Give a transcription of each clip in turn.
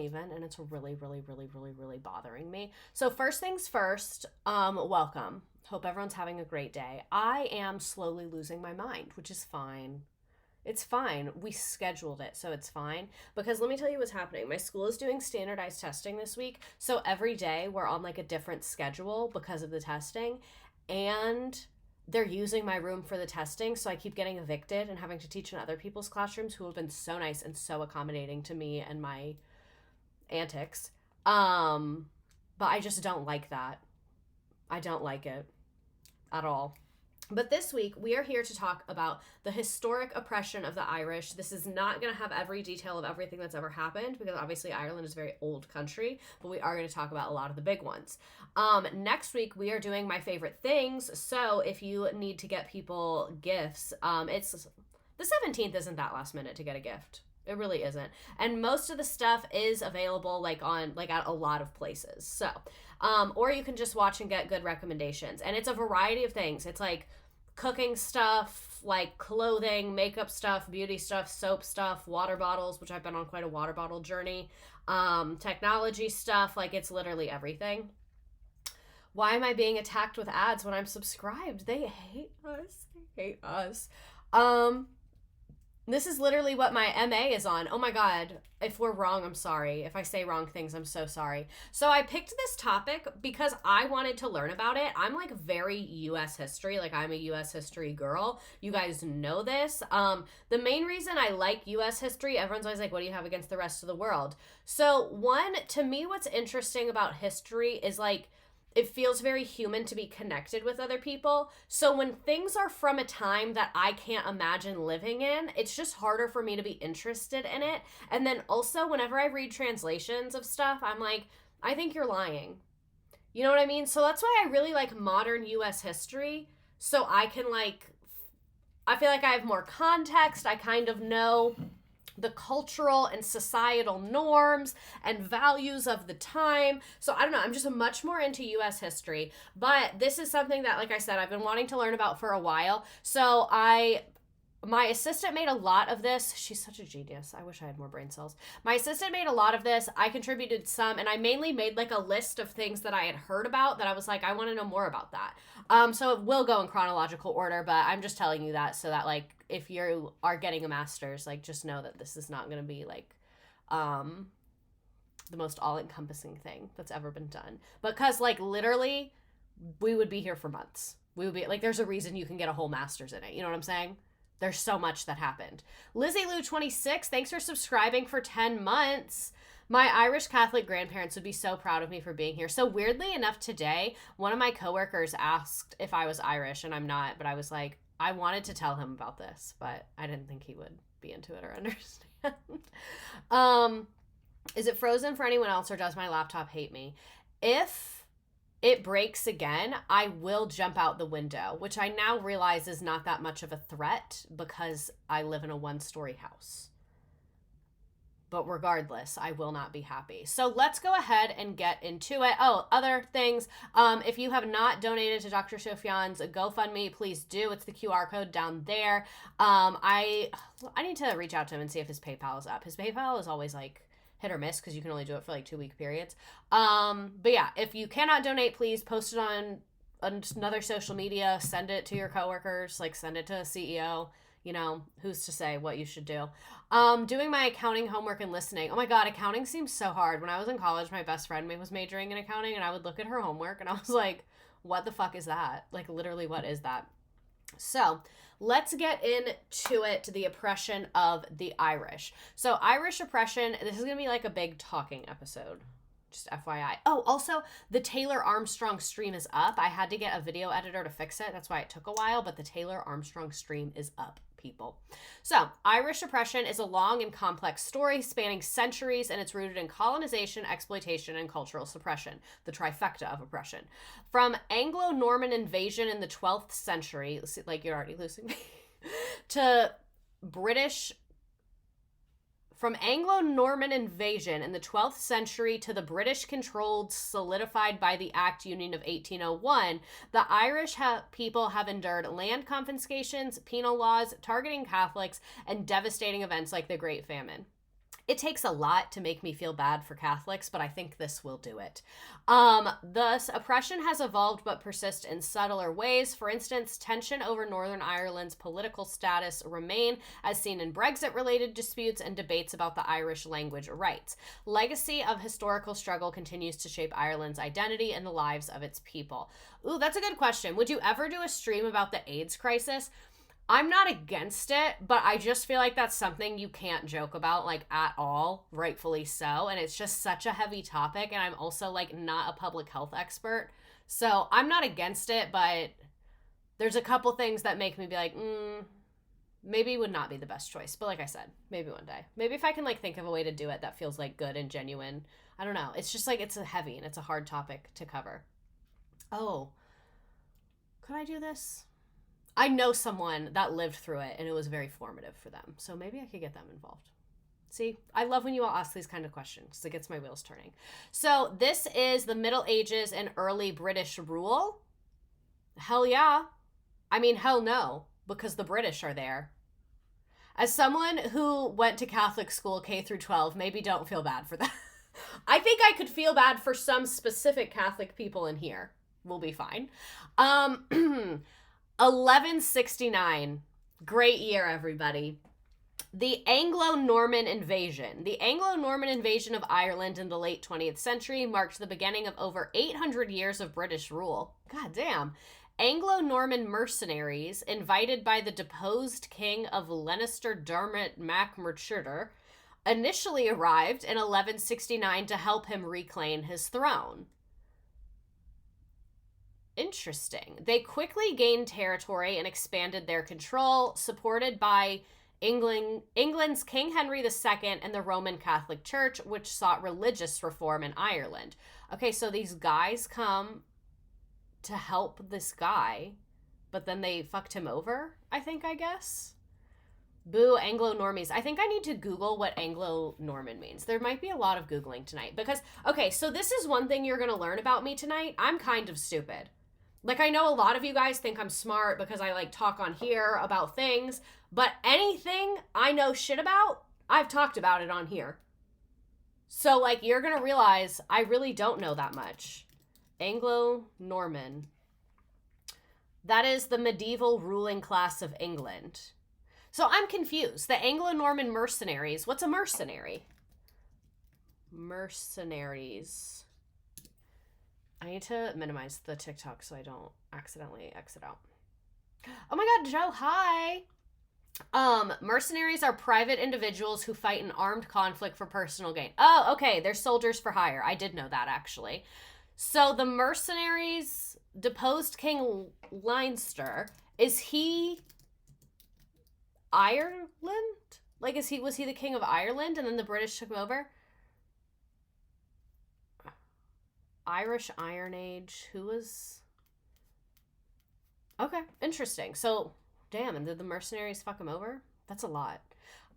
even, and it's really, really, really, really, really bothering me. So first things first, welcome. Hope everyone's having a great day. I am slowly losing my mind, which is fine. It's fine. We scheduled it, so it's fine. Because let me tell you what's happening. My school is doing standardized testing this week, so every day we're on like a different schedule because of the testing, and they're using my room for the testing, so I keep getting evicted and having to teach in other people's classrooms who have been so nice and so accommodating to me and my antics. But I just don't like that. I don't like it at all. But this week, we are here to talk about the historic oppression of the Irish. This is not going to have every detail of everything that's ever happened, because obviously Ireland is a very old country, but we are going to talk about a lot of the big ones. Next week, we are doing my favorite things. So if you need to get people gifts, it's the 17th isn't that last minute to get a gift. It really isn't. And most of the stuff is available at a lot of places. So, or you can just watch and get good recommendations. And it's a variety of things. It's like cooking stuff, like clothing, makeup stuff, beauty stuff, soap stuff, water bottles, which I've been on quite a water bottle journey, technology stuff. Like, it's literally everything. Why am I being attacked with ads when I'm subscribed? They hate us. They hate us. This is literally what my MA is on. Oh my God. If we're wrong, I'm sorry. If I say wrong things, I'm so sorry. So I picked this topic because I wanted to learn about it. I'm like very U.S. history. Like, I'm a U.S. history girl. You guys know this. The main reason I like U.S. history, everyone's always like, what do you have against the rest of the world? So to me, what's interesting about history is like, it feels very human to be connected with other people. So when things are from a time that I can't imagine living in, it's just harder for me to be interested in it. And then also, whenever I read translations of stuff, I'm like, I think you're lying. You know what I mean? So that's why I really like modern U.S. history. So I can I feel like I have more context. I kind of know the cultural and societal norms and values of the time. So I don't know, I'm just much more into U.S. history, but this is something that, like I said, I've been wanting to learn about for a while. So my assistant made a lot of this. She's such a genius. I wish I had more brain cells. My assistant made a lot of this. I contributed some, and I mainly made like a list of things that I had heard about that I was like, I want to know more about that. So it will go in chronological order, but I'm just telling you that so that like if you are getting a master's, like just know that this is not going to be like the most all-encompassing thing that's ever been done. Because like literally, we would be here for months. We would be like, there's a reason you can get a whole master's in it. You know what I'm saying? There's so much that happened. Lizzie Lou 26, thanks for subscribing for 10 months. My Irish Catholic grandparents would be so proud of me for being here. So weirdly enough, today, one of my coworkers asked if I was Irish, and I'm not, but I was like, I wanted to tell him about this, but I didn't think he would be into it or understand. Is it frozen for anyone else, or does my laptop hate me? If it breaks again, I will jump out the window, which I now realize is not that much of a threat because I live in a one-story house. But regardless, I will not be happy. So let's go ahead and get into it. Oh, other things. If you have not donated to Dr. Sofian's GoFundMe, please do. It's the QR code down there. I need to reach out to him and see if his PayPal is up. His PayPal is always like hit or miss because you can only do it for like 2-week periods. But yeah, if you cannot donate, please post it on another social media. Send it to your coworkers. Like, send it to a CEO. You know, who's to say what you should do? Doing my accounting homework and listening. Oh my God, accounting seems so hard. When I was in college, my best friend was majoring in accounting, and I would look at her homework and I was like, what the fuck is that? Like, literally, what is that? So let's get into it, the oppression of the Irish. So Irish oppression, this is going to be like a big talking episode. Just FYI. Oh, also, the Taylor Armstrong stream is up. I had to get a video editor to fix it. That's why it took a while, but the Taylor Armstrong stream is up, people. So, Irish oppression is a long and complex story spanning centuries, and it's rooted in colonization, exploitation, and cultural suppression, the trifecta of oppression. From Anglo-Norman invasion in the 12th century, like you're already losing me, to From Anglo-Norman invasion in the 12th century to the British-controlled, solidified by the Act Union of 1801, the Irish people have endured land confiscations, penal laws, targeting Catholics, and devastating events like the Great Famine. It takes a lot to make me feel bad for Catholics, but I think this will do it. Thus, oppression has evolved but persists in subtler ways. For instance, tension over Northern Ireland's political status remain, as seen in Brexit-related disputes and debates about the Irish language rights. Legacy of historical struggle continues to shape Ireland's identity and the lives of its people. Ooh, that's a good question. Would you ever do a stream about the AIDS crisis? I'm not against it, but I just feel like that's something you can't joke about, like, at all, rightfully so, and it's just such a heavy topic, and I'm also, like, not a public health expert, so I'm not against it, but there's a couple things that make me be like, maybe would not be the best choice, but like I said, maybe one day. Maybe if I can, like, think of a way to do it that feels, like, good and genuine. I don't know. It's just, like, it's a heavy, and it's a hard topic to cover. Oh. Could I do this? I know someone that lived through it, and it was very formative for them. So maybe I could get them involved. See, I love when you all ask these kind of questions. It gets my wheels turning. So this is the Middle Ages and early British rule. Hell yeah. I mean, hell no, because the British are there. As someone who went to Catholic school K through 12, maybe don't feel bad for that. I think I could feel bad for some specific Catholic people in here. We'll be fine. 1169. Great year, everybody. The Anglo-Norman invasion. The Anglo-Norman invasion of Ireland in the late 20th century marked the beginning of over 800 years of British rule. God damn. Anglo-Norman mercenaries, invited by the deposed king of Leinster Dermot MacMurchudder, initially arrived in 1169 to help him reclaim his throne. Interesting. They quickly gained territory and expanded their control, supported by England's King Henry II and the Roman Catholic Church, which sought religious reform in Ireland. Okay, so these guys come to help this guy, but then they fucked him over, I guess. Boo, Anglo-Normies. I think I need to Google what Anglo-Norman means. There might be a lot of Googling tonight because, okay, so this is one thing you're going to learn about me tonight. I'm kind of stupid. Like, I know a lot of you guys think I'm smart because I, like, talk on here about things, but anything I know shit about, I've talked about it on here. So, like, you're going to realize I really don't know that much. Anglo-Norman. That is the medieval ruling class of England. So I'm confused. The Anglo-Norman mercenaries. What's a mercenary? Mercenaries. I need to minimize the TikTok so I don't accidentally exit out. Oh my god, Joe, hi! Mercenaries are private individuals who fight in armed conflict for personal gain. Oh, okay, they're soldiers for hire. I did know that, actually. So the mercenaries deposed King Leinster. Is he Ireland? Like, was he the king of Ireland and then the British took him over? Irish Iron Age. Who was... Okay, interesting. So, damn, and did the mercenaries fuck him over? That's a lot.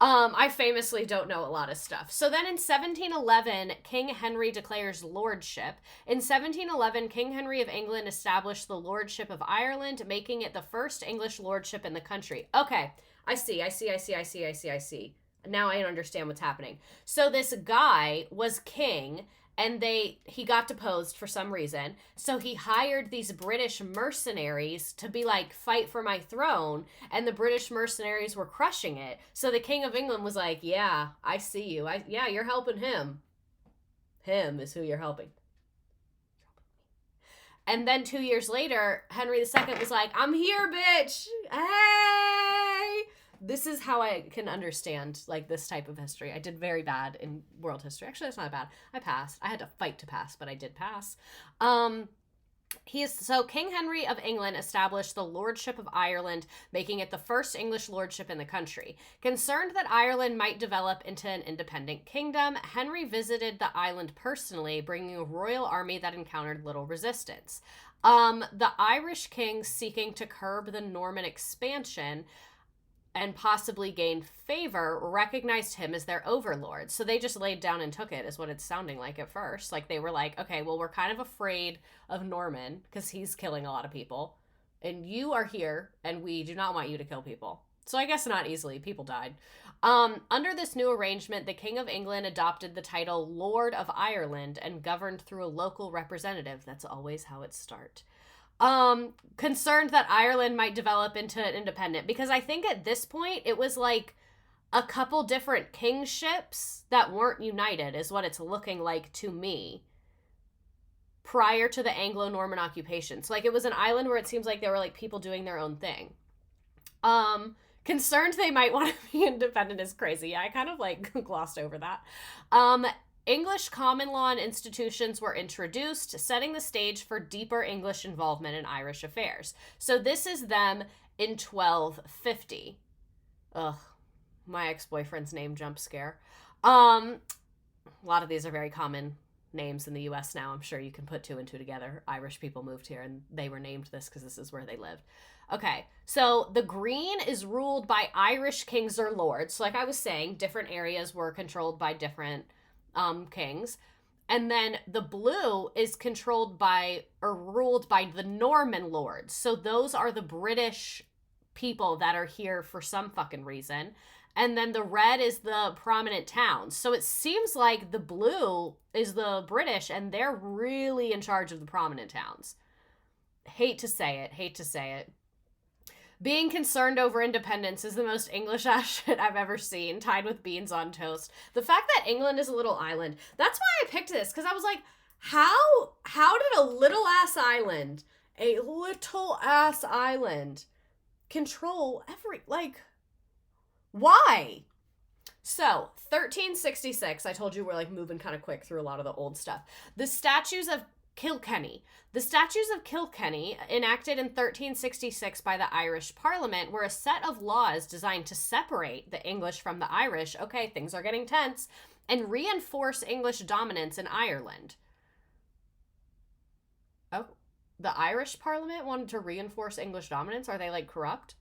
I famously don't know a lot of stuff. So then in 1711, King Henry declares lordship. In 1711, King Henry of England established the lordship of Ireland, making it the first English lordship in the country. Okay, I see. Now I understand what's happening. So this guy was king, and he got deposed for some reason. So he hired these British mercenaries to be like, fight for my throne. And the British mercenaries were crushing it. So the King of England was like, yeah, I see you. Yeah, you're helping him. Him is who you're helping. And then 2 years later, Henry II was like, I'm here, bitch. Hey. This is how I can understand, like, this type of history. I did very bad in world history. Actually, that's not bad. I passed. I had to fight to pass, but I did pass. So King Henry of England established the lordship of Ireland, making it the first English lordship in the country. Concerned that Ireland might develop into an independent kingdom, Henry visited the island personally, bringing a royal army that encountered little resistance. The Irish kings, seeking to curb the Norman expansion and possibly gain favor, recognized him as their overlord. So they just laid down and took it, is what it's sounding like at first. Like, they were like, okay, well, we're kind of afraid of Norman because he's killing a lot of people. And you are here, and we do not want you to kill people. So I guess not easily. People died. Under this new arrangement, the King of England adopted the title Lord of Ireland and governed through a local representative. That's always how it starts. Concerned that Ireland might develop into an independent, because I think at this point it was like a couple different kingships that weren't united, is what it's looking like to me, prior to the Anglo-Norman occupation. So like it was an island where it seems like there were like people doing their own thing. Concerned they might want to be independent is crazy. I kind of like glossed over that. English common law and institutions were introduced, setting the stage for deeper English involvement in Irish affairs. So this is them in 1250. Ugh, my ex-boyfriend's name jump scare. A lot of these are very common names in the US now. I'm sure you can put two and two together. Irish people moved here and they were named this because this is where they lived. Okay, so the green is ruled by Irish kings or lords. So like I was saying, different areas were controlled by different kings. And then the blue is controlled by or ruled by the Norman lords. So those are the British people that are here for some fucking reason. And then the red is the prominent towns. So it seems like the blue is the British and they're really in charge of the prominent towns. Hate to say it. Being concerned over independence is the most English ass shit I've ever seen, tied with beans on toast. The fact that England is a little island, that's why I picked this, because I was like, how did a little ass island control why? So, 1366, I told you we're like moving kind of quick through a lot of the old stuff. The Statutes of Kilkenny. The Statutes of Kilkenny, enacted in 1366 by the Irish Parliament, were a set of laws designed to separate the English from the Irish, okay, things are getting tense, and reinforce English dominance in Ireland. Oh, the Irish Parliament wanted to reinforce English dominance? Are they, like, corrupt?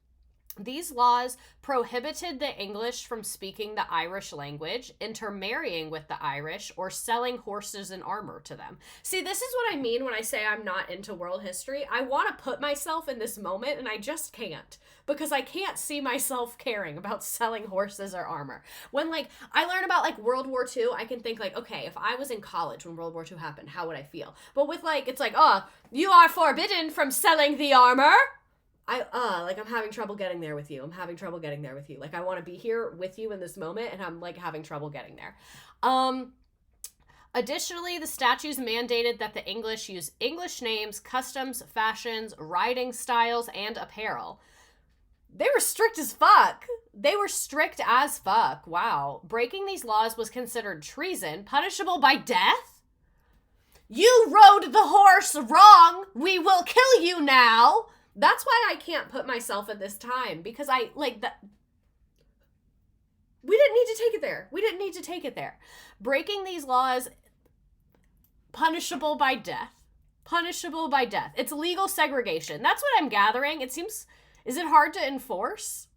These laws prohibited the English from speaking the Irish language, intermarrying with the Irish, or selling horses and armor to them. See, this is what I mean when I say I'm not into world history. I want to put myself in this moment, and I just can't. Because I can't see myself caring about selling horses or armor. When, like, I learn about, like, World War II, I can think, like, okay, if I was in college when World War II happened, how would I feel? But with, like, it's like, oh, you are forbidden from selling the armor. I'm having trouble getting there with you. Like, I want to be here with you in this moment, and I'm, like, having trouble getting there. Additionally, the statutes mandated that the English use English names, customs, fashions, writing styles, and apparel. They were strict as fuck. Wow. Breaking these laws was considered treason, punishable by death. You rode the horse wrong. We will kill you now. That's why I can't put myself at this time, because I, like, that. We didn't need to take it there. Breaking these laws, punishable by death. It's legal segregation. That's what I'm gathering. It seems, is it hard to enforce?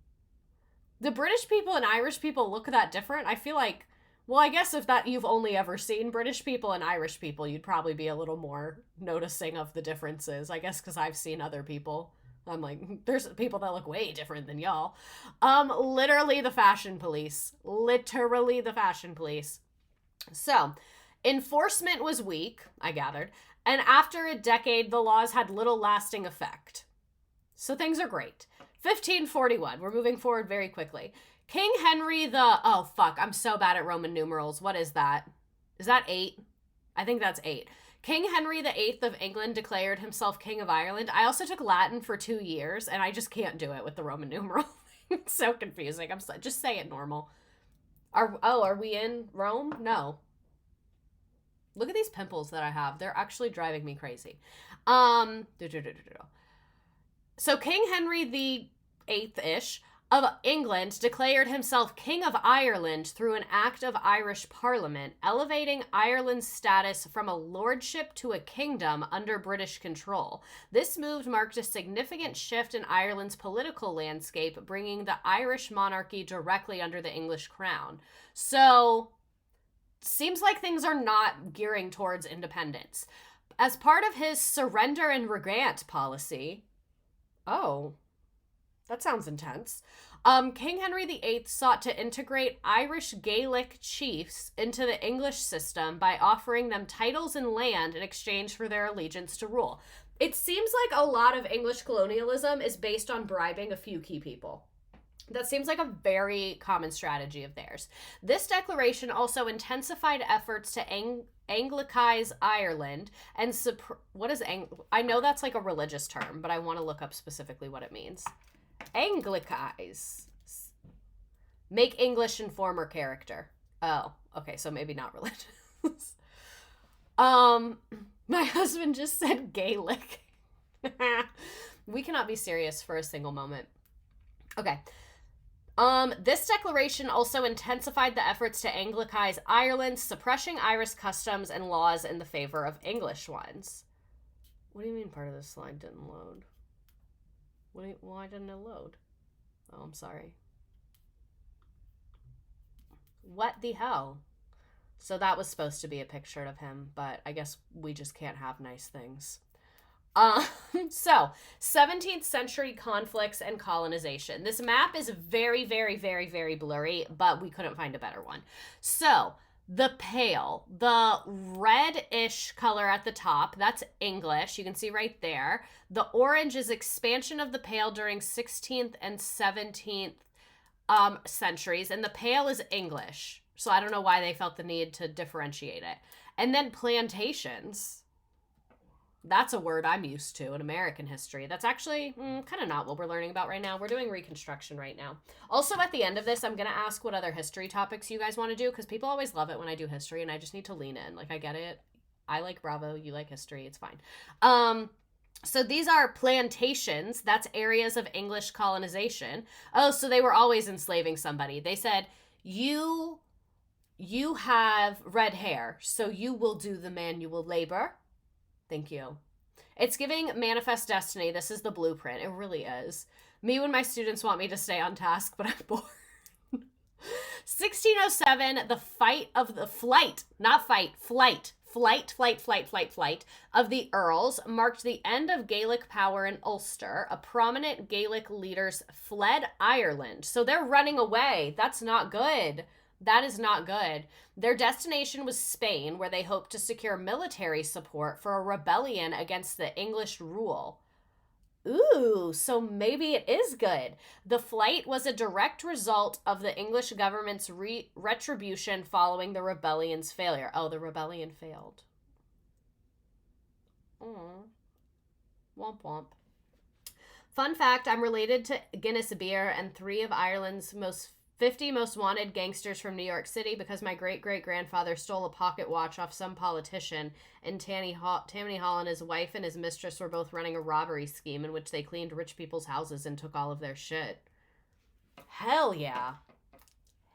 Do British people and Irish people look that different? I feel like, well, I guess if that you've only ever seen British people and Irish people, you'd probably be a little more noticing of the differences. I guess because I've seen other people. I'm like, there's people that look way different than y'all. Literally the fashion police. So, enforcement was weak, I gathered. And after a decade, the laws had little lasting effect. So things are great. 1541. We're moving forward very quickly. King Henry I'm so bad at Roman numerals. What is that? Is that 8? I think that's 8. King Henry VIII of England declared himself King of Ireland. I also took Latin for 2 years, and I just can't do it with the Roman numeral. It's so confusing. Just say it normal. Are we in Rome? No. Look at these pimples that I have. They're actually driving me crazy. So King Henry VIII-ish of England declared himself King of Ireland through an act of Irish Parliament, elevating Ireland's status from a lordship to a kingdom under British control. This move marked a significant shift in Ireland's political landscape, bringing the Irish monarchy directly under the English crown. So, seems like things are not gearing towards independence. As part of his surrender and regant policy, that sounds intense. King Henry VIII sought to integrate Irish Gaelic chiefs into the English system by offering them titles and land in exchange for their allegiance to rule. It seems like a lot of English colonialism is based on bribing a few key people. That seems like a very common strategy of theirs. This declaration also intensified efforts to Anglicize Ireland and what is I know that's like a religious term, but I want to look up specifically what it means. Anglicize. Make English in former character. Oh, okay, so maybe not religious. My husband just said Gaelic. We cannot be serious for a single moment. Okay. This declaration also intensified the efforts to Anglicize Ireland, suppressing Irish customs and laws in the favor of English ones. What do you mean part of this slide didn't load? Why didn't it load? Oh, I'm sorry. What the hell? So that was supposed to be a picture of him, but I guess we just can't have nice things. So 17th century conflicts and colonization. This map is very, very, very, very blurry, but we couldn't find a better one. So the Pale, the reddish color at the top, that's English. You can see right there. The orange is expansion of the Pale during 16th and 17th centuries, and the Pale is English. So I don't know why they felt the need to differentiate it. And then plantations. That's a word I'm used to in American history. That's actually kind of not what we're learning about right now. We're doing Reconstruction right now. Also, at the end of this, I'm going to ask what other history topics you guys want to do, because people always love it when I do history, and I just need to lean in. Like, I get it. I like Bravo. You like history. It's fine. So these are plantations. That's areas of English colonization. Oh, so they were always enslaving somebody. They said, you have red hair, so you will do the manual labor. Thank you. It's giving Manifest Destiny. This is the blueprint. It really is. Me when my students want me to stay on task, but I'm bored. 1607, the flight of the Earls marked the end of Gaelic power in Ulster. A prominent Gaelic leaders fled Ireland. So they're running away. That's not good. That is not good. Their destination was Spain, where they hoped to secure military support for a rebellion against the English rule. Ooh, so maybe it is good. The flight was a direct result of the English government's retribution following the rebellion's failure. Oh, the rebellion failed. Womp womp. Fun fact, I'm related to Guinness beer and 3 of Ireland's 50 most wanted gangsters from New York City because my great-great-grandfather stole a pocket watch off some politician, and Tammany Hall and his wife and his mistress were both running a robbery scheme in which they cleaned rich people's houses and took all of their shit. Hell yeah.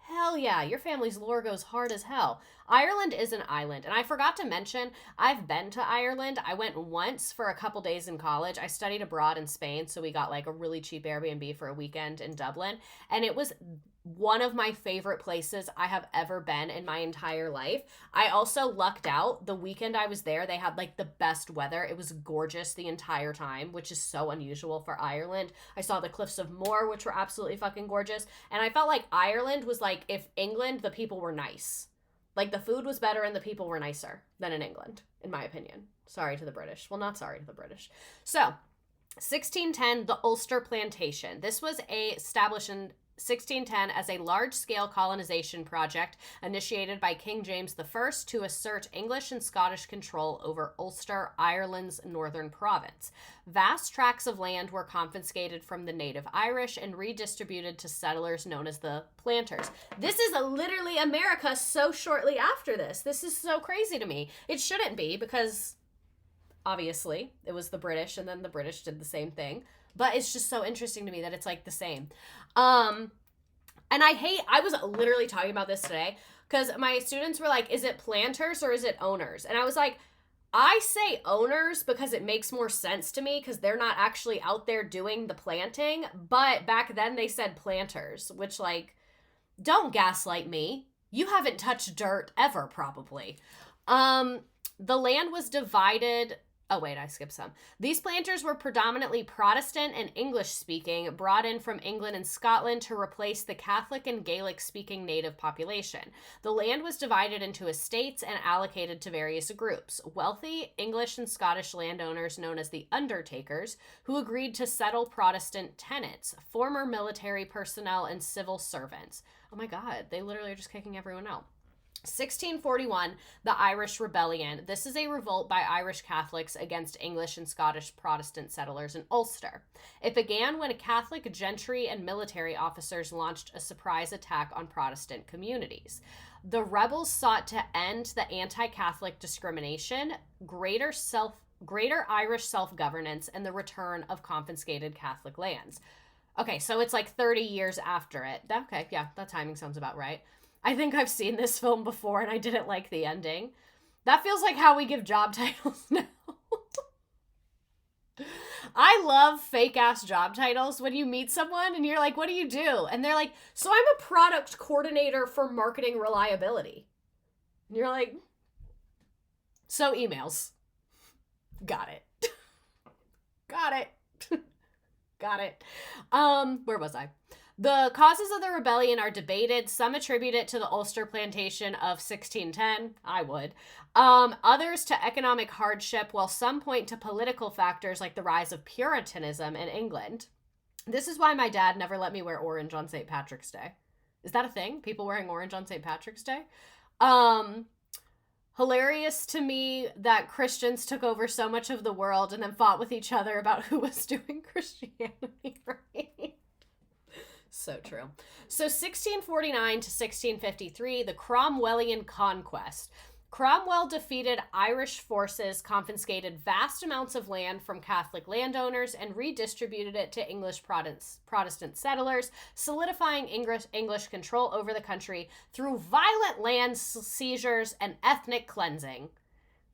Hell yeah, your family's lore goes hard as hell. Ireland is an island, and I forgot to mention, I've been to Ireland. I went once for a couple days in college. I studied abroad in Spain, so we got like a really cheap Airbnb for a weekend in Dublin, and it was one of my favorite places I have ever been in my entire life. I also lucked out. The weekend I was there, they had like the best weather. It was gorgeous the entire time, which is so unusual for Ireland. I saw the Cliffs of Moher, which were absolutely fucking gorgeous. And I felt like Ireland was like if England, the people were nice. Like the food was better and the people were nicer than in England, in my opinion. Sorry to the British. Well, not sorry to the British. So, 1610, the Ulster Plantation. This was established in 1610 as a large-scale colonization project initiated by King James I to assert English and Scottish control over Ulster, Ireland's northern province. Vast tracts of land were confiscated from the native Irish and redistributed to settlers known as the planters. This is literally America so shortly after this. This is so crazy to me. It shouldn't be because, obviously, it was the British and then the British did the same thing. But it's just so interesting to me that it's like the same. And I was literally talking about this today because my students were like, is it planters or is it owners? And I was like, I say owners because it makes more sense to me because they're not actually out there doing the planting. But back then they said planters, which like, don't gaslight me. You haven't touched dirt ever, probably. The land was divided Oh, wait, I skipped some. These planters were predominantly Protestant and English-speaking, brought in from England and Scotland to replace the Catholic and Gaelic-speaking native population. The land was divided into estates and allocated to various groups. Wealthy English and Scottish landowners known as the Undertakers, who agreed to settle Protestant tenants, former military personnel, and civil servants. Oh my God, they literally are just kicking everyone out. 1641, the Irish Rebellion. This is a revolt by Irish Catholics against English and Scottish Protestant settlers in Ulster. It began when Catholic gentry and military officers launched a surprise attack on Protestant communities. The rebels sought to end the anti-Catholic discrimination, greater Irish self-governance, and the return of confiscated Catholic lands. Okay, so it's like 30 years after it. Okay, yeah, that timing sounds about right. I think I've seen this film before and I didn't like the ending. That feels like how we give job titles now. I love fake ass job titles when you meet someone and you're like, what do you do? And they're like, so I'm a product coordinator for marketing reliability. And you're like, so emails. Got it. Got it. Got it. Where was I? The causes of the rebellion are debated. Some attribute it to the Ulster plantation of 1610. I would. Others to economic hardship, while some point to political factors like the rise of Puritanism in England. This is why my dad never let me wear orange on St. Patrick's Day. Is that a thing? People wearing orange on St. Patrick's Day? Hilarious to me that Christians took over so much of the world and then fought with each other about who was doing Christianity right. So true. So 1649 to 1653, the Cromwellian conquest. Cromwell defeated Irish forces, confiscated vast amounts of land from Catholic landowners, and redistributed it to English Protestant settlers, solidifying English control over the country through violent land seizures and ethnic cleansing.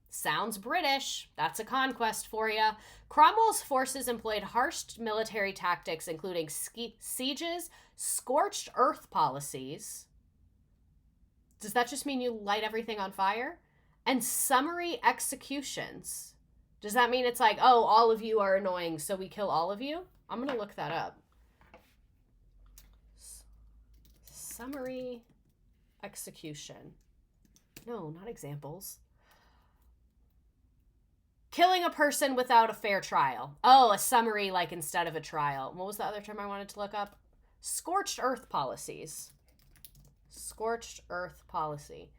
Sounds British. That's a conquest for you. Cromwell's forces employed harsh military tactics, including sieges, scorched earth policies. Does that just mean you light everything on fire? And summary executions. Does that mean it's like, oh, all of you are annoying, so we kill all of you? I'm going to look that up. Summary execution. No, not examples. Killing a person without a fair trial. Oh, a summary, like instead of a trial. What was the other term I wanted to look up? Scorched earth policies. Scorched earth policy.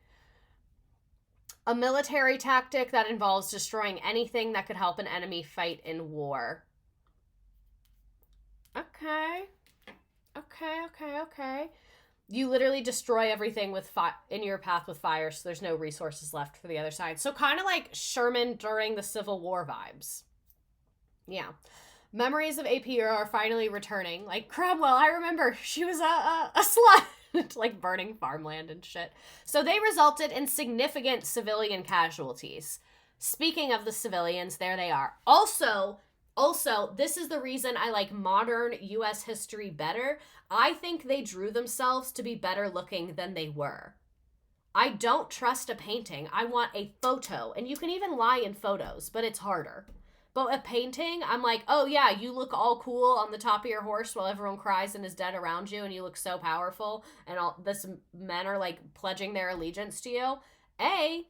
A military tactic that involves destroying anything that could help an enemy fight in war. Okay. You literally destroy everything with in your path with fire, so there's no resources left for the other side. So kind of like Sherman during the Civil War vibes. Yeah. Memories of APR are finally returning. Like Cromwell, I remember she was a slut. Like burning farmland and shit. So they resulted in significant civilian casualties. Speaking of the civilians, there they are. Also, this is the reason I like modern U.S. history better. I think they drew themselves to be better looking than they were. I don't trust a painting. I want a photo. And you can even lie in photos, but it's harder. But a painting, I'm like, oh yeah, you look all cool on the top of your horse while everyone cries and is dead around you, and you look so powerful, and all this men are like pledging their allegiance to you. A,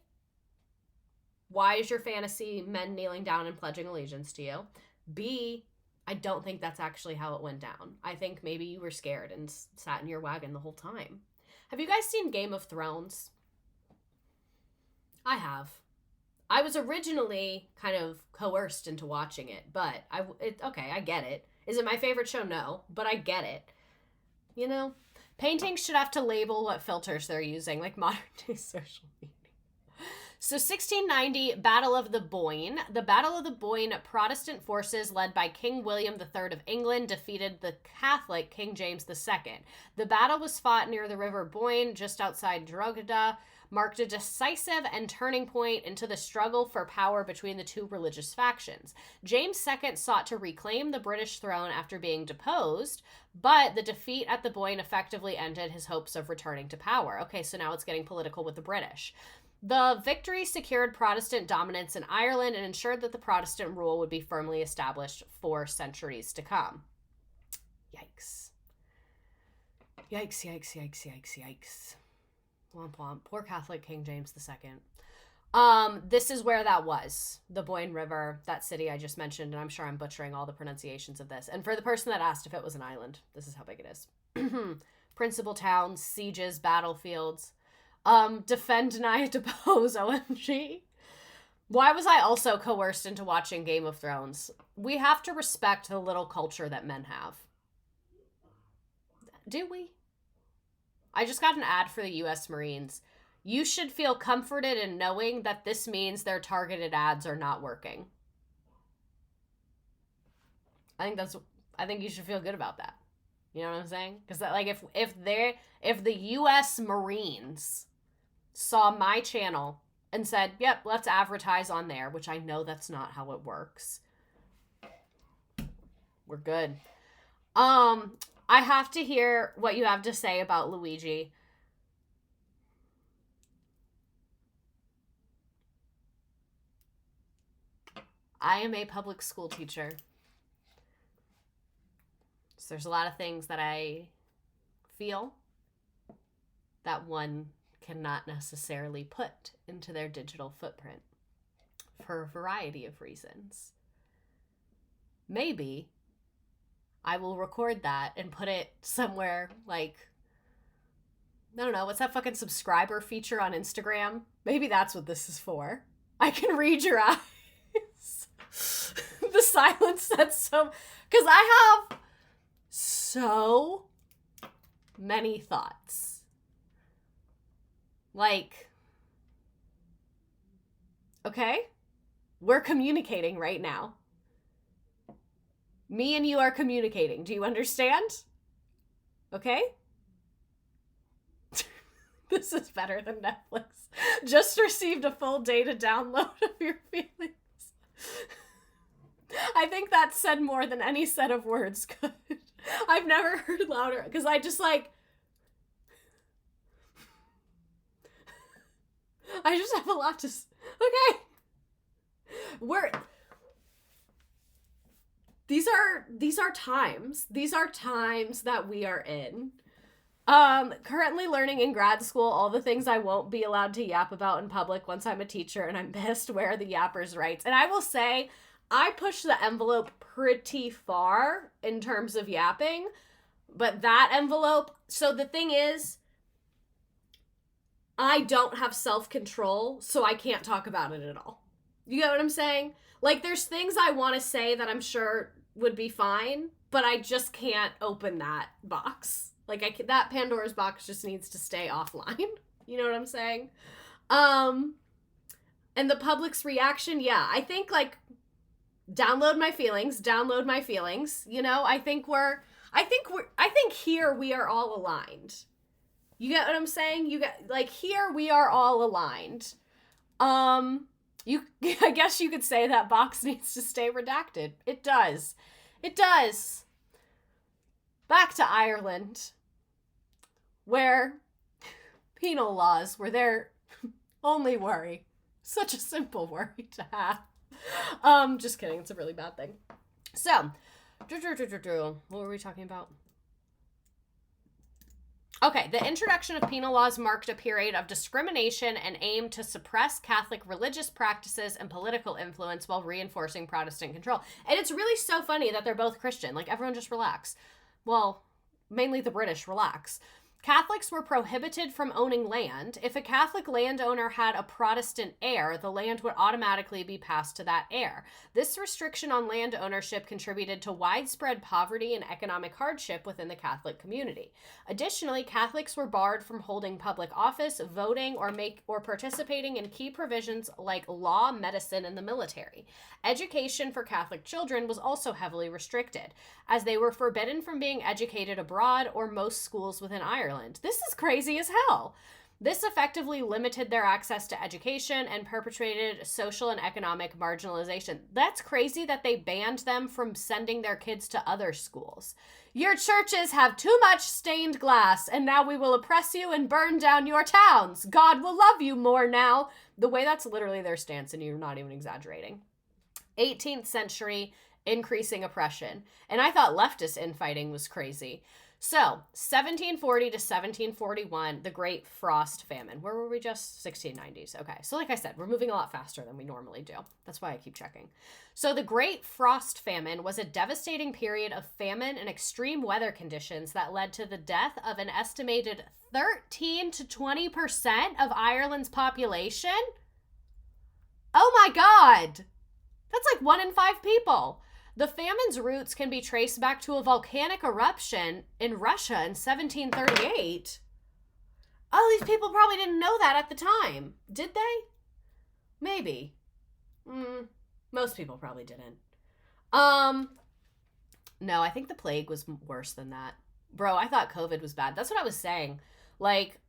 why is your fantasy men kneeling down and pledging allegiance to you? B, I don't think that's actually how it went down. I think maybe you were scared and sat in your wagon the whole time. Have you guys seen Game of Thrones? I have. I was originally kind of coerced into watching it, but okay, I get it. Is it my favorite show? No, but I get it. You know, paintings should have to label what filters they're using, like modern day social media. So 1690, Battle of the Boyne. The Battle of the Boyne, Protestant forces led by King William III of England defeated the Catholic King James II. The battle was fought near the River Boyne, just outside Drogheda, marked a decisive and turning point into the struggle for power between the two religious factions. James II sought to reclaim the British throne after being deposed, but the defeat at the Boyne effectively ended his hopes of returning to power. Okay, so now it's getting political with the British. The victory secured Protestant dominance in Ireland and ensured that the Protestant rule would be firmly established for centuries to come. Yikes. Yikes, yikes, yikes, yikes, yikes. Womp womp. Poor Catholic King James II. This is where that was. The Boyne River, that city I just mentioned, and I'm sure I'm butchering all the pronunciations of this. And for the person that asked if it was an island, this is how big it is. Principal towns, sieges, battlefields. Defend, deny, depose, OMG. Why was I also coerced into watching Game of Thrones? We have to respect the little culture that men have. Do we? I just got an ad for the U.S. Marines. You should feel comforted in knowing that this means their targeted ads are not working. I think you should feel good about that. You know what I'm saying? Because like if the U.S. Marines saw my channel and said, "Yep, let's advertise on there," which I know that's not how it works. We're good. I have to hear what you have to say about Luigi. I am a public school teacher. So there's a lot of things that I feel that one cannot necessarily put into their digital footprint for a variety of reasons. Maybe I will record that and put it somewhere like, I don't know, what's that fucking subscriber feature on Instagram? Maybe that's what this is for. I can read your eyes. The silence said so, because I have so many thoughts. Like, okay, we're communicating right now. Me and you are communicating. Do you understand? Okay? This is better than Netflix. Just received a full data download of your feelings. I think that said more than any set of words could. I've never heard louder, because I just like... I just have a lot to... Okay. These are times. These are times that we are in. Currently learning in grad school all the things I won't be allowed to yap about in public once I'm a teacher, and I'm pissed where are the yappers' rights. And I will say, I push the envelope pretty far in terms of yapping, but that envelope, so the thing is, I don't have self-control, so I can't talk about it at all. You get what I'm saying? Like, there's things I want to say that I'm sure would be fine, but I just can't open that box. Like, that Pandora's box just needs to stay offline. You know what I'm saying? And the public's reaction, yeah, I think, like, download my feelings. You know, I think here we are all aligned. You get what I'm saying? Here we are all aligned. I guess you could say that box needs to stay redacted. It does. Back to Ireland, where penal laws were their only worry. Such a simple worry to have. Just kidding. It's a really bad thing. So, what were we talking about? Okay, the introduction of penal laws marked a period of discrimination and aimed to suppress Catholic religious practices and political influence while reinforcing Protestant control. And it's really so funny that they're both Christian. Like, everyone just relax. Well, mainly the British, relax. Catholics were prohibited from owning land. If a Catholic landowner had a Protestant heir, the land would automatically be passed to that heir. This restriction on land ownership contributed to widespread poverty and economic hardship within the Catholic community. Additionally, Catholics were barred from holding public office, voting, or participating in key provisions like law, medicine, and the military. Education for Catholic children was also heavily restricted, as they were forbidden from being educated abroad or most schools within Ireland. This is crazy as hell. This effectively limited their access to education and perpetuated social and economic marginalization. That's crazy that they banned them from sending their kids to other schools. Your churches have too much stained glass, and now we will oppress you and burn down your towns. God will love you more now. The way that's literally their stance, and you're not even exaggerating. 18th century, increasing oppression. And I thought leftist infighting was crazy. So, 1740 to 1741, the Great Frost Famine. Where were we just? 1690s. Okay, so like I said, we're moving a lot faster than we normally do. That's why I keep checking. So, the Great Frost Famine was a devastating period of famine and extreme weather conditions that led to the death of an estimated 13 to 20% of Ireland's population. Oh my God! That's like 1 in 5 people. The famine's roots can be traced back to a volcanic eruption in Russia in 1738. Oh, these people probably didn't know that at the time. Did they? Maybe. Most people probably didn't. No, I think the plague was worse than that. Bro, I thought COVID was bad. That's what I was saying. Like,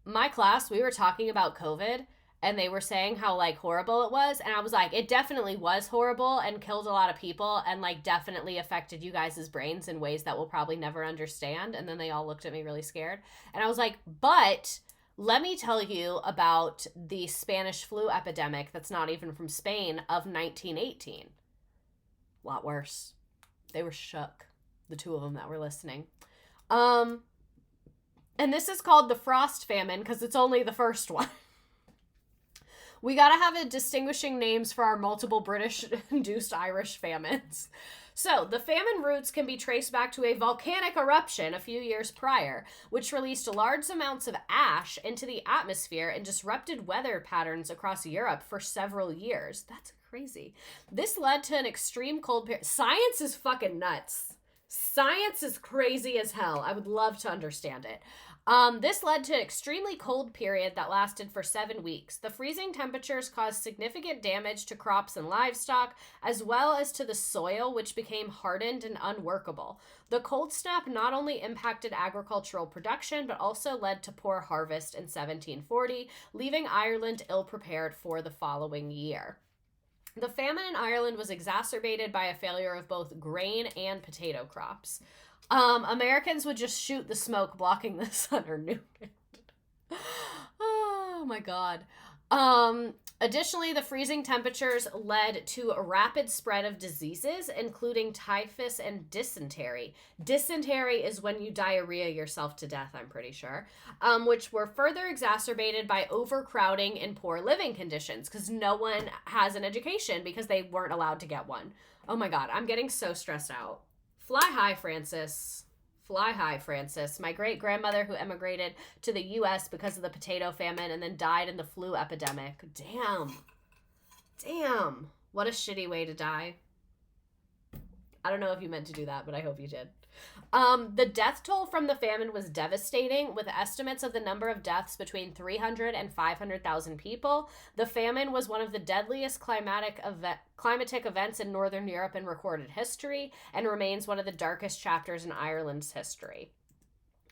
my class, we were talking about COVID, and they were saying how, like, horrible it was. And I was like, it definitely was horrible and killed a lot of people and, like, definitely affected you guys' brains in ways that we'll probably never understand. And then they all looked at me really scared. And I was like, but let me tell you about the Spanish flu epidemic that's not even from Spain of 1918. A lot worse. They were shook, the two of them that were listening. And this is called the Frost Famine because it's only the first one. We gotta have a distinguishing names for our multiple British-induced Irish famines. So, the famine roots can be traced back to a volcanic eruption a few years prior, which released large amounts of ash into the atmosphere and disrupted weather patterns across Europe for several years. That's crazy. This led to an extreme cold period. Science is fucking nuts. Science is crazy as hell. I would love to understand it. This led to an extremely cold period that lasted for 7 weeks. The freezing temperatures caused significant damage to crops and livestock, as well as to the soil, which became hardened and unworkable. The cold snap not only impacted agricultural production, but also led to poor harvest in 1740, leaving Ireland ill-prepared for the following year. The famine in Ireland was exacerbated by a failure of both grain and potato crops. Americans would just shoot the smoke blocking the sun or nuke it. Oh my God. Additionally, the freezing temperatures led to a rapid spread of diseases, including typhus and dysentery. Dysentery is when you diarrhea yourself to death, I'm pretty sure, which were further exacerbated by overcrowding and poor living conditions because no one has an education because they weren't allowed to get one. Oh my God, I'm getting so stressed out. Fly high, Francis. Fly high, Francis. My great-grandmother who emigrated to the U.S. because of the potato famine and then died in the flu epidemic. Damn. Damn. What a shitty way to die. I don't know if you meant to do that, but I hope you did. The death toll from the famine was devastating, with estimates of the number of deaths between 300 and 500,000 people. The famine was one of the deadliest climatic events in Northern Europe in recorded history, and remains one of the darkest chapters in Ireland's history.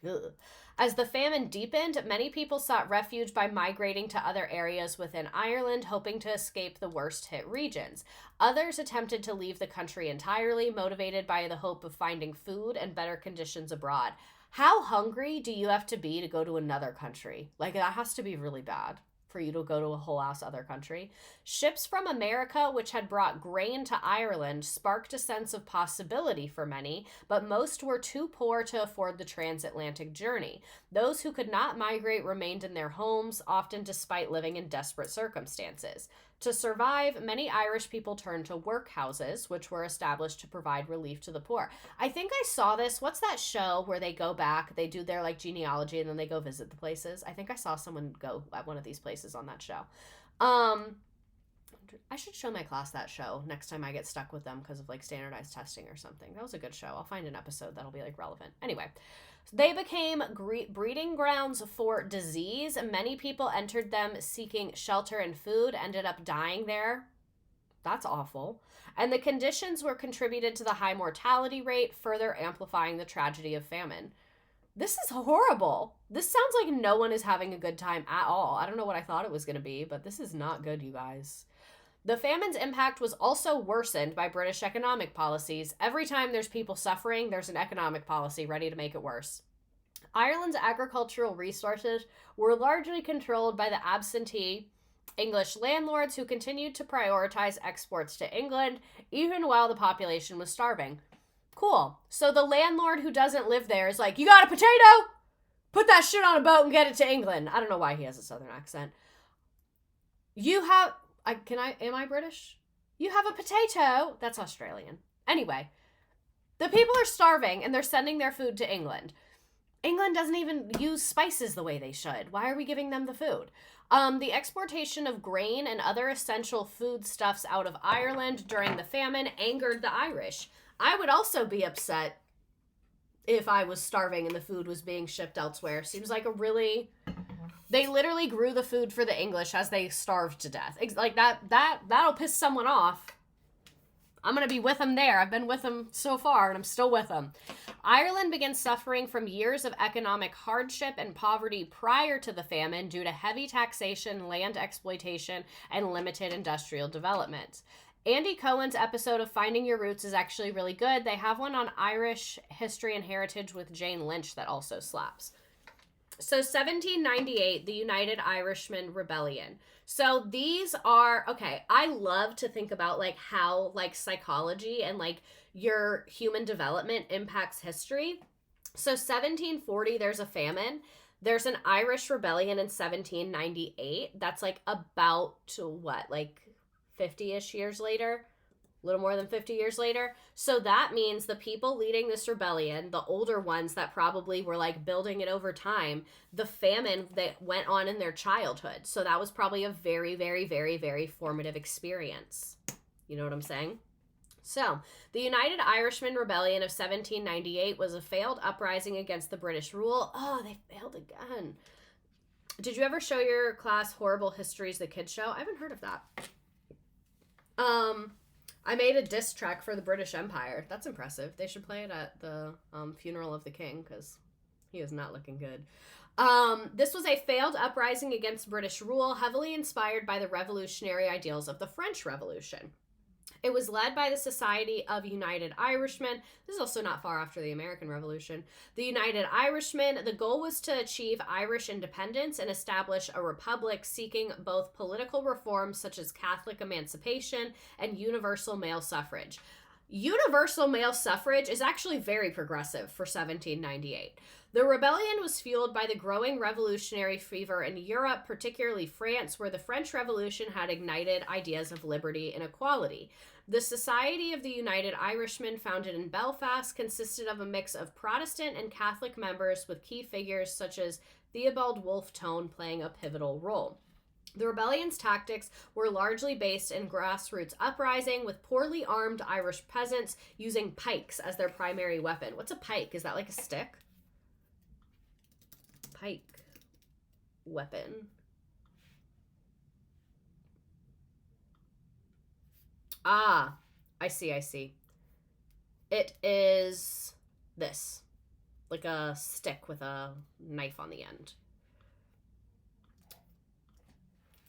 Ugh. As the famine deepened, many people sought refuge by migrating to other areas within Ireland, hoping to escape the worst-hit regions. Others attempted to leave the country entirely, motivated by the hope of finding food and better conditions abroad. How hungry do you have to be to go to another country? Like, that has to be really bad for you to go to a whole ass other country. Ships from America, which had brought grain to Ireland, sparked a sense of possibility for many, but most were too poor to afford the transatlantic journey. Those who could not migrate remained in their homes, often despite living in desperate circumstances. To survive, many Irish people turned to workhouses, which were established to provide relief to the poor. I think I saw this. What's that show where they go back, they do their like genealogy, and then they go visit the places? I think I saw someone go at one of these places on that show. I should show my class that show next time I get stuck with them because of like standardized testing or something. That was a good show. I'll find an episode that'll be like relevant. Anyway, they became breeding grounds for disease. Many people entered them seeking shelter and food, ended up dying there. That's awful. And the conditions were contributed to the high mortality rate, further amplifying the tragedy of famine. This is horrible. This sounds like no one is having a good time at all. I don't know what I thought it was going to be, but this is not good, you guys. The famine's impact was also worsened by British economic policies. Every time there's people suffering, there's an economic policy ready to make it worse. Ireland's agricultural resources were largely controlled by the absentee English landlords who continued to prioritize exports to England even while the population was starving. Cool. So the landlord who doesn't live there is like, you got a potato? Put that shit on a boat and get it to England. I don't know why he has a southern accent. You have... am I British? You have a potato. That's Australian. Anyway, the people are starving and they're sending their food to England. England doesn't even use spices the way they should. Why are we giving them the food? The exportation of grain and other essential foodstuffs out of Ireland during the famine angered the Irish. I would also be upset if I was starving and the food was being shipped elsewhere. Seems like a really... They literally grew the food for the English as they starved to death. Like, that'll piss someone off. I'm going to be with them there. I've been with them so far, and I'm still with them. Ireland began suffering from years of economic hardship and poverty prior to the famine due to heavy taxation, land exploitation, and limited industrial development. Andy Cohen's episode of Finding Your Roots is actually really good. They have one on Irish history and heritage with Jane Lynch that also slaps. So 1798, the United Irishman Rebellion. So these are, okay, I love to think about like how like psychology and like your human development impacts history. So 1740, there's a famine. There's an Irish rebellion in 1798. That's like about what, like 50-ish years later? A little more than 50 years later. So that means the people leading this rebellion, the older ones that probably were like building it over time, the famine that went on in their childhood. So that was probably a very, very, very, very formative experience. You know what I'm saying? So the United Irishman Rebellion of 1798 was a failed uprising against the British rule. Oh, they failed again. Did you ever show your class Horrible Histories the Kids Show? I haven't heard of that. I made a diss track for the British Empire. That's impressive. They should play it at the funeral of the king, because he is not looking good. This was a failed uprising against British rule, heavily inspired by the revolutionary ideals of the French Revolution. It was led by the Society of United Irishmen. This is also not far after the American Revolution. The United Irishmen, the goal was to achieve Irish independence and establish a republic seeking both political reforms such as Catholic emancipation and universal male suffrage. Universal male suffrage is actually very progressive for 1798. The rebellion was fueled by the growing revolutionary fever in Europe, particularly France, where the French Revolution had ignited ideas of liberty and equality. The Society of the United Irishmen, founded in Belfast, consisted of a mix of Protestant and Catholic members, with key figures such as Theobald Wolfe Tone playing a pivotal role. The rebellion's tactics were largely based in grassroots uprising, with poorly armed Irish peasants using pikes as their primary weapon. What's a pike? Is that like a stick? Pike weapon. Ah, I see. It is this. Like a stick with a knife on the end.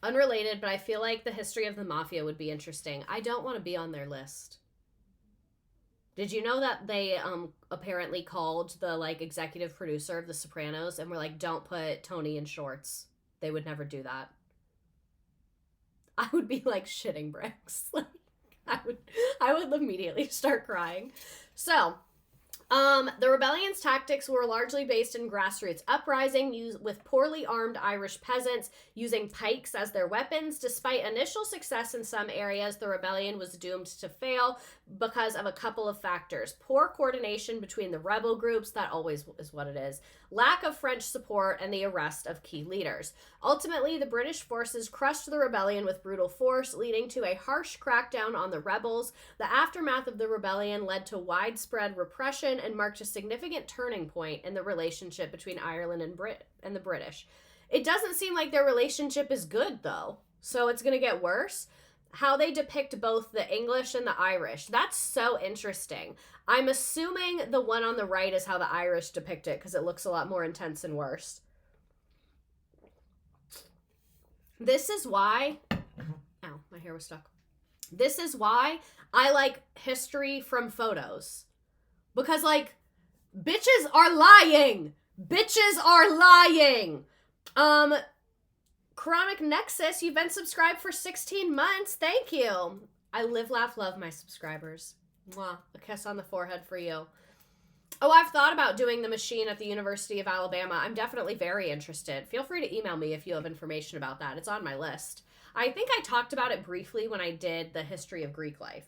Unrelated, but I feel like the history of the mafia would be interesting. I don't want to be on their list. Did you know that they apparently called the like executive producer of The Sopranos and were like, don't put Tony in shorts. They would never do that. I would be like shitting bricks. Like I would immediately start crying. So, the rebellion's tactics were largely based in grassroots uprising with poorly armed Irish peasants using pikes as their weapons. Despite initial success in some areas, the rebellion was doomed to fail because of a couple of factors. Poor coordination between the rebel groups, that always is what it is, lack of French support, and the arrest of key leaders. Ultimately, the British forces crushed the rebellion with brutal force, leading to a harsh crackdown on the rebels. The aftermath of the rebellion led to widespread repression and marked a significant turning point in the relationship between Ireland and the British. It doesn't seem like their relationship is good, though, so it's going to get worse. how they depict both the English and the Irish. That's so interesting. I'm assuming the one on the right is how the Irish depict it because it looks a lot more intense and worse. This is why... Ow, my hair was stuck. This is why I like history from photos. Because, like, bitches are lying! Bitches are lying! Chronic Nexus, you've been subscribed for 16 months. Thank you. I live, laugh, love my subscribers. Mwah. A kiss on the forehead for you. Oh, I've thought about doing the machine at the University of Alabama. I'm definitely very interested. Feel free to email me if you have information about that. It's on my list. I think I talked about it briefly when I did the history of Greek life.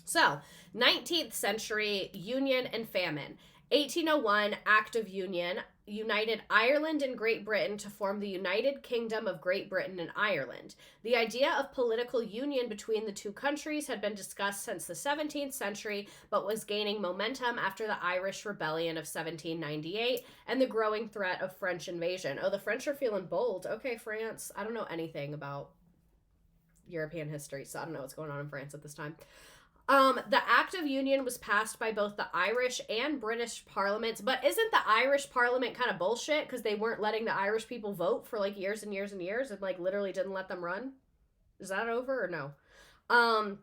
So, 19th century, Union and Famine. 1801, Act of Union, united Ireland and Great Britain to form the United Kingdom of Great Britain and Ireland. The idea of political union between the two countries had been discussed since the 17th century, but was gaining momentum after the Irish Rebellion of 1798 and the growing threat of French invasion. Oh, the French are feeling bold. Okay, France. I don't know anything about European history, so I don't know what's going on in France at this time. The Act of Union was passed by both the Irish and British parliaments, but isn't the Irish parliament kind of bullshit because they weren't letting the Irish people vote for like years and years and years and like literally didn't let them run? Is that over or no? And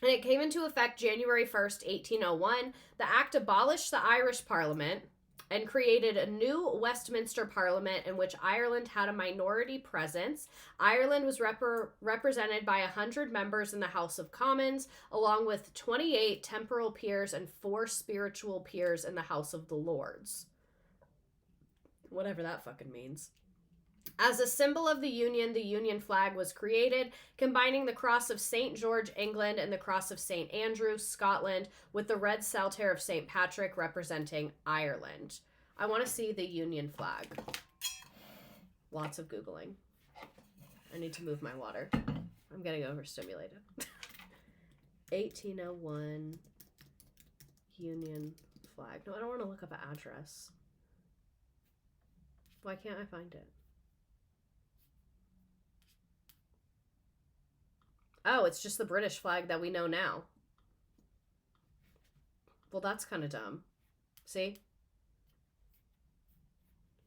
it came into effect January 1st, 1801. The act abolished the Irish parliament and created a new Westminster Parliament in which Ireland had a minority presence. Ireland was represented by 100 members in the House of Commons, along with 28 temporal peers and 4 spiritual peers in the House of the Lords. Whatever that fucking means. As a symbol of the Union flag was created, combining the cross of St. George, England, and the cross of St. Andrew, Scotland, with the red saltire of St. Patrick representing Ireland. I want to see the Union flag. Lots of Googling. I need to move my water. I'm getting overstimulated. 1801 Union flag. No, I don't want to look up an address. Why can't I find it? Oh, it's just the British flag that we know now. Well, that's kind of dumb. See?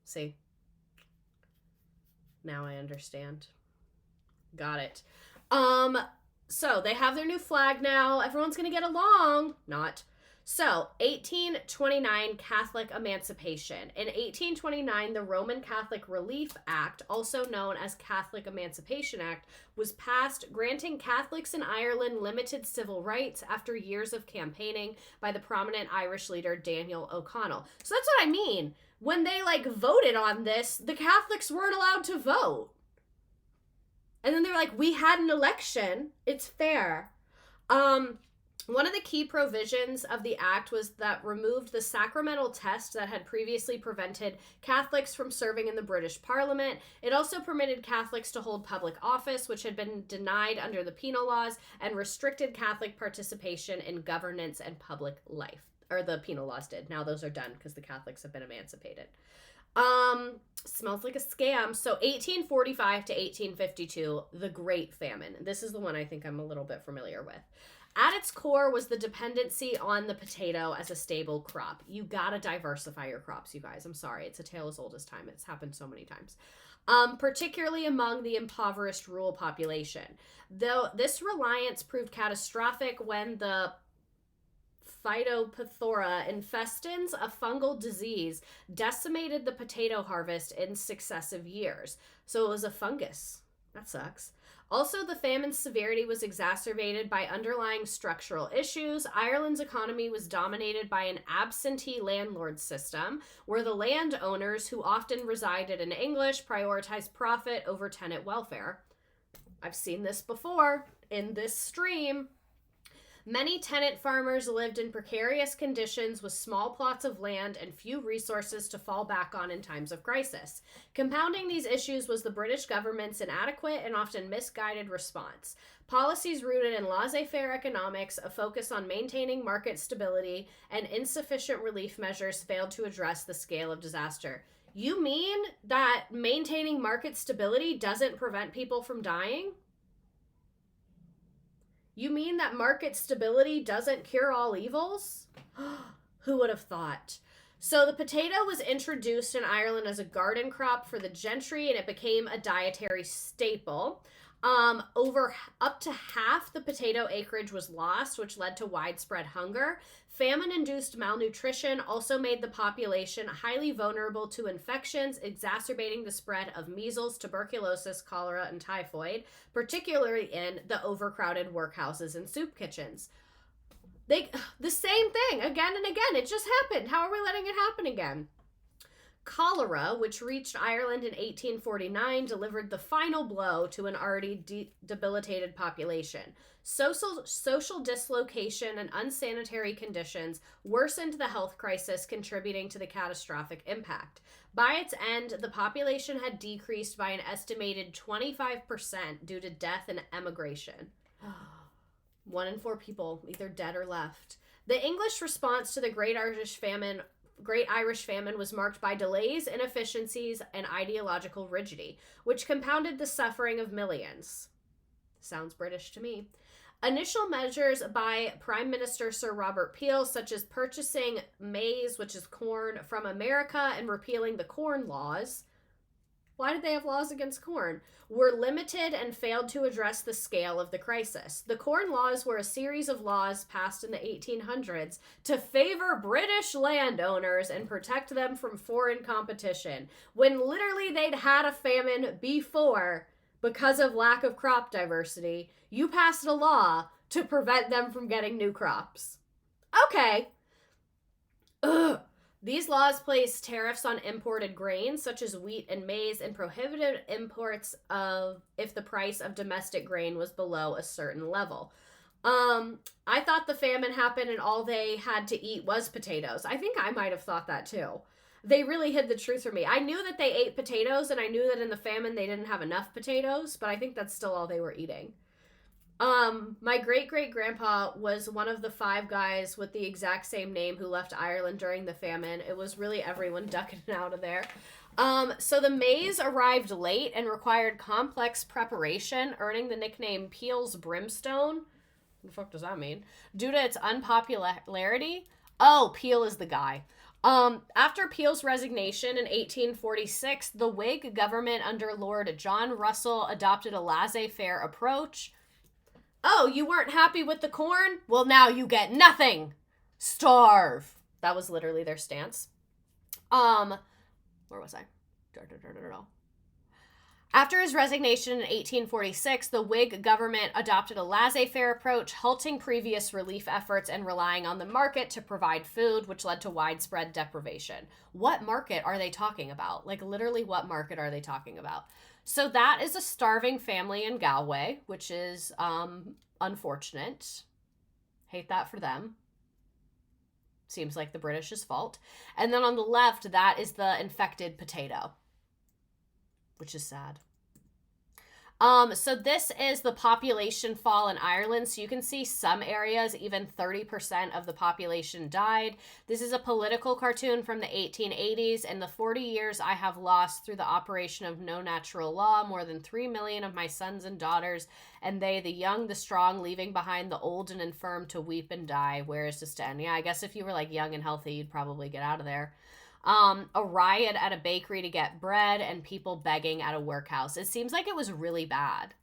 See? Now I understand. Got it. So they have their new flag now. Everyone's gonna get along. Not. So, 1829 Catholic Emancipation. In 1829, the Roman Catholic Relief Act, also known as Catholic Emancipation Act, was passed, granting Catholics in Ireland limited civil rights after years of campaigning by the prominent Irish leader Daniel O'Connell. So that's what I mean. When they, voted on this, the Catholics weren't allowed to vote. And then they're like, we had an election. It's fair. One of the key provisions of the act was that removed the sacramental test that had previously prevented Catholics from serving in the British Parliament. It also permitted Catholics to hold public office, which had been denied under the penal laws, and restricted Catholic participation in governance and public life. Or the penal laws did. Now those are done because the Catholics have been emancipated. Smells like a scam. So 1845 to 1852, the Great Famine. This is the one I think I'm a little bit familiar with. At its core was the dependency on the potato as a stable crop. You gotta diversify your crops, you guys. I'm sorry. It's a tale as old as time. It's happened so many times. Particularly among the impoverished rural population. Though this reliance proved catastrophic when the Phytophthora infestans, a fungal disease, decimated the potato harvest in successive years. So it was a fungus. That sucks. Also, the famine's severity was exacerbated by underlying structural issues. Ireland's economy was dominated by an absentee landlord system, where the landowners, who often resided in English, prioritized profit over tenant welfare. I've seen this before in this stream. Many tenant farmers lived in precarious conditions with small plots of land and few resources to fall back on in times of crisis. Compounding these issues was the British government's inadequate and often misguided response. Policies rooted in laissez-faire economics, a focus on maintaining market stability, and insufficient relief measures failed to address the scale of disaster. You mean that maintaining market stability doesn't prevent people from dying? You mean that market stability doesn't cure all evils? Who would have thought? So the potato was introduced in Ireland as a garden crop for the gentry, and it became a dietary staple. Over up to half the potato acreage was lost, which led to widespread hunger. Famine-induced malnutrition also made the population highly vulnerable to infections, exacerbating the spread of measles, tuberculosis, cholera, and typhoid, particularly in the overcrowded workhouses and soup kitchens. The same thing again and again. It just happened. How are we letting it happen again? Cholera, which reached Ireland in 1849, delivered the final blow to an already debilitated population. Social dislocation and unsanitary conditions worsened the health crisis, contributing to the catastrophic impact. By its end, the population had decreased by an estimated 25% due to death and emigration. 1 in 4 people either dead or left. The English response to the Great Irish Famine was marked by delays, inefficiencies, and ideological rigidity, which compounded the suffering of millions. Sounds British to me. Initial measures by Prime Minister Sir Robert Peel, such as purchasing maize, which is corn, from America and repealing the Corn Laws. Why did they have laws against corn? Were limited and failed to address the scale of the crisis. The Corn Laws were a series of laws passed in the 1800s to favor British landowners and protect them from foreign competition, when literally they'd had a famine before because of lack of crop diversity. You passed a law to prevent them from getting new crops. Okay. Ugh. These laws placed tariffs on imported grains, such as wheat and maize, and prohibited imports if the price of domestic grain was below a certain level. I thought the famine happened and all they had to eat was potatoes. I think I might have thought that too. They really hid the truth from me. I knew that they ate potatoes, and I knew that in the famine they didn't have enough potatoes, but I think that's still all they were eating. My great-great-grandpa was one of the 5 guys with the exact same name who left Ireland during the famine. It was really everyone ducking out of there. So the maize arrived late and required complex preparation, earning the nickname Peel's Brimstone. What the fuck does that mean? Due to its unpopularity. Oh, Peel is the guy. After Peel's resignation in 1846, the Whig government under Lord John Russell adopted a laissez-faire approach. Oh, you weren't happy with the corn? Well, now you get nothing. Starve. That was literally their stance. Where was I? After his resignation in 1846, the Whig government adopted a laissez-faire approach, halting previous relief efforts and relying on the market to provide food, which led to widespread deprivation. What market are they talking about? Like, literally, what market are they talking about? So that is a starving family in Galway, which is unfortunate. Hate that for them. Seems like the British's fault. And then on the left, that is the infected potato, which is sad. So this is the population fall in Ireland. So you can see some areas, even 30% of the population died. This is a political cartoon from the 1880s. In the 40 years I have lost through the operation of no natural law, more than 3 million of my sons and daughters, and they, the young, the strong, leaving behind the old and infirm to weep and die. Where is to stand? Yeah, I guess if you were like young and healthy, you'd probably get out of there. A riot at a bakery to get bread, and people begging at a workhouse. It seems like it was really bad.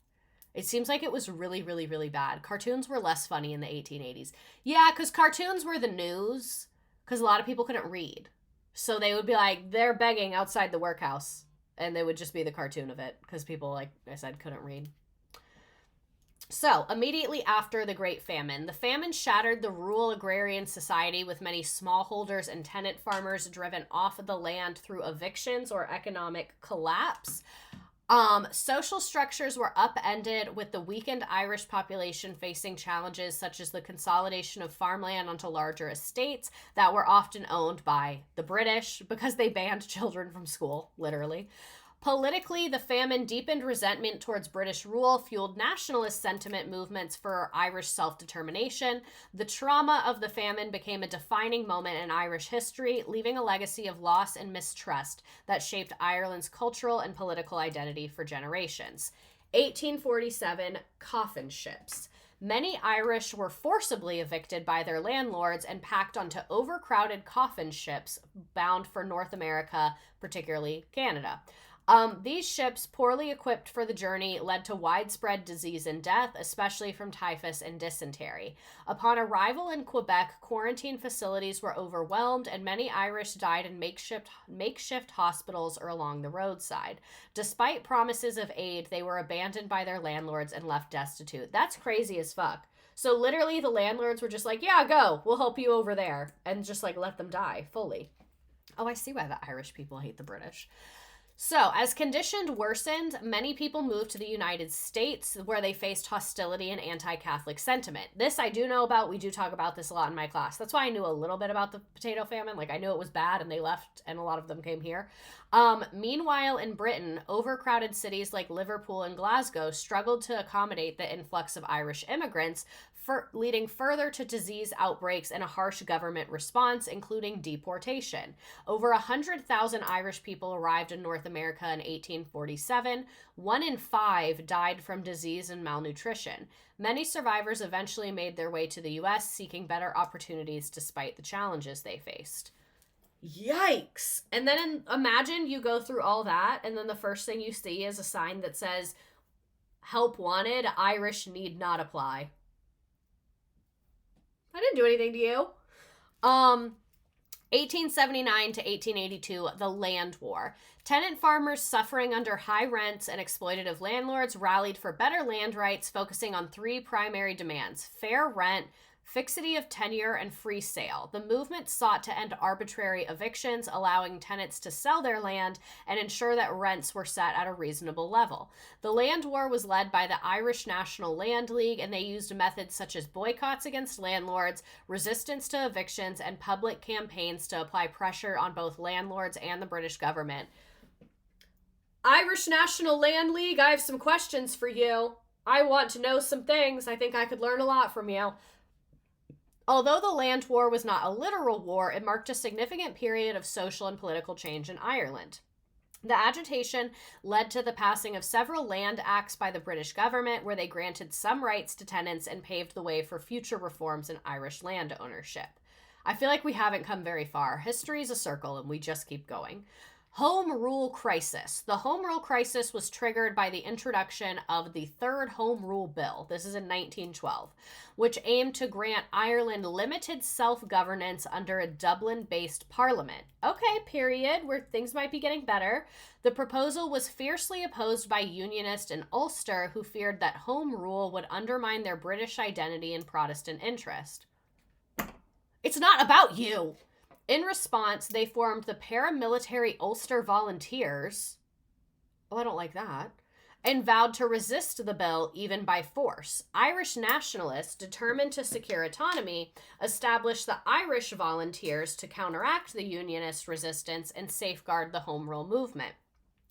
It seems like it was really, really, really bad. Cartoons were less funny in the 1880s. Yeah, because cartoons were the news, because a lot of people couldn't read. So they would be like, they're begging outside the workhouse, and they would just be the cartoon of it, because people, like I said, couldn't read. So, immediately after the Great Famine, the famine shattered the rural agrarian society, with many smallholders and tenant farmers driven off of the land through evictions or economic collapse. Social structures were upended, with the weakened Irish population facing challenges such as the consolidation of farmland onto larger estates that were often owned by the British because they banned children from school, literally. Politically, the famine deepened resentment towards British rule, fueled nationalist sentiment movements for Irish self-determination. The trauma of the famine became a defining moment in Irish history, leaving a legacy of loss and mistrust that shaped Ireland's cultural and political identity for generations. 1847, coffin ships. Many Irish were forcibly evicted by their landlords and packed onto overcrowded coffin ships bound for North America, particularly Canada. These ships, poorly equipped for the journey, led to widespread disease and death, especially from typhus and dysentery. Upon arrival in Quebec, quarantine facilities were overwhelmed, and many Irish died in makeshift hospitals or along the roadside. Despite promises of aid, they were abandoned by their landlords and left destitute. That's crazy as fuck. So literally, the landlords were just like, yeah, go, we'll help you over there, and just like let them die fully. Oh, I see why the Irish people hate the British. So, as conditions worsened, many people moved to the United States where they faced hostility and anti-Catholic sentiment. This I do know about. We do talk about this a lot in my class. That's why I knew a little bit about the potato famine. Like, I knew it was bad and they left and a lot of them came here. Meanwhile, in Britain, overcrowded cities like Liverpool and Glasgow struggled to accommodate the influx of Irish immigrants, leading further to disease outbreaks and a harsh government response, including deportation. Over 100,000 Irish people arrived in North America in 1847. 1 in 5 died from disease and malnutrition. Many survivors eventually made their way to the U.S., seeking better opportunities despite the challenges they faced. Yikes! And then imagine you go through all that, and then the first thing you see is a sign that says, "Help wanted, Irish need not apply." I didn't do anything to you. 1879 to 1882, the Land War. Tenant farmers suffering under high rents and exploitative landlords rallied for better land rights, focusing on 3 primary demands: fair rent, fixity of tenure, and free sale. The movement sought to end arbitrary evictions, allowing tenants to sell their land and ensure that rents were set at a reasonable level. The land war was led by the Irish National Land League, and they used methods such as boycotts against landlords, resistance to evictions, and public campaigns to apply pressure on both landlords and the British government. Irish National Land League, I have some questions for you. I want to know some things. I think I could learn a lot from you. Although the land war was not a literal war, it marked a significant period of social and political change in Ireland. The agitation led to the passing of several land acts by the British government, where they granted some rights to tenants and paved the way for future reforms in Irish land ownership. I feel like we haven't come very far. History is a circle, and we just keep going. Home Rule Crisis. The Home Rule Crisis was triggered by the introduction of the Third Home Rule Bill. This is in 1912, which aimed to grant Ireland limited self-governance under a Dublin-based parliament. Okay, period, where things might be getting better. The proposal was fiercely opposed by Unionists in Ulster, who feared that Home Rule would undermine their British identity and Protestant interest. It's not about you! In response, they formed the paramilitary Ulster Volunteers. Oh, I don't like that. And vowed to resist the bill even by force. Irish nationalists, determined to secure autonomy, established the Irish Volunteers to counteract the Unionist resistance and safeguard the Home Rule movement.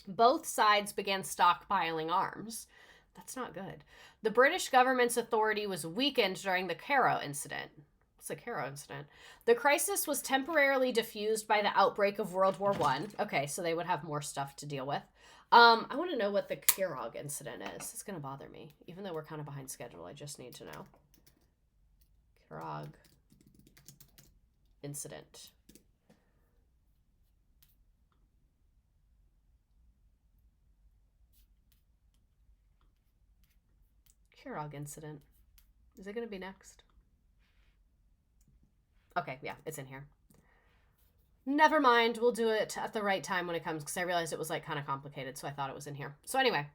Both sides began stockpiling arms. That's not good. The British government's authority was weakened during the Curragh incident. What's the Curragh incident? The crisis was temporarily diffused by the outbreak of World War I. Okay, so they would have more stuff to deal with. I want to know what the Curragh incident is. It's going to bother me. Even though we're kind of behind schedule, I just need to know. Curragh incident. Curragh incident. Is it going to be next? Okay, yeah, it's in here. Never mind, we'll do it at the right time when it comes, because I realized it was like kind of complicated, so I thought it was in here. So anyway,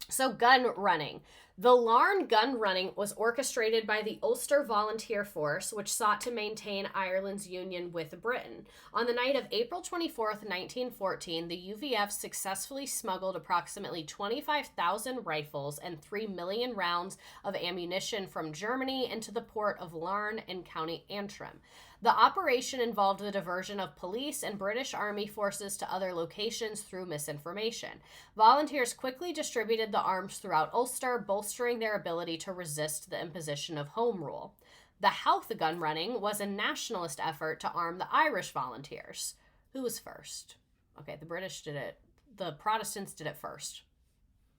so gun running. The Larne gun running was orchestrated by the Ulster Volunteer Force, which sought to maintain Ireland's union with Britain. On the night of April 24th, 1914, the UVF successfully smuggled approximately 25,000 rifles and 3 million rounds of ammunition from Germany into the port of Larne in County Antrim. The operation involved the diversion of police and British Army forces to other locations through misinformation. Volunteers quickly distributed the arms throughout Ulster, bolstering their ability to resist the imposition of Home Rule. The Howth gun running was a nationalist effort to arm the Irish volunteers. Who was first? Okay, the British did it. The Protestants did it first.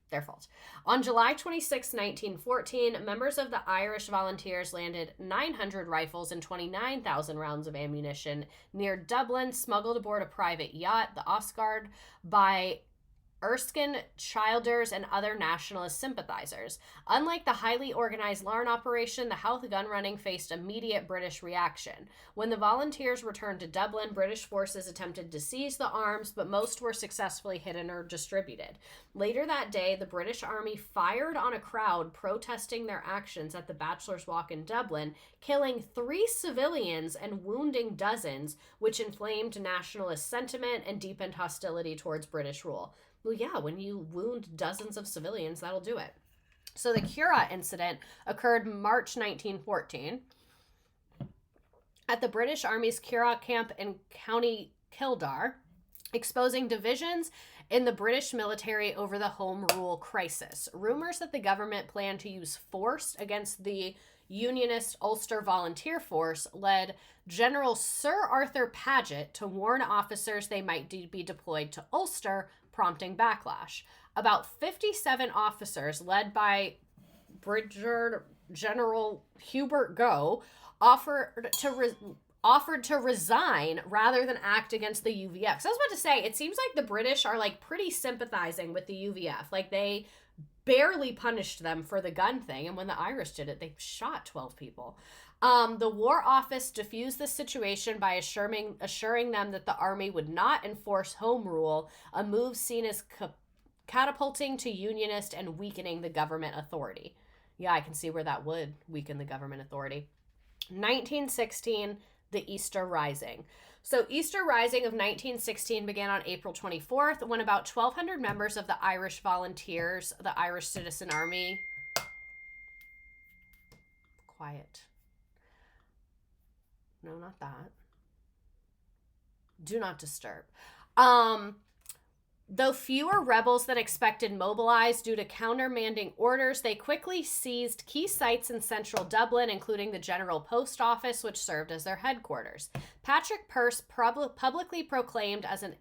Their fault. On July 26, 1914, members of the Irish Volunteers landed 900 rifles and 29,000 rounds of ammunition near Dublin, smuggled aboard a private yacht, the Oscar, by Erskine, Childers, and other nationalist sympathizers. Unlike the highly organized Larne operation, the Howth gun running faced immediate British reaction. When the volunteers returned to Dublin, British forces attempted to seize the arms, but most were successfully hidden or distributed. Later that day, the British Army fired on a crowd protesting their actions at the Bachelor's Walk in Dublin, killing 3 civilians and wounding dozens, which inflamed nationalist sentiment and deepened hostility towards British rule. Well, yeah, when you wound dozens of civilians, that'll do it. So the Curragh incident occurred March 1914 at the British Army's Curragh camp in County Kildare, exposing divisions in the British military over the Home Rule crisis. Rumors that the government planned to use force against the Unionist Ulster Volunteer Force led General Sir Arthur Paget to warn officers they might be deployed to Ulster, prompting backlash. About 57 officers, led by Brigadier General Hubert Gough, offered to resign rather than act against the UVF. So I was about to say, it seems like the British are like pretty sympathizing with the UVF. Like they barely punished them for the gun thing, and when the Irish did it, they shot 12 people. The War Office diffused the situation by assuring them that the army would not enforce home rule, a move seen as catapulting to Unionist and weakening the government authority. Yeah, I can see where that would weaken the government authority. 1916, the Easter Rising. So Easter Rising of 1916 began on April 24th when about 1,200 members of the Irish Volunteers, the Irish Citizen Army... Quiet. No, not that. Do not disturb. Though fewer rebels than expected mobilized due to countermanding orders, they quickly seized key sites in central Dublin, including the General Post Office, which served as their headquarters. Patrick Pearse publicly proclaimed as an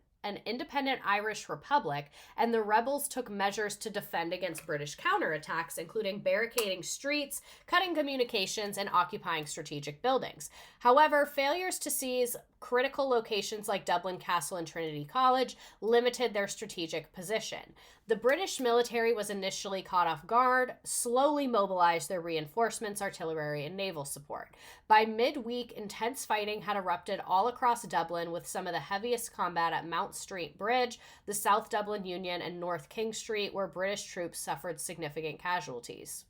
independent Irish republic, and the rebels took measures to defend against British counterattacks, including barricading streets, cutting communications, and occupying strategic buildings. However, failures to seize critical locations like Dublin Castle and Trinity College limited their strategic position. The British military was initially caught off guard, slowly mobilized their reinforcements, artillery, and naval support. By midweek, intense fighting had erupted all across Dublin, with some of the heaviest combat at Mount Street Bridge, the South Dublin Union, and North King Street, where British troops suffered significant casualties.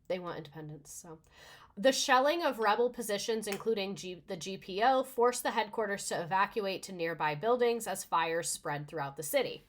They want independence, so... The shelling of rebel positions, including the GPO, forced the headquarters to evacuate to nearby buildings as fires spread throughout the city.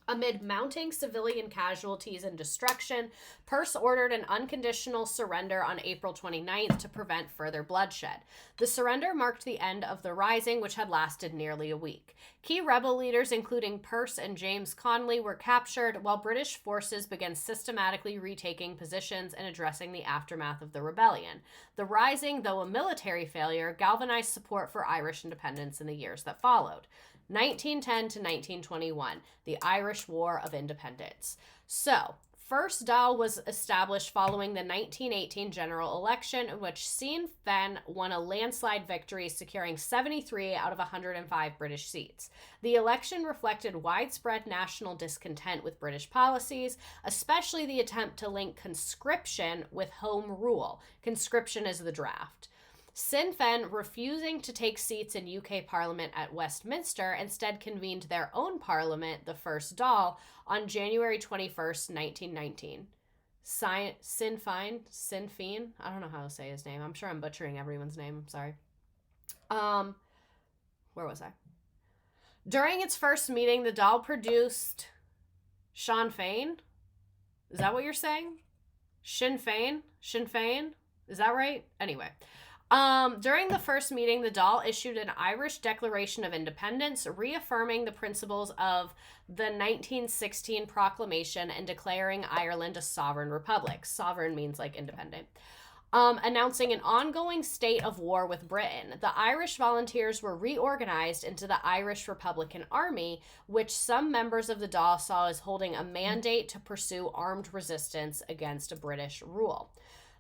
Amid mounting civilian casualties and destruction, Pearse ordered an unconditional surrender on April 29th to prevent further bloodshed. The surrender marked the end of the Rising, which had lasted nearly a week. Key rebel leaders, including Pearse and James Connolly, were captured, while British forces began systematically retaking positions and addressing the aftermath of the rebellion. The Rising, though a military failure, galvanized support for Irish independence in the years that followed. 1910 to 1921, the Irish War of Independence. So, First Dáil was established following the 1918 general election, in which Sinn Féin won a landslide victory, securing 73 out of 105 British seats. The election reflected widespread national discontent with British policies, especially the attempt to link conscription with home rule. Conscription is the draft. Sinn Féin, refusing to take seats in UK Parliament at Westminster, instead convened their own parliament, the First Dáil, on January 21st, 1919. Sinn Féin? I don't know how to say his name. I'm sure I'm butchering everyone's name. I'm sorry. Where was I? During its first meeting, the Dáil produced Sinn Féin. Is that what you're saying? Sinn Féin? Sinn Féin? Is that right? Anyway. During the first meeting, the Dáil issued an Irish Declaration of Independence, reaffirming the principles of the 1916 proclamation and declaring Ireland a sovereign republic. Sovereign means like independent. announcing an ongoing state of war with Britain. The Irish volunteers were reorganized into the Irish Republican Army, which some members of the Dáil saw as holding a mandate to pursue armed resistance against British rule.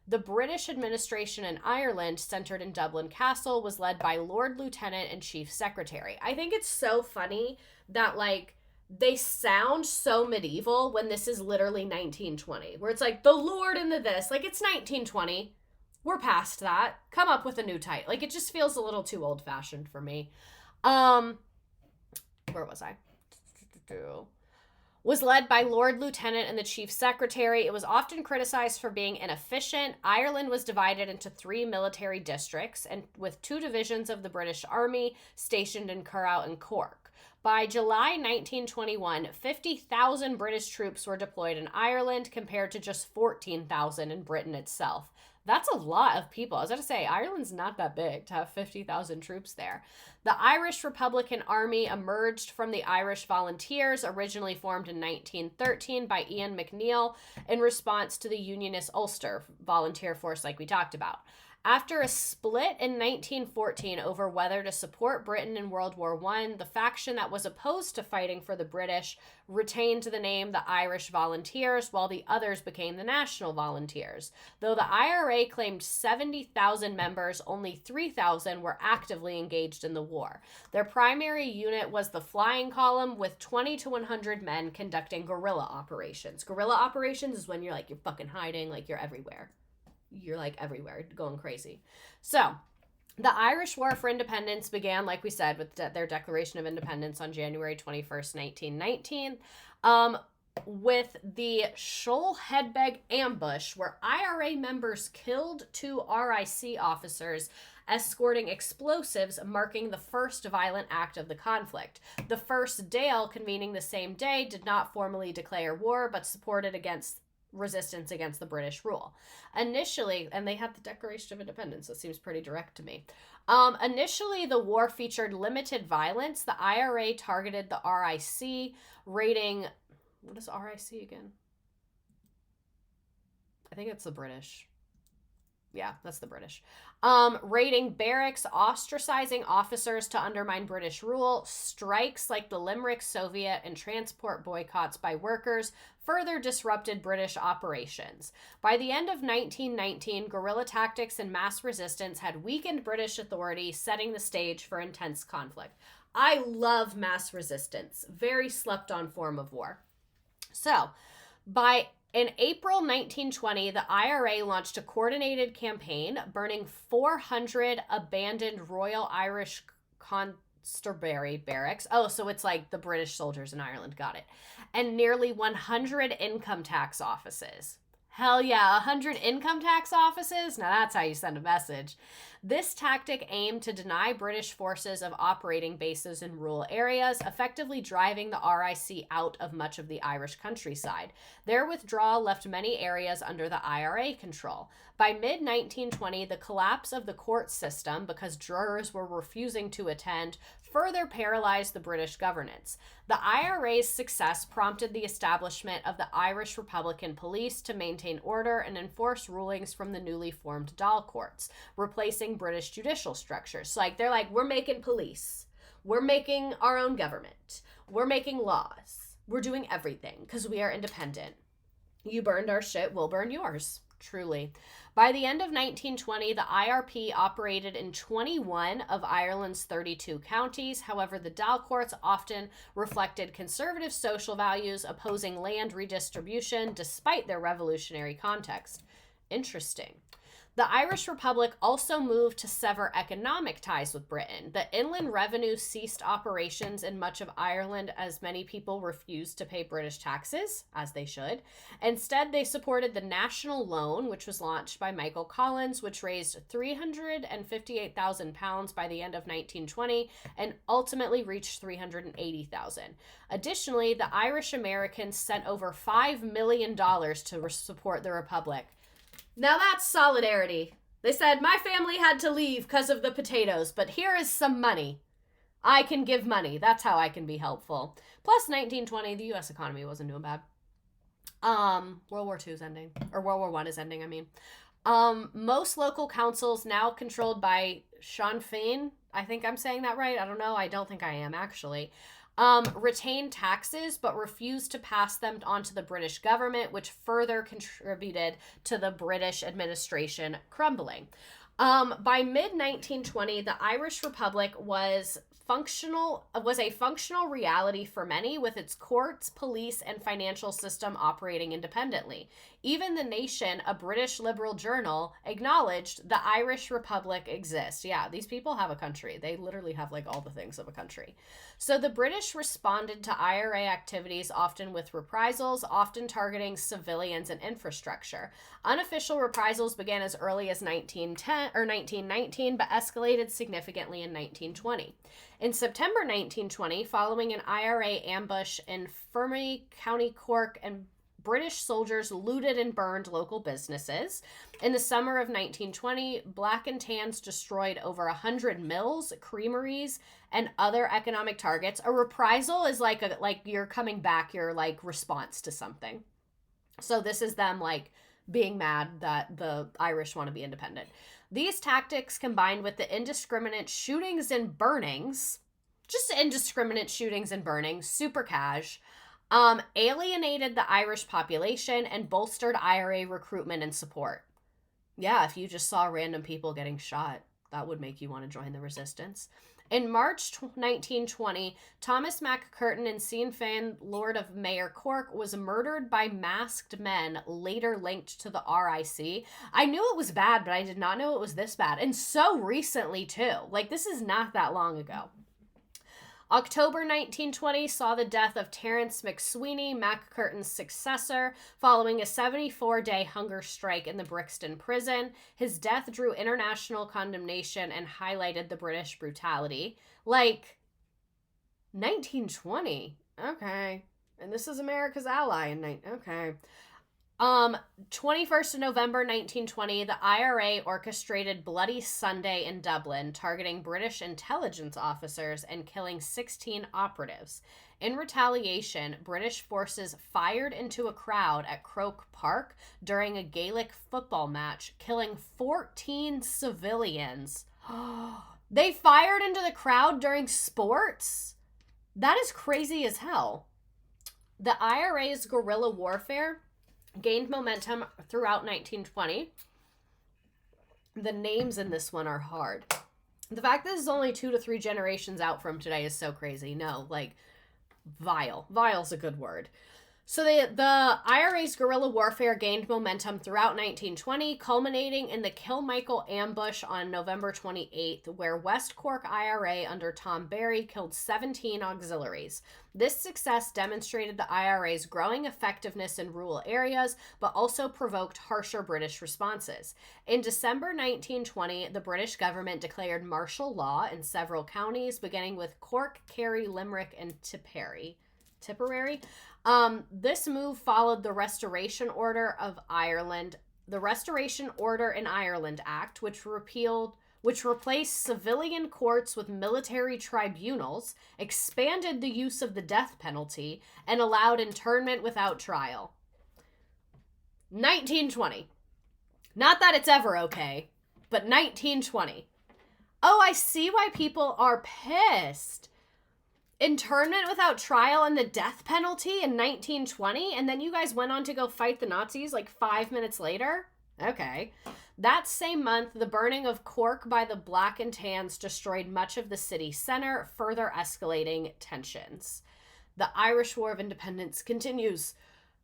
The British administration in Ireland, centered in Dublin Castle, was led by Lord Lieutenant and Chief Secretary. I think it's so funny that, like, they sound so medieval when this is literally 1920, where it's like the Lord and the this. Like, it's 1920. We're past that. Come up with a new title. Like, it just feels a little too old-fashioned for me. Where was I? Was led by Lord Lieutenant and the Chief Secretary. It was often criticized for being inefficient. Ireland was divided into 3 military districts, and with 2 divisions of the British Army stationed in Curragh and Cork. By July 1921, 50,000 British troops were deployed in Ireland compared to just 14,000 in Britain itself. That's a lot of people. I was going to say, Ireland's not that big to have 50,000 troops there. The Irish Republican Army emerged from the Irish Volunteers, originally formed in 1913 by Ian McNeill in response to the Unionist Ulster volunteer force like we talked about. After a split in 1914 over whether to support Britain in World War I, the faction that was opposed to fighting for the British retained the name the Irish Volunteers, while the others became the National Volunteers. Though the IRA claimed 70,000 members, only 3,000 were actively engaged in the war. Their primary unit was the Flying Column, with 20 to 100 men conducting guerrilla operations. Guerrilla operations is when you're fucking hiding, like you're everywhere. You're like everywhere, going crazy. So, the Irish War for Independence began, like we said, with their Declaration of Independence on January 21st, 1919, with the Shoalheadbeg ambush, where IRA members killed 2 RIC officers escorting explosives, marking the first violent act of the conflict. The first Dáil, convening the same day, did not formally declare war, but supported resistance against the British rule. Initially, and they had the Declaration of Independence, so it seems pretty direct to me. Initially, the war featured limited violence. The IRA targeted the RIC, raiding... What is RIC again? I think it's the British. Yeah, that's the British. Raiding barracks, ostracizing officers to undermine British rule, strikes like the Limerick Soviet, and transport boycotts by workers further disrupted British operations. By the end of 1919, guerrilla tactics and mass resistance had weakened British authority, setting the stage for intense conflict. I love mass resistance. Very slept-on form of war. So, in April 1920, the IRA launched a coordinated campaign, burning 400 abandoned Royal Irish Constabulary barracks. Oh, so it's like the British soldiers in Ireland, got it. And nearly 100 income tax offices. Hell yeah, 100 income tax offices? Now that's how you send a message. This tactic aimed to deny British forces of operating bases in rural areas, effectively driving the RIC out of much of the Irish countryside. Their withdrawal left many areas under the IRA control. By mid-1920, the collapse of the court system, because jurors were refusing to attend, further paralyzed the British governance. The IRA's success prompted the establishment of the Irish Republican Police to maintain order and enforce rulings from the newly formed Dáil courts, replacing British judicial structures. So, they're like, we're making police. We're making our own government. We're making laws. We're doing everything because we are independent. You burned our shit, we'll burn yours. Truly. By the end of 1920, the IRP operated in 21 of Ireland's 32 counties. However, the Dáil courts often reflected conservative social values, opposing land redistribution despite their revolutionary context. Interesting. The Irish Republic also moved to sever economic ties with Britain. The Inland Revenue ceased operations in much of Ireland as many people refused to pay British taxes, as they should. Instead, they supported the National Loan, which was launched by Michael Collins, which raised £358,000 by the end of 1920 and ultimately reached $380,000. Additionally, the Irish Americans sent over $5 million to support the Republic. Now that's solidarity. They said, my family had to leave because of the potatoes, but here is some money. I can give money. That's how I can be helpful. Plus, 1920, the U.S. economy wasn't doing bad. World War II is ending. Or World War I is ending, I mean. Most local councils now controlled by Sinn Féin. I think I'm saying that right. I don't know. I don't think I am actually. Retain taxes but refused to pass them on to the British government, which further contributed to the British administration crumbling. By mid 1920, the Irish Republic was a functional reality for many, with its courts, police, and financial system operating independently. Even the Nation, a British liberal journal, acknowledged the Irish Republic exists. Yeah, these people have a country. They literally have like all the things of a country. So the British responded to IRA activities often with reprisals, often targeting civilians and infrastructure. Unofficial reprisals began as early as 1910 or 1919, but escalated significantly in 1920. In September 1920, following an IRA ambush in Fermoy, County Cork, and British soldiers looted and burned local businesses. In the summer of 1920, Black and Tans destroyed over 100 mills, creameries, and other economic targets. A reprisal is like you're coming back, your like response to something. So this is them like being mad that the Irish want to be independent. These tactics, combined with the indiscriminate shootings and burnings, just indiscriminate shootings and burnings, super cash, alienated the Irish population and bolstered IRA recruitment and support. Yeah, if you just saw random people getting shot, that would make you want to join the resistance. In March 1920, Thomas MacCurtain and Sinn Féin Lord of Mayor Cork was murdered by masked men later linked to the RIC. I knew it was bad, but I did not know it was this bad. And so recently, too. Like, this is not that long ago. October 1920 saw the death of Terence McSweeney, MacCurtain's successor, following a 74-day hunger strike in the Brixton prison. His death drew international condemnation and highlighted the British brutality. Like, 1920. Okay. And this is America's ally okay. 21st of November 1920, the IRA orchestrated Bloody Sunday in Dublin, targeting British intelligence officers and killing 16 operatives. In retaliation, British forces fired into a crowd at Croke Park during a Gaelic football match, killing 14 civilians. They fired into the crowd during sports? That is crazy as hell. The IRA's guerrilla warfare gained momentum throughout 1920. The names in this one are hard. The fact that this is only 2 to 3 generations out from today is so crazy. No, like, vile. Vile's a good word. So the IRA's guerrilla warfare gained momentum throughout 1920, culminating in the Kilmichael ambush on November 28th, where West Cork IRA under Tom Barry killed 17 auxiliaries. This success demonstrated the IRA's growing effectiveness in rural areas, but also provoked harsher British responses. In December 1920, the British government declared martial law in several counties, beginning with Cork, Kerry, Limerick, and Tipperary. This move followed the Restoration Order of Ireland, the Restoration Order in Ireland Act, which replaced civilian courts with military tribunals, expanded the use of the death penalty, and allowed internment without trial. 1920. Not that it's ever okay, but 1920. Oh, I see why people are pissed. Internment without trial and the death penalty in 1920, and then you guys went on to go fight the Nazis like 5 minutes later? Okay. That same month, the burning of Cork by the Black and Tans destroyed much of the city center, further escalating tensions. The Irish War of Independence continues.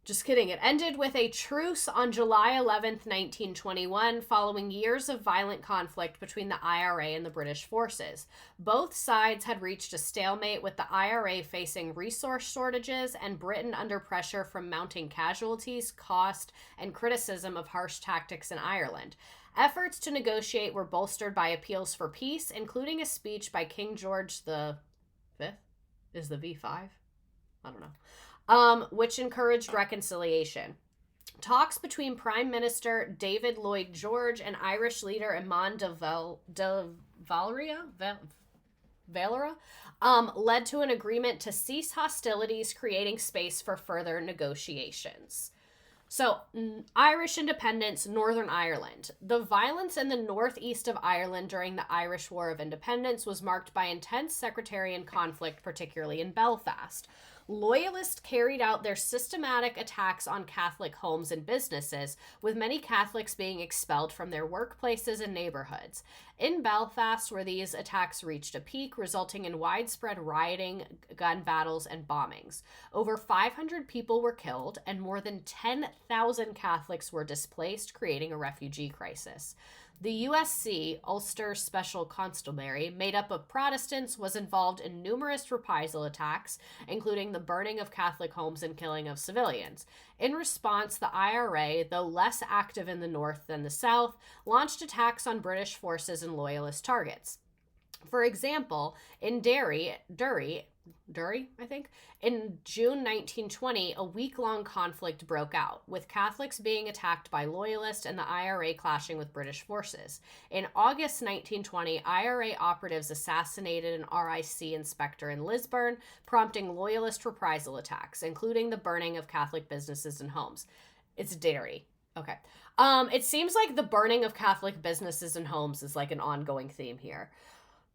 Just kidding. It ended with a truce on July 11th, 1921, following years of violent conflict between the IRA and the British forces. Both sides had reached a stalemate, with the IRA facing resource shortages and Britain under pressure from mounting casualties, cost, and criticism of harsh tactics in Ireland. Efforts to negotiate were bolstered by appeals for peace, including a speech by King George V. Is the V5? I don't know. Which encouraged reconciliation. Talks between Prime Minister David Lloyd George and Irish leader Eamon de Valera led to an agreement to cease hostilities, creating space for further negotiations. So, Irish independence, Northern Ireland. The violence in the northeast of Ireland during the Irish War of Independence was marked by intense sectarian conflict, particularly in Belfast. Loyalists carried out their systematic attacks on Catholic homes and businesses, with many Catholics being expelled from their workplaces and neighborhoods. In Belfast, where these attacks reached a peak, resulting in widespread rioting, gun battles, and bombings. Over 500 people were killed, and more than 10,000 Catholics were displaced, creating a refugee crisis. The USC, Ulster Special Constabulary, made up of Protestants, was involved in numerous reprisal attacks, including the burning of Catholic homes and killing of civilians. In response, the IRA, though less active in the north than the south, launched attacks on British forces and loyalist targets. For example, in Derry, I think, in June 1920, a week-long conflict broke out, with Catholics being attacked by loyalists and the IRA clashing with British forces. In August 1920, IRA operatives assassinated an RIC inspector in Lisburn, prompting loyalist reprisal attacks, including the burning of Catholic businesses and homes. It's Derry. Okay. It seems like the burning of Catholic businesses and homes is like an ongoing theme here.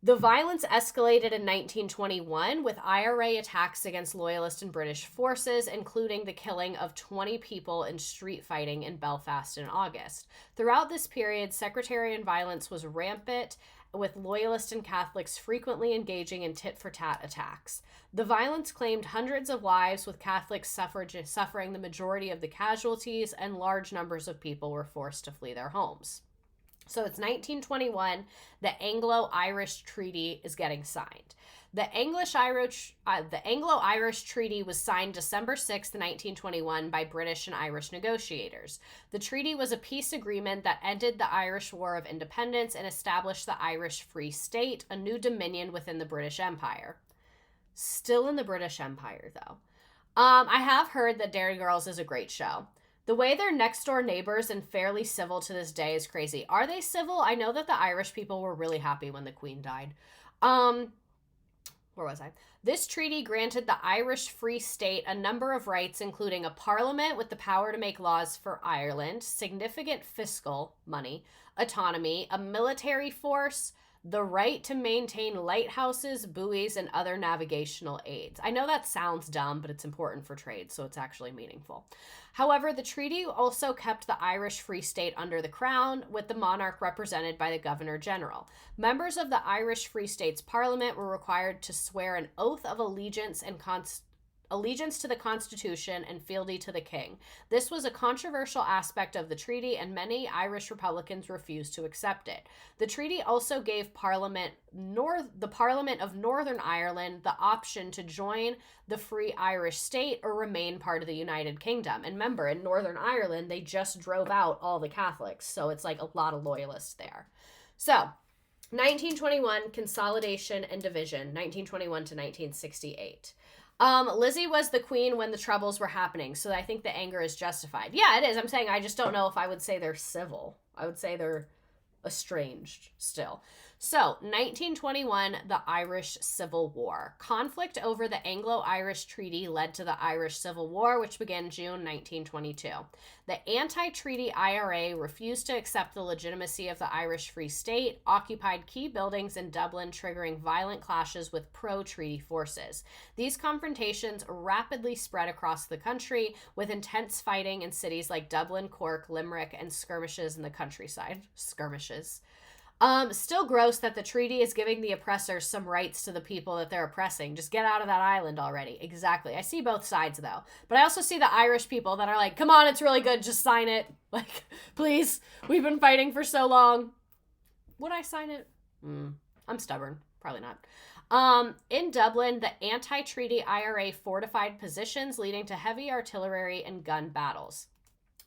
The violence escalated in 1921 with IRA attacks against Loyalist and British forces, including the killing of 20 people in street fighting in Belfast in August. Throughout this period, sectarian violence was rampant, with Loyalists and Catholics frequently engaging in tit-for-tat attacks. The violence claimed hundreds of lives, with Catholics suffering the majority of the casualties, and large numbers of people were forced to flee their homes. So it's 1921, the Anglo-Irish Treaty is getting signed. The Anglo-Irish Treaty was signed December 6, 1921 by British and Irish negotiators. The treaty was a peace agreement that ended the Irish War of Independence and established the Irish Free State, a new dominion within the British Empire. Still in the British Empire, though. I have heard that Derry Girls is a great show. The way they're next door neighbors and fairly civil to this day is crazy. Are they civil? I know that the Irish people were really happy when the Queen died. Where was I? This treaty granted the Irish Free State a number of rights, including a parliament with the power to make laws for Ireland, significant fiscal money, autonomy, a military force, the right to maintain lighthouses, buoys, and other navigational aids. I know that sounds dumb, but it's important for trade, so it's actually meaningful. However, the treaty also kept the Irish Free State under the Crown, with the monarch represented by the Governor-General. Members of the Irish Free State's Parliament were required to swear an oath of allegiance to the Constitution and fealty to the King. This was a controversial aspect of the treaty, and many Irish Republicans refused to accept it. The treaty also gave the Parliament of Northern Ireland the option to join the Free Irish State or remain part of the United Kingdom. And remember, in Northern Ireland, they just drove out all the Catholics, so it's like a lot of loyalists there. So, 1921, consolidation and division, 1921 to 1968. Lizzie was the queen when the troubles were happening, so I think the anger is justified. Yeah, it is. I'm saying I just don't know if I would say they're civil. I would say they're estranged still. So, 1921, the Irish Civil War. Conflict over the Anglo-Irish Treaty led to the Irish Civil War, which began June 1922. The anti-treaty IRA refused to accept the legitimacy of the Irish Free State, occupied key buildings in Dublin, triggering violent clashes with pro-treaty forces. These confrontations rapidly spread across the country, with intense fighting in cities like Dublin, Cork, Limerick, and skirmishes in the countryside. Skirmishes. Still gross that the treaty is giving the oppressors some rights to the people that they're oppressing. Just get out of that island already. Exactly. I see both sides, though. But I also see the Irish people that are like, come on, it's really good, just sign it. Like, please, we've been fighting for so long. Would I sign it? I'm stubborn. Probably not. In Dublin, the anti-treaty IRA fortified positions, leading to heavy artillery and gun battles.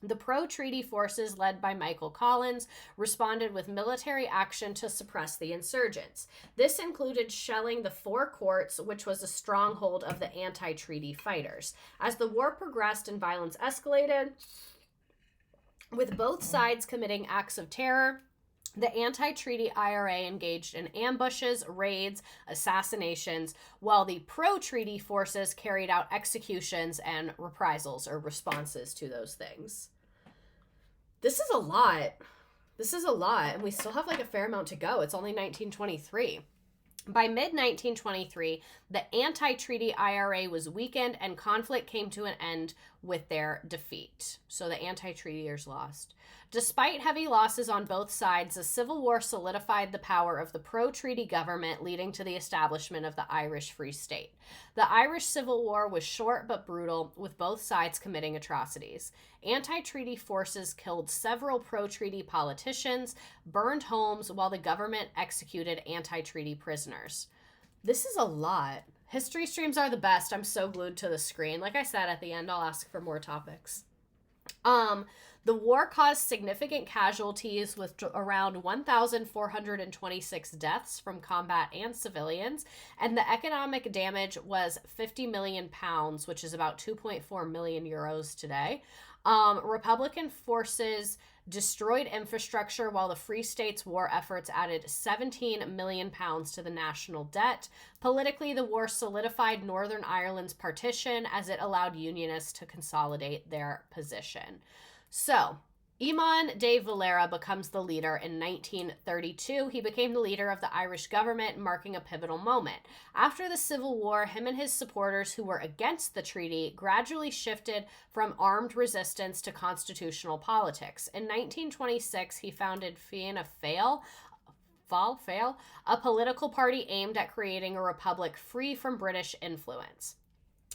The pro-treaty forces, led by Michael Collins, responded with military action to suppress the insurgents. This included shelling the Four Courts, which was a stronghold of the anti-treaty fighters. As the war progressed and violence escalated, with both sides committing acts of terror, The anti-treaty IRA engaged in ambushes, raids, assassinations, while the pro-treaty forces carried out executions and reprisals or responses to those things. This is a lot. And we still have like a fair amount to go. It's only 1923. By mid-1923, the anti-treaty IRA was weakened and conflict came to an end with their defeat. So the anti-treatyers lost. Despite heavy losses on both sides, the Civil War solidified the power of the pro-treaty government, leading to the establishment of the Irish Free State. The Irish Civil War was short but brutal, with both sides committing atrocities. Anti-treaty forces killed several pro-treaty politicians, burned homes, while the government executed anti-treaty prisoners. This is a lot. History streams are the best. I'm so glued to the screen. Like I said, at the end, I'll ask for more topics. The war caused significant casualties with around 1,426 deaths from combat and civilians, and the economic damage was £50 million, which is about 2.4 million euros today. Republican forces destroyed infrastructure, while the Free States' war efforts added £17 million to the national debt. Politically, the war solidified Northern Ireland's partition as it allowed Unionists to consolidate their position. So, Eamon de Valera becomes the leader in 1932. He became the leader of the Irish government, marking a pivotal moment. After the Civil War, him and his supporters who were against the treaty gradually shifted from armed resistance to constitutional politics. In 1926, he founded Fianna Fáil, a political party aimed at creating a republic free from British influence.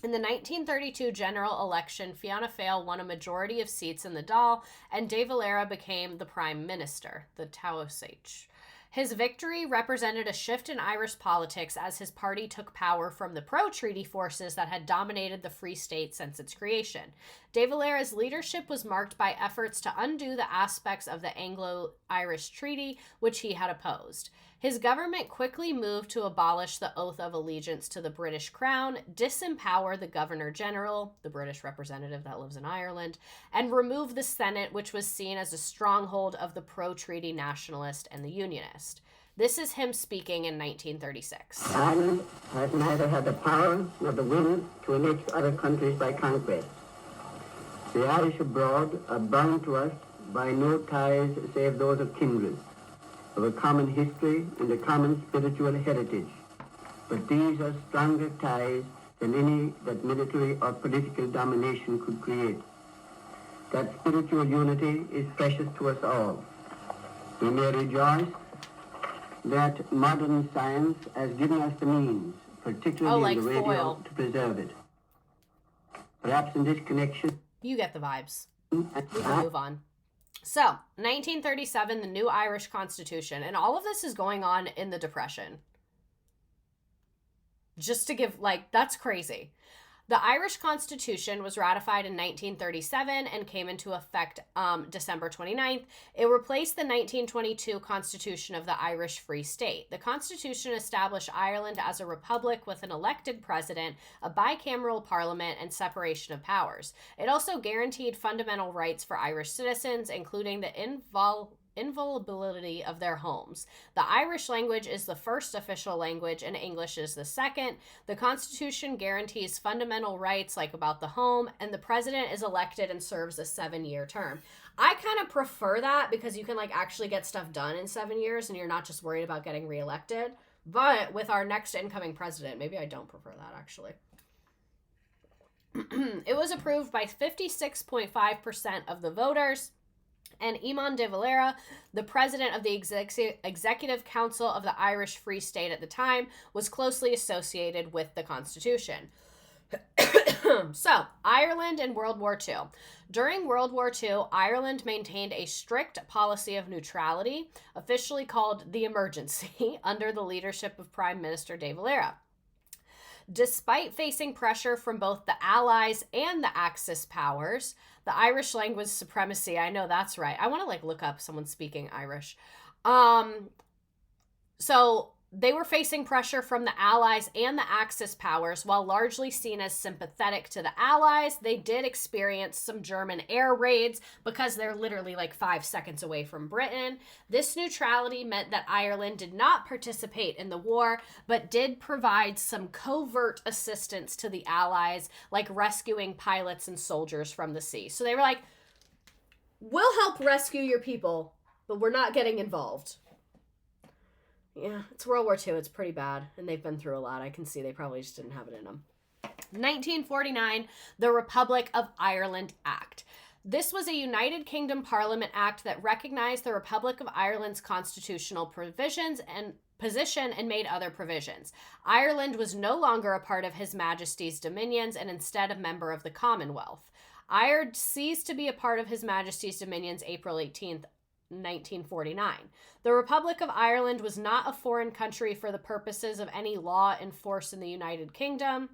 In the 1932 general election, Fianna Fáil won a majority of seats in the Dáil, and de Valera became the prime minister, the Taoiseach. His victory represented a shift in Irish politics as his party took power from the pro-treaty forces that had dominated the Free State since its creation. De Valera's leadership was marked by efforts to undo the aspects of the Anglo-Irish Treaty, which he had opposed. His government quickly moved to abolish the oath of allegiance to the British Crown, disempower the Governor-General, the British representative that lives in Ireland, and remove the Senate, which was seen as a stronghold of the pro-treaty nationalist and the Unionist. This is him speaking in 1936. Ireland has neither had the power nor the will to annex other countries by conquest. The Irish abroad are bound to us by no ties save those of kindred, of a common history and a common spiritual heritage. But these are stronger ties than any that military or political domination could create. That spiritual unity is precious to us all. We may rejoice that modern science has given us the means, particularly in the radio, to preserve it. Perhaps in this connection... You get the vibes. We can move on. So, 1937, the new Irish Constitution, and all of this is going on in the Depression. Just to give, that's crazy. The Irish Constitution was ratified in 1937 and came into effect December 29th. It replaced the 1922 Constitution of the Irish Free State. The Constitution established Ireland as a republic with an elected president, a bicameral parliament, and separation of powers. It also guaranteed fundamental rights for Irish citizens, including the inviolability of their homes. The Irish language is the first official language and English is the second. The Constitution guarantees fundamental rights like about the home, and the president is elected and serves a 7-year term. I kind of prefer that because you can actually get stuff done in 7 years and you're not just worried about getting reelected. But with our next incoming president, maybe I don't prefer that actually. It was approved by 56.5% of the voters. And Eamon de Valera, the president of the Executive Council of the Irish Free State at the time, was closely associated with the Constitution. So, Ireland in World War II. During World War II, Ireland maintained a strict policy of neutrality, officially called the emergency, under the leadership of Prime Minister de Valera. Despite facing pressure from both the Allies and the Axis powers, the Irish language supremacy, I know that's right. I want to look up someone speaking Irish. So they were facing pressure from the Allies and the Axis powers. While largely seen as sympathetic to the Allies, they did experience some German air raids because they're literally like 5 seconds away from Britain. This neutrality meant that Ireland did not participate in the war, but did provide some covert assistance to the Allies, like rescuing pilots and soldiers from the sea. So they were like, we'll help rescue your people, but we're not getting involved. Yeah, it's World War II. It's pretty bad, and they've been through a lot. I can see they probably just didn't have it in them. 1949, the Republic of Ireland Act. This was a United Kingdom Parliament Act that recognized the Republic of Ireland's constitutional provisions and position and made other provisions. Ireland was no longer a part of His Majesty's dominions and instead a member of the Commonwealth. Ireland ceased to be a part of His Majesty's dominions April 18th, 1949. The Republic of Ireland was not a foreign country for the purposes of any law in force in the United Kingdom.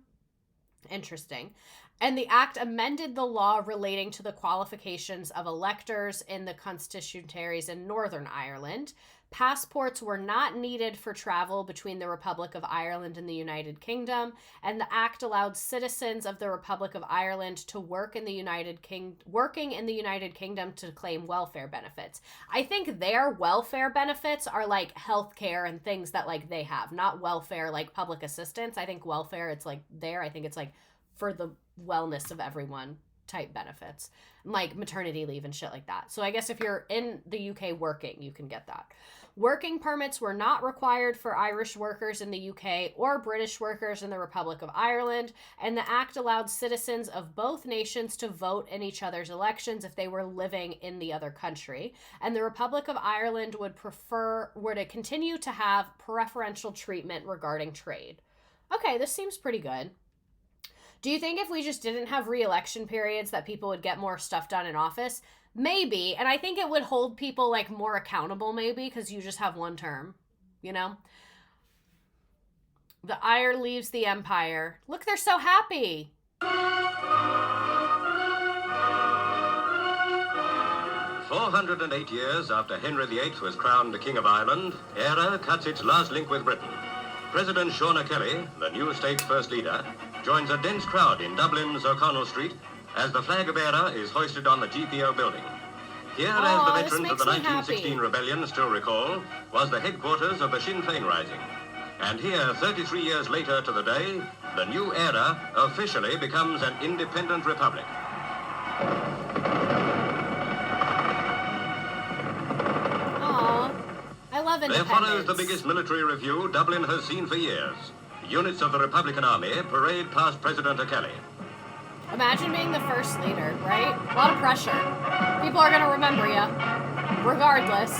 Interesting. And the act amended the law relating to the qualifications of electors in the constituentaries in Northern Ireland. Passports were not needed for travel between the Republic of Ireland and the United Kingdom, and the act allowed citizens of the Republic of Ireland to work in the United Kingdom to claim welfare benefits. I think their welfare benefits are like healthcare and things that like they have, not welfare like public assistance. I think welfare, it's like there. I think it's like for the wellness of everyone type benefits, like maternity leave and shit like that. So I guess if you're in the UK working, you can get that. Working permits were not required for Irish workers in the UK or British workers in the Republic of Ireland, and the act allowed citizens of both nations to vote in each other's elections if they were living in the other country. And the Republic of Ireland were to continue to have preferential treatment regarding trade. Okay, this seems pretty good. Do you think if we just didn't have re-election periods that people would get more stuff done in office? Maybe. And I think it would hold people like more accountable maybe because you just have one term, you know? The ire leaves the empire. Look, they're so happy. 408 years after Henry VIII was crowned King of Ireland, Éire cuts its last link with Britain. President Sean O'Kelly, the new state's first leader, joins a dense crowd in Dublin's O'Connell Street as the flag of Éire is hoisted on the GPO building. Here, as the veterans of the 1916 rebellion still recall, was the headquarters of the Sinn Féin rising. And here, 33 years later to the day, the new Éire officially becomes an independent republic. Aww, I love independence. There follows the biggest military review Dublin has seen for years. Units of the Republican Army parade past President O'Kelly. Imagine being the first leader, right? A lot of pressure. People are going to remember you, regardless.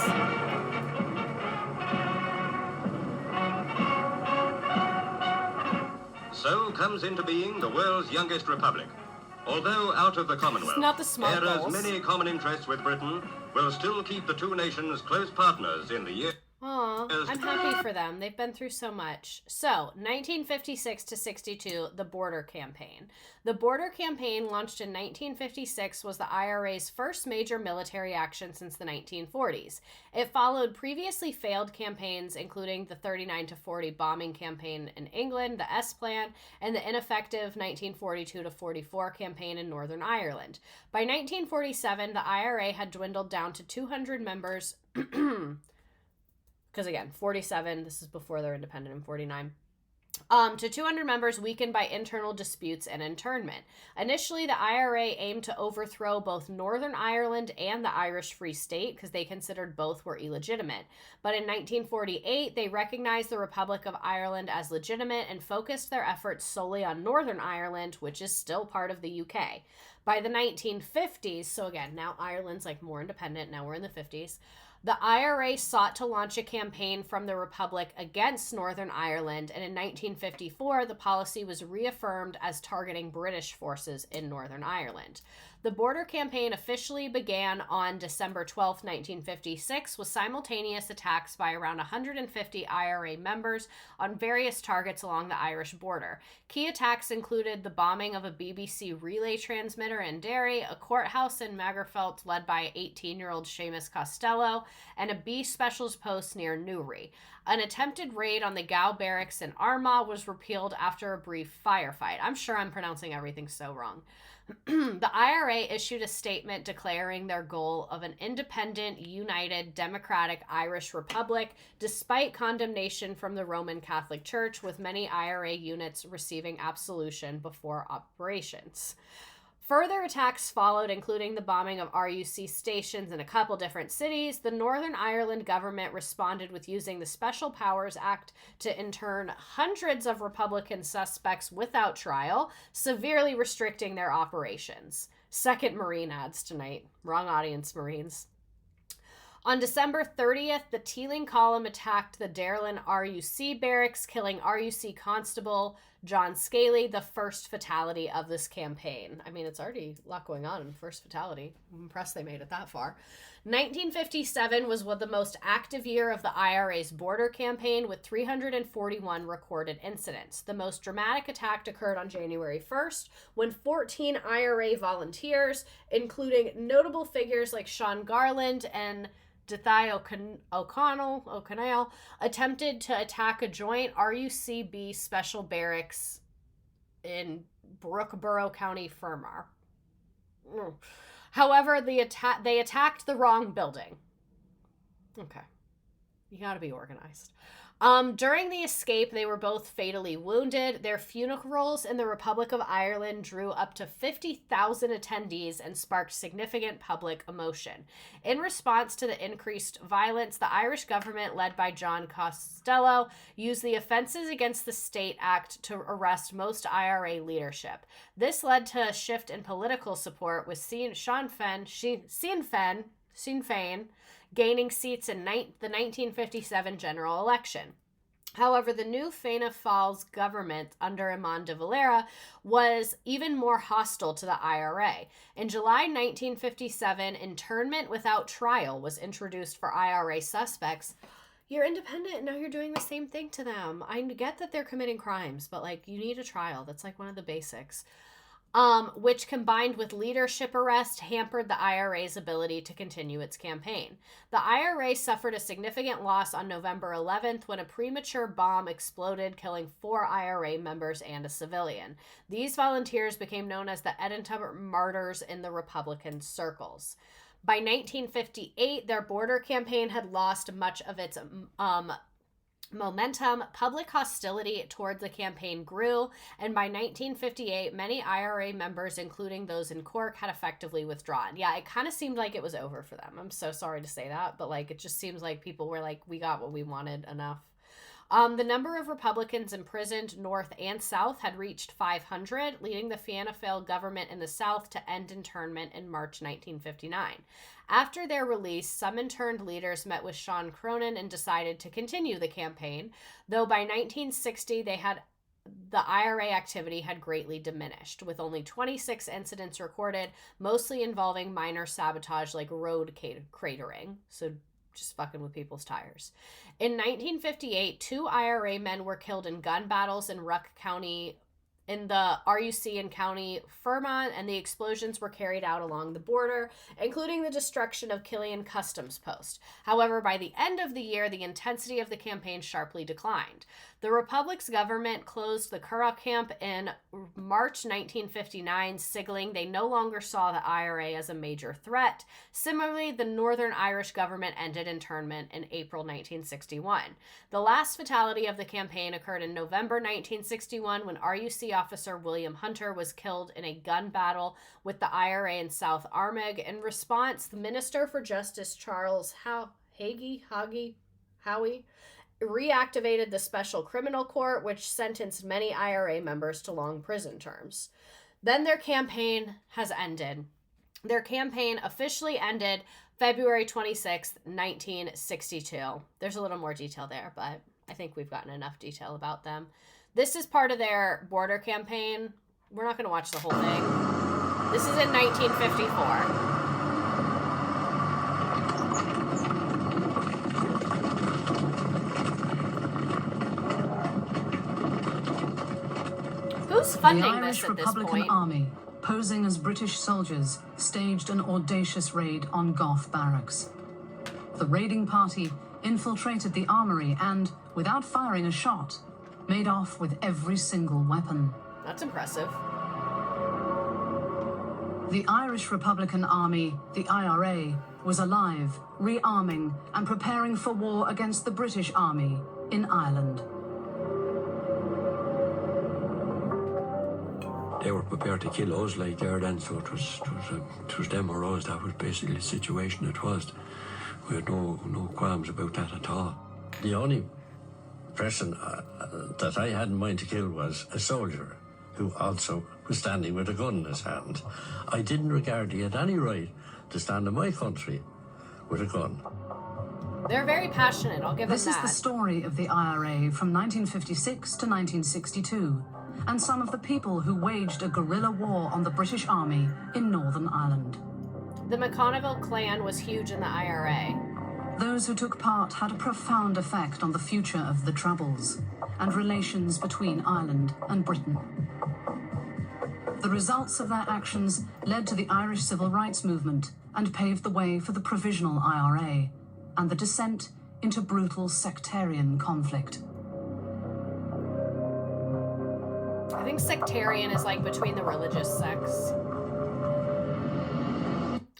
So comes into being the world's youngest republic. Although out of the Commonwealth, not the smart Éire's goals. many common interests with Britain will still keep the two nations close partners in the years. Aw, I'm happy for them. They've been through so much. So, 1956 to 62, the Border Campaign. The Border Campaign, launched in 1956, was the IRA's first major military action since the 1940s. It followed previously failed campaigns, including the 39 to 40 bombing campaign in England, the S-Plan, and the ineffective 1942 to 44 campaign in Northern Ireland. By 1947, the IRA had dwindled down to 200 members. Because again, 47, this is before they're independent in 49, to 200 members weakened by internal disputes and internment. Initially, the IRA aimed to overthrow both Northern Ireland and the Irish Free State because they considered both were illegitimate. But in 1948, they recognized the Republic of Ireland as legitimate and focused their efforts solely on Northern Ireland, which is still part of the UK. By the 1950s, so again, now Ireland's like more independent, now we're in the 50s, the IRA sought to launch a campaign from the Republic against Northern Ireland, and in 1954, the policy was reaffirmed as targeting British forces in Northern Ireland. The border campaign officially began on December 12, 1956, with simultaneous attacks by around 150 IRA members on various targets along the Irish border. Key attacks included the bombing of a BBC relay transmitter in Derry, a courthouse in Magherfelt led by 18-year-old Seamus Costello, and a B Specials post near Newry. An attempted raid on the Gow barracks in Armagh was repelled after a brief firefight. I'm sure I'm pronouncing everything so wrong. The IRA issued a statement declaring their goal of an independent, united, democratic Irish republic, despite condemnation from the Roman Catholic Church, with many IRA units receiving absolution before operations. Further attacks followed, including the bombing of RUC stations in a couple different cities. The Northern Ireland government responded with using the Special Powers Act to intern hundreds of Republican suspects without trial, severely restricting their operations. Second Marine ads tonight. Wrong audience, Marines. On December 30th, the Teeling column attacked the Derlin RUC barracks, killing RUC Constable John Scaley, the first fatality of this campaign. I mean, it's already a lot going on in first fatality. I'm impressed they made it that far. 1957 was the most active year of the IRA's border campaign, with 341 recorded incidents. The most dramatic attack occurred on January 1st, when 14 IRA volunteers, including notable figures like Sean Garland and Dithai O'Connell, attempted to attack a joint RUCB special barracks in Brookborough County, Fermar. However, they attacked the wrong building. Okay. You gotta be organized. During the escape, they were both fatally wounded. Their funerals in the Republic of Ireland drew up to 50,000 attendees and sparked significant public emotion. In response to the increased violence, the Irish government, led by John Costello, used the Offences Against the State Act to arrest most IRA leadership. This led to a shift in political support, with Sinn Féin gaining seats in the 1957 general election. However, the new Fianna Fáil's government under Eamon de Valera was even more hostile to the IRA. In July 1957, internment without trial was introduced for IRA suspects. You're independent, and now you're doing the same thing to them. I get that they're committing crimes, but, you need a trial. That's, one of the basics. Which, combined with leadership arrest, hampered the IRA's ability to continue its campaign. The IRA suffered a significant loss on November 11th when a premature bomb exploded, killing 4 IRA members and a civilian. These volunteers became known as the Edinburgh Martyrs in the Republican circles. By 1958, their border campaign had lost much of its momentum. Public hostility towards the campaign grew, and by 1958, many IRA members, including those in Cork, had effectively withdrawn. Yeah, it kind of seemed like it was over for them. I'm so sorry to say that, but it just seems like people were like, we got what we wanted, enough. The number of Republicans imprisoned north and south had reached 500, leading the Fianna Fáil government in the south to end internment in March 1959. After their release, some interned leaders met with Sean Cronin and decided to continue the campaign, though by 1960 the IRA activity had greatly diminished, with only 26 incidents recorded, mostly involving minor sabotage like road cratering, so just fucking with people's tires. In 1958, 2 IRA men were killed in gun battles in Ruck County, in the RUC in County Fermanagh, and the explosions were carried out along the border, including the destruction of Killian Customs Post. However, by the end of the year, the intensity of the campaign sharply declined. The Republic's government closed the Curragh camp in March 1959, signaling they no longer saw the IRA as a major threat. Similarly, the Northern Irish government ended internment in April 1961. The last fatality of the campaign occurred in November 1961 when RUC officer William Hunter was killed in a gun battle with the IRA in South Armagh. In response, the Minister for Justice Charles Howie reactivated the Special Criminal Court, which sentenced many IRA members to long prison terms. Then their campaign has ended. Their campaign officially ended February 26th, 1962. There's a little more detail there, but I think we've gotten enough detail about them. This is part of their border campaign. We're not going to watch the whole thing. This is in 1954. Who's funding this at this point? The Irish Republican Army, posing as British soldiers, staged an audacious raid on Gough Barracks. The raiding party infiltrated the armory and, without firing a shot, made off with every single weapon. That's impressive. The Irish Republican Army, the IRA, was alive, rearming and preparing for war against the British Army in Ireland. They were prepared to kill us like there then, so it was them or us. That was basically the situation it was. We had no qualms about that at all. The only person that I had in mind to kill was a soldier who also was standing with a gun in his hand. I didn't regard he had any right to stand in my country with a gun. They're very passionate, I'll give them that. This is the story of the IRA from 1956 to 1962, and some of the people who waged a guerrilla war on the British Army in Northern Ireland. The McConneville clan was huge in the IRA. Those who took part had a profound effect on the future of the Troubles and relations between Ireland and Britain. The results of their actions led to the Irish Civil Rights Movement and paved the way for the Provisional IRA and the descent into brutal sectarian conflict. I think sectarian is like between the religious sects.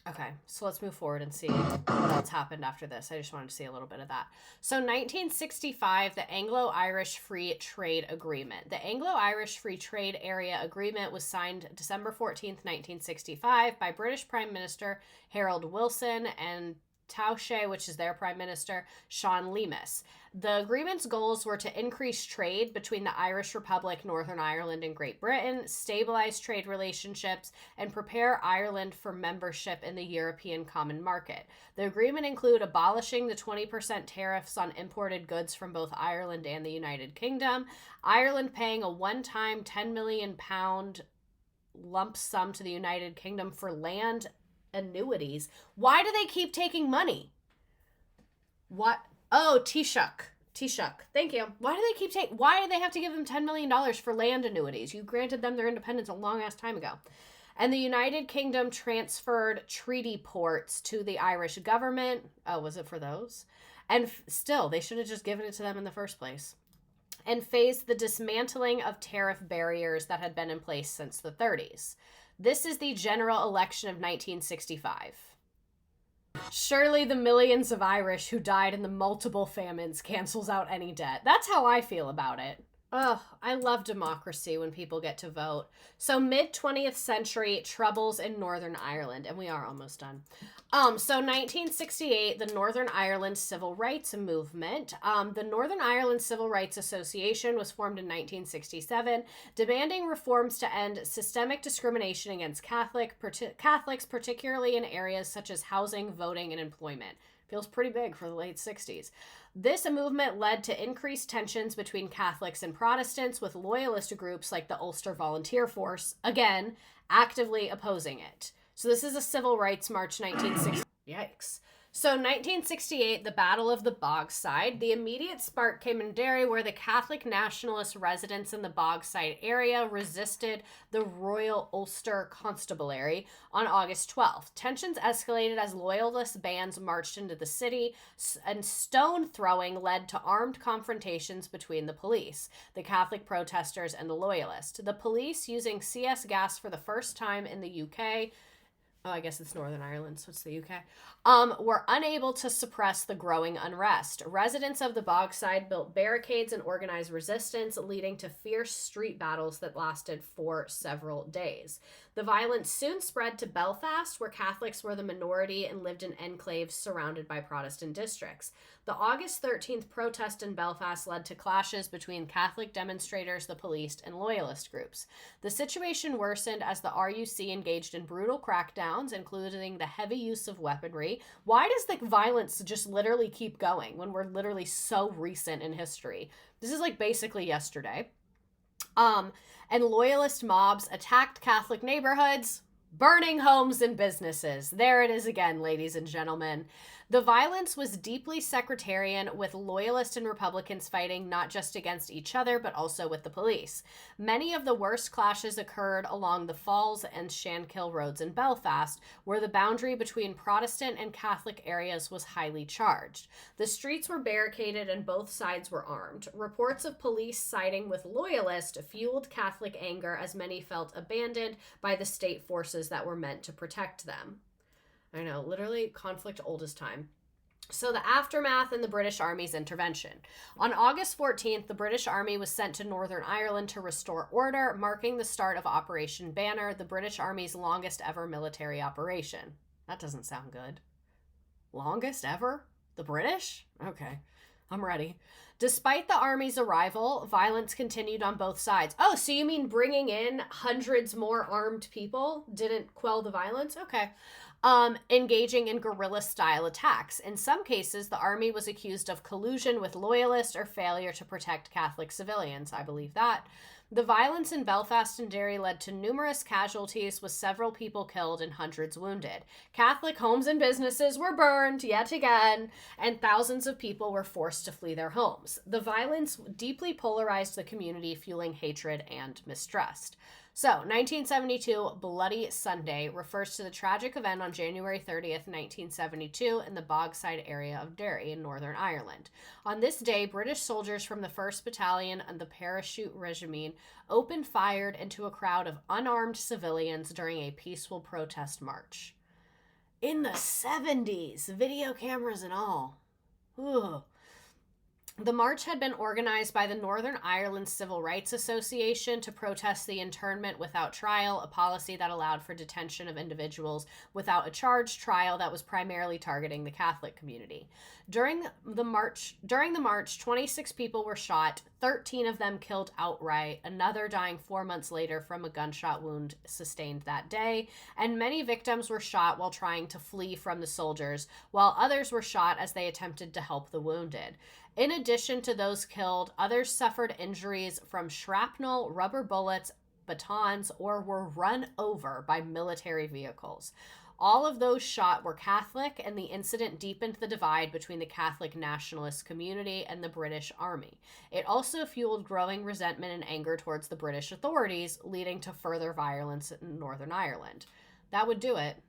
Okay, so let's move forward and see what else happened after this. I just wanted to see a little bit of that. So 1965, the Anglo-Irish Free Trade Agreement. The Anglo-Irish Free Trade Area Agreement was signed December 14th, 1965 by British Prime Minister Harold Wilson and Taoiseach, which is their prime minister, Sean Leamas. The agreement's goals were to increase trade between the Irish Republic, Northern Ireland, and Great Britain, stabilize trade relationships, and prepare Ireland for membership in the European Common Market. The agreement included abolishing the 20% tariffs on imported goods from both Ireland and the United Kingdom, Ireland paying a one-time £10 million lump sum to the United Kingdom for land annuities. Why do they keep taking money? What? Oh, Taoiseach. Thank you. Why do they have to give them $10 million for land annuities? You granted them their independence a long ass time ago. And the United Kingdom transferred treaty ports to the Irish government. Oh, was it for those? And still, they should have just given it to them in the first place. And phased the dismantling of tariff barriers that had been in place since the 30s. This is the general election of 1965. Surely the millions of Irish who died in the multiple famines cancels out any debt. That's how I feel about it. Ugh, I love democracy when people get to vote. So mid-20th century troubles in Northern Ireland, and we are almost done. So 1968, the Northern Ireland Civil Rights Movement. The Northern Ireland Civil Rights Association was formed in 1967, demanding reforms to end systemic discrimination against Catholics, particularly in areas such as housing, voting, and employment. Feels pretty big for the late 60s. This movement led to increased tensions between Catholics and Protestants, with loyalist groups like the Ulster Volunteer Force, again, actively opposing it. So this is a civil rights march, 1960. Yikes. So 1968, the Battle of the Bogside. The immediate spark came in Derry, where the Catholic nationalist residents in the Bogside area resisted the Royal Ulster Constabulary on August 12th. Tensions escalated as loyalist bands marched into the city, and stone throwing led to armed confrontations between the police, the Catholic protesters, and the loyalists. The police, using CS gas for the first time in the UK, oh, I guess it's Northern Ireland, so it's the UK, were unable to suppress the growing unrest. Residents of the Bogside built barricades and organized resistance, leading to fierce street battles that lasted for several days. The violence soon spread to Belfast, where Catholics were the minority and lived in enclaves surrounded by Protestant districts. The August 13th protest in Belfast led to clashes between Catholic demonstrators, the police, and loyalist groups. The situation worsened as the RUC engaged in brutal crackdowns, including the heavy use of weaponry. Why does the violence just literally keep going when we're literally so recent in history? This is like basically yesterday. And loyalist mobs attacked Catholic neighborhoods. Burning homes and businesses. There it is again, ladies and gentlemen. The violence was deeply sectarian, with loyalists and Republicans fighting not just against each other, but also with the police. Many of the worst clashes occurred along the Falls and Shankill roads in Belfast, where the boundary between Protestant and Catholic areas was highly charged. The streets were barricaded and both sides were armed. Reports of police siding with loyalists fueled Catholic anger, as many felt abandoned by the state forces that were meant to protect them. I know, literally conflict old as time. So the aftermath and the British Army's intervention. On August 14th, the British Army was sent to Northern Ireland to restore order, marking the start of Operation Banner, the British Army's longest ever military operation. That doesn't sound good. Longest ever? The British? Okay, I'm ready. Despite the army's arrival, violence continued on both sides. Oh, so you mean bringing in hundreds more armed people didn't quell the violence? Okay. Engaging in guerrilla-style attacks. In some cases, the army was accused of collusion with loyalists or failure to protect Catholic civilians. I believe that. The violence in Belfast and Derry led to numerous casualties, with several people killed and hundreds wounded. Catholic homes and businesses were burned yet again, and thousands of people were forced to flee their homes. The violence deeply polarized the community, fueling hatred and mistrust. So, 1972, Bloody Sunday, refers to the tragic event on January 30th, 1972, in the Bogside area of Derry in Northern Ireland. On this day, British soldiers from the 1st Battalion and the Parachute Regiment opened fire into a crowd of unarmed civilians during a peaceful protest march. In the 70s, video cameras and all. Ugh. The march had been organized by the Northern Ireland Civil Rights Association to protest the internment without trial, a policy that allowed for detention of individuals without a charged trial that was primarily targeting the Catholic community. During the march, 26 people were shot, 13 of them killed outright, another dying 4 months later from a gunshot wound sustained that day, and many victims were shot while trying to flee from the soldiers, while others were shot as they attempted to help the wounded. In addition to those killed, others suffered injuries from shrapnel, rubber bullets, batons, or were run over by military vehicles. All of those shot were Catholic, and the incident deepened the divide between the Catholic nationalist community and the British Army. It also fueled growing resentment and anger towards the British authorities, leading to further violence in Northern Ireland. That would do it.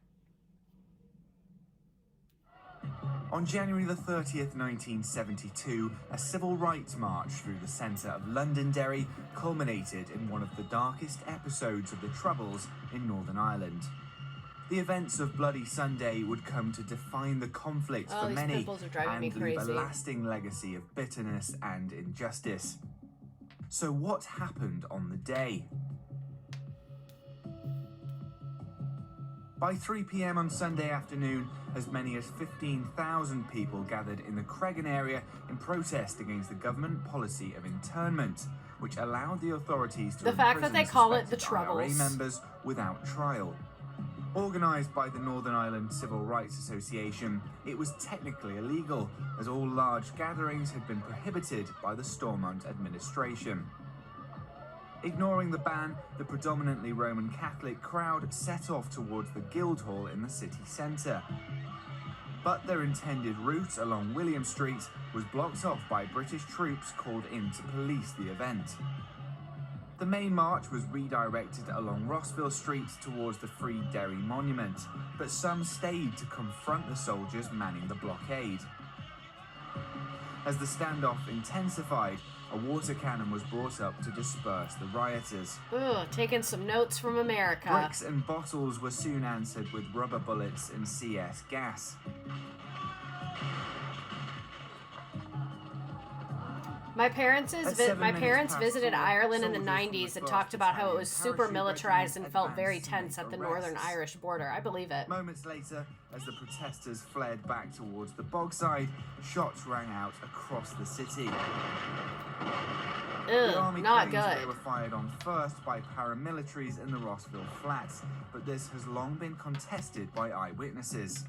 On January the 30th, 1972, a civil rights march through the centre of Londonderry culminated in one of the darkest episodes of the Troubles in Northern Ireland. The events of Bloody Sunday would come to define the conflict for many and leave a lasting legacy of bitterness and injustice. So what happened on the day? By 3 p.m. on Sunday afternoon, as many as 15,000 people gathered in the Curragh area in protest against the government policy of internment, which allowed the authorities to the fact that they call it the Troubles IRA Troubles members without trial. Organised by the Northern Ireland Civil Rights Association, it was technically illegal, as all large gatherings had been prohibited by the Stormont administration. Ignoring the ban, the predominantly Roman Catholic crowd set off towards the Guildhall in the city centre. But their intended route along William Street was blocked off by British troops called in to police the event. The main march was redirected along Rossville Street towards the Free Derry Monument, but some stayed to confront the soldiers manning the blockade. As the standoff intensified, a water cannon was brought up to disperse the rioters. Ugh, taking some notes from America. Bricks and bottles were soon answered with rubber bullets and CS gas. My parents visited Ireland in the 90s and talked about how it was super militarized and felt very tense at the Northern Irish border. I believe it. Moments later, as the protesters fled back towards the Bogside, shots rang out across the city. The army not claims good. they were fired on first by paramilitaries in the Rossville Flats, but this has long been contested by eyewitnesses.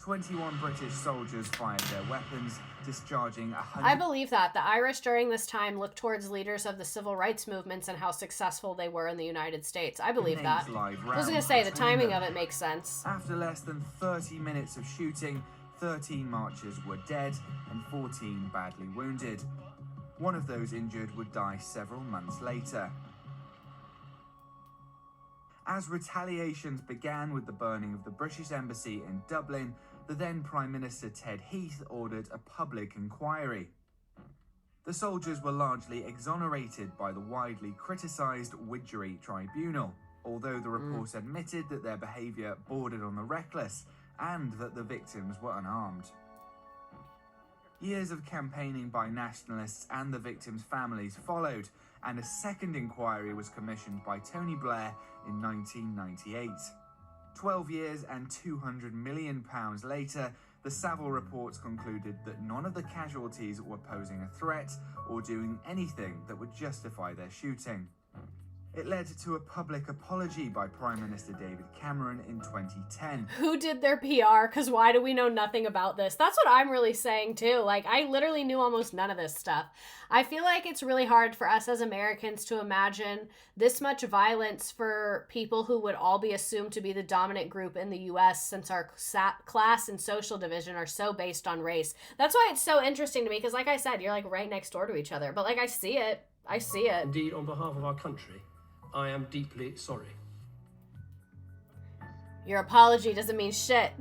21 British soldiers fired their weapons, discharging 100... I believe that. The Irish during this time looked towards leaders of the civil rights movements and how successful they were in the United States. I believe that. I was going to say, the timing of it makes sense. After less than 30 minutes of shooting, 13 marchers were dead and 14 badly wounded. One of those injured would die several months later. As retaliations began with the burning of the British Embassy in Dublin, the then Prime Minister Ted Heath ordered a public inquiry. The soldiers were largely exonerated by the widely criticised Widgery Tribunal, although the report admitted that their behaviour bordered on the reckless and that the victims were unarmed. Years of campaigning by nationalists and the victims' families followed, and a second inquiry was commissioned by Tony Blair in 1998. 12 years and £200 million later, the Savile reports concluded that none of the casualties were posing a threat or doing anything that would justify their shooting. It led to a public apology by Prime Minister David Cameron in 2010. Who did their PR? Because why do we know nothing about this? That's what I'm really saying too. Like, I literally knew almost none of this stuff. I feel like it's really hard for us as Americans to imagine this much violence for people who would all be assumed to be the dominant group in the U.S. since our class and social division are so based on race. That's why it's so interesting to me, because like I said, you're like right next door to each other. But like, I see it. I see it. Indeed, on behalf of our country, I am deeply sorry. Your apology doesn't mean shit.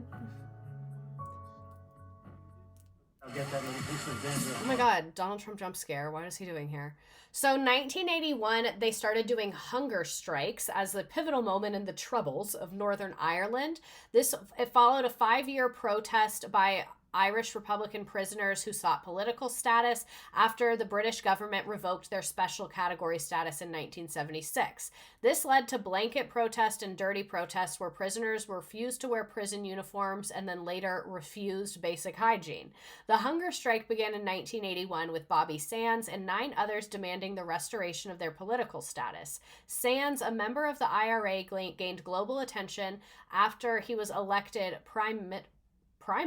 I'll get that little piece of danger. Oh my god, Donald Trump jump scare. What is he doing here? So 1981, they started doing hunger strikes as the pivotal moment in the Troubles of Northern Ireland. It followed a 5-year protest by Irish Republican prisoners who sought political status after the British government revoked their special category status in 1976. This led to blanket protest and dirty protest where prisoners were refused to wear prison uniforms and then later refused basic hygiene. The hunger strike began in 1981 with Bobby Sands and 9 others demanding the restoration of their political status. Sands, a member of the IRA, gained global attention after he was elected Prime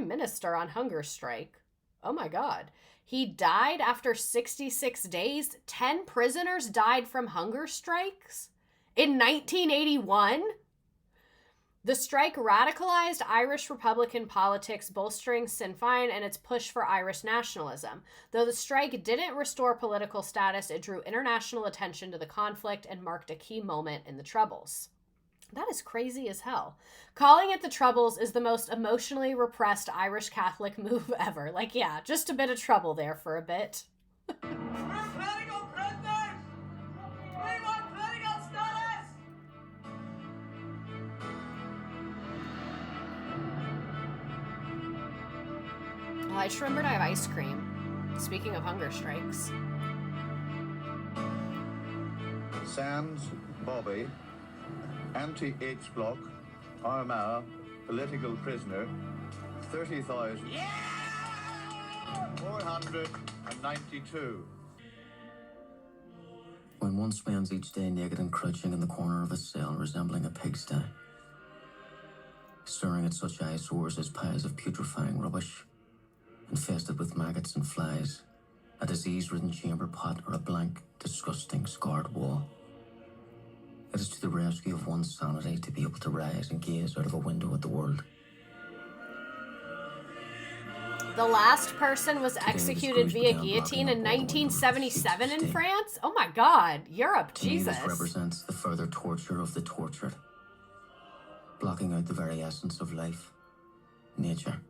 Minister on hunger strike. Oh my god. He died after 66 days. 10 prisoners died from hunger strikes in 1981. The strike radicalized Irish Republican politics, bolstering Sinn Féin and its push for Irish nationalism. Though the strike didn't restore political status, it drew international attention to the conflict and marked a key moment in the Troubles. That is crazy as hell. Calling it the Troubles is the most emotionally repressed Irish Catholic move ever. Like, yeah, just a bit of trouble there for a bit. We're political prisoners! We want political status! Well, I just remembered I have ice cream. Speaking of hunger strikes. Sands, Bobby, anti-H block, Armagh, political prisoner, 30,000. Yeah! 492. When one spends each day naked and crouching in the corner of a cell resembling a pigsty, staring at such eyesores as piles of putrefying rubbish, infested with maggots and flies, a disease-ridden chamber pot, or a blank, disgusting, scarred wall, it is to the rescue of one's sanity to be able to rise and gaze out of a window at the world. The last person was executed via guillotine in 1977 in France? Oh my god, Europe, Jesus. This represents the further torture of the tortured, blocking out the very essence of life, nature.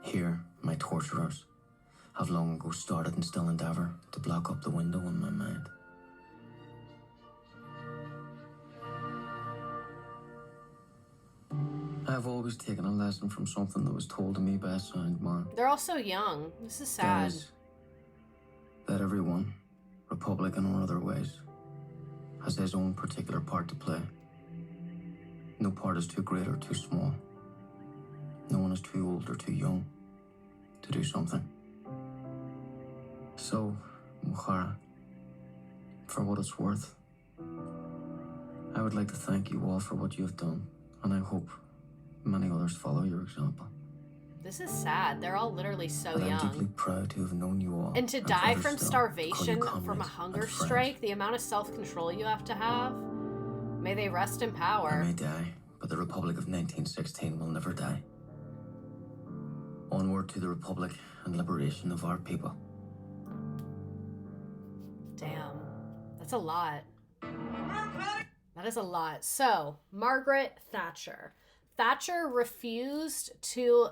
Here, my torturers have long ago started and still endeavour to block up the window in my mind. I have always taken a lesson from something that was told to me by a sound man. They're all so young. This is sad. That is, that everyone, Republican or otherwise, has his own particular part to play. No part is too great or too small. No one is too old or too young to do something. So, Mukhara, for what it's worth, I would like to thank you all for what you have done, and I hope Many others follow your example. This is sad. They're all literally so But I'm young. deeply proud to have known you all. And to and die further from still, starvation to call you from a comrades hunger and friends. strike, the amount of self-control you have to have. May they rest in I power. may die, but the Republic of 1916 will never die. Onward to the Republic and liberation of our people. Damn. That's a lot. That is a lot. So, Margaret Thatcher. Thatcher refused to...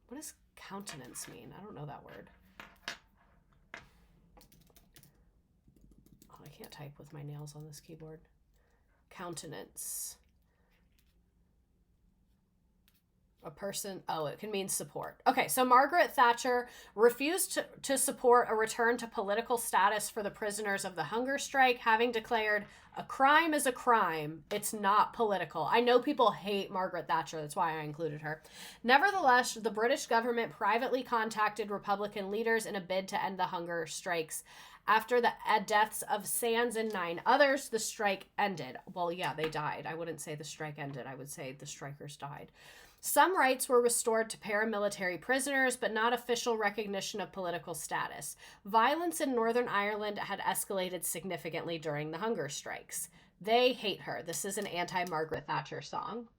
What does countenance mean? I don't know that word. Oh, I can't type with my nails on this keyboard. Countenance. A person, oh, it can mean support. Okay, so Margaret Thatcher refused to support a return to political status for the prisoners of the hunger strike, having declared a crime is a crime. It's not political. I know people hate Margaret Thatcher. That's why I included her. Nevertheless, the British government privately contacted Republican leaders in a bid to end the hunger strikes. After the deaths of Sands and 9 others, the strike ended. Well, yeah, they died. I wouldn't say the strike ended. I would say the strikers died. Some rights were restored to paramilitary prisoners, but not official recognition of political status. Violence in Northern Ireland had escalated significantly during the hunger strikes. They hate her. This is an anti-Margaret Thatcher song.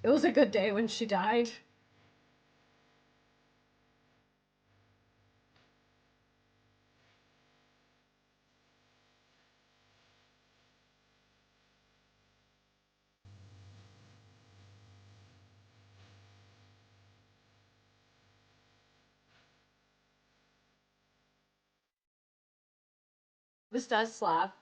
It was a good day when she died. This does slap.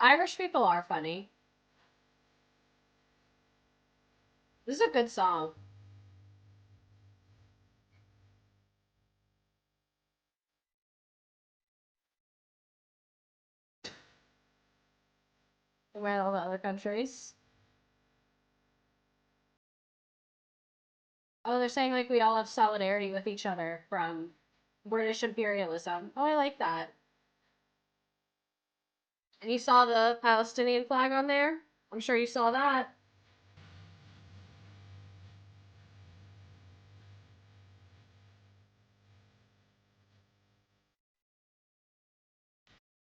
Irish people are funny. This is a good song. Where all the other countries? Oh, they're saying like we all have solidarity with each other from British imperialism. Oh, I like that. And you saw the Palestinian flag on there? I'm sure you saw that.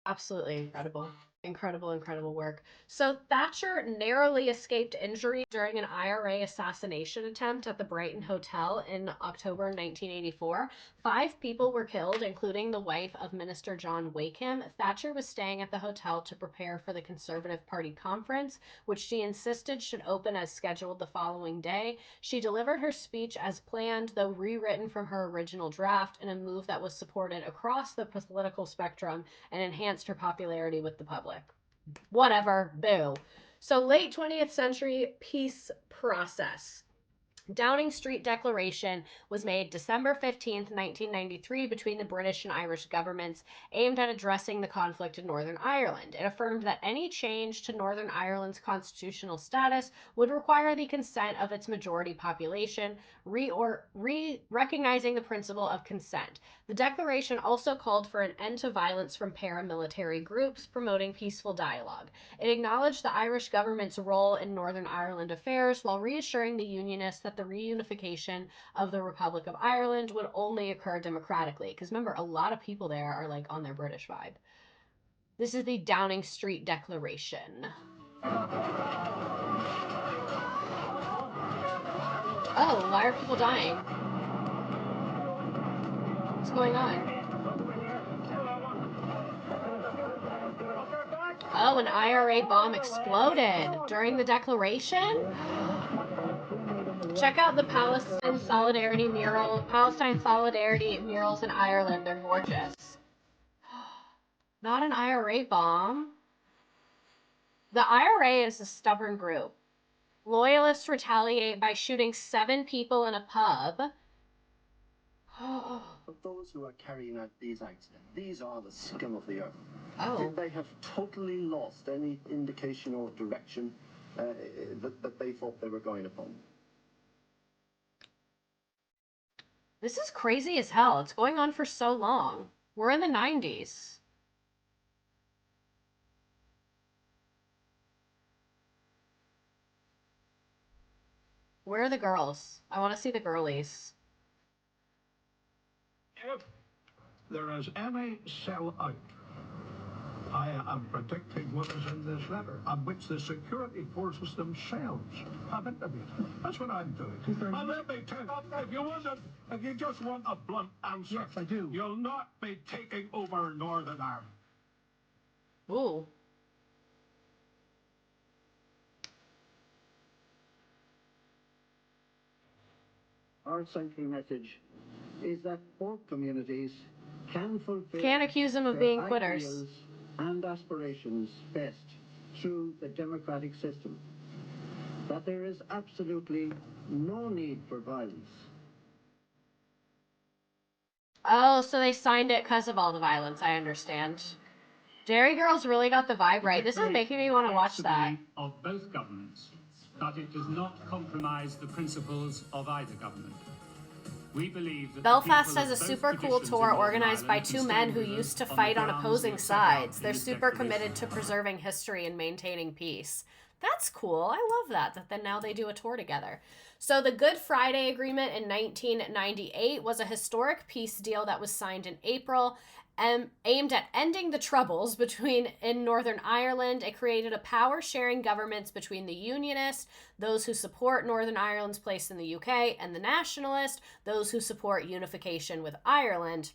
Absolutely incredible. Incredible work. So Thatcher narrowly escaped injury during an IRA assassination attempt at the Brighton Hotel in October 1984. 5 people were killed, including the wife of Minister John Wakeham. Thatcher was staying at the hotel to prepare for the Conservative Party conference, which she insisted should open as scheduled the following day. She delivered her speech as planned, though rewritten from her original draft, in a move that was supported across the political spectrum and enhanced her popularity with the public. Whatever, boo. So late 20th century peace process. Downing Street Declaration was made December 15th, 1993, between the British and Irish governments, aimed at addressing the conflict in Northern Ireland. It affirmed that any change to Northern Ireland's constitutional status would require the consent of its majority population, recognizing the principle of consent. The declaration also called for an end to violence from paramilitary groups, promoting peaceful dialogue. It acknowledged the Irish government's role in Northern Ireland affairs while reassuring the Unionists that the reunification of the Republic of Ireland would only occur democratically. Because remember, a lot of people there are like on their British vibe. This is the Downing Street Declaration. Oh, why are people dying? What's going on? Oh, an IRA bomb exploded during the declaration? Check out the Palestine Solidarity murals in Ireland. They're gorgeous. Not an IRA bomb. The IRA is a stubborn group. Loyalists retaliate by shooting 7 people in a pub. But those who are carrying out these acts, these are the scum of the earth. Oh. They have totally lost any indication or direction that they thought they were going upon. This is crazy as hell. It's going on for so long. We're in the 90s. Where are the girls? I want to see the girlies. If there is any sell-out, I am predicting what is in this letter, and which the security forces themselves have interviewed. That's what I'm doing. And let me tell you, if you just want a blunt answer, yes, I do. You'll not be taking over Northern Ireland. Ooh. Our central message is that all communities can fulfill Can't accuse them of being their quitters. ideals and aspirations best through the democratic system. That there is absolutely no need for violence. Oh, so they signed it because of all the violence, I understand. Dairy Girls really got the vibe right. This is making me want to watch that. Of both governments, that it does not compromise the principles of either government. We believe that Belfast has a super cool tour organized by 2 men who used to fight on opposing sides. They're super committed to preserving history and maintaining peace. That's cool. I love that then now they do a tour together. So the Good Friday Agreement in 1998 was a historic peace deal that was signed in April and aimed at ending the troubles in Northern Ireland. It created a power-sharing governments between the Unionists, those who support Northern Ireland's place in the UK, and the Nationalists, those who support unification with Ireland,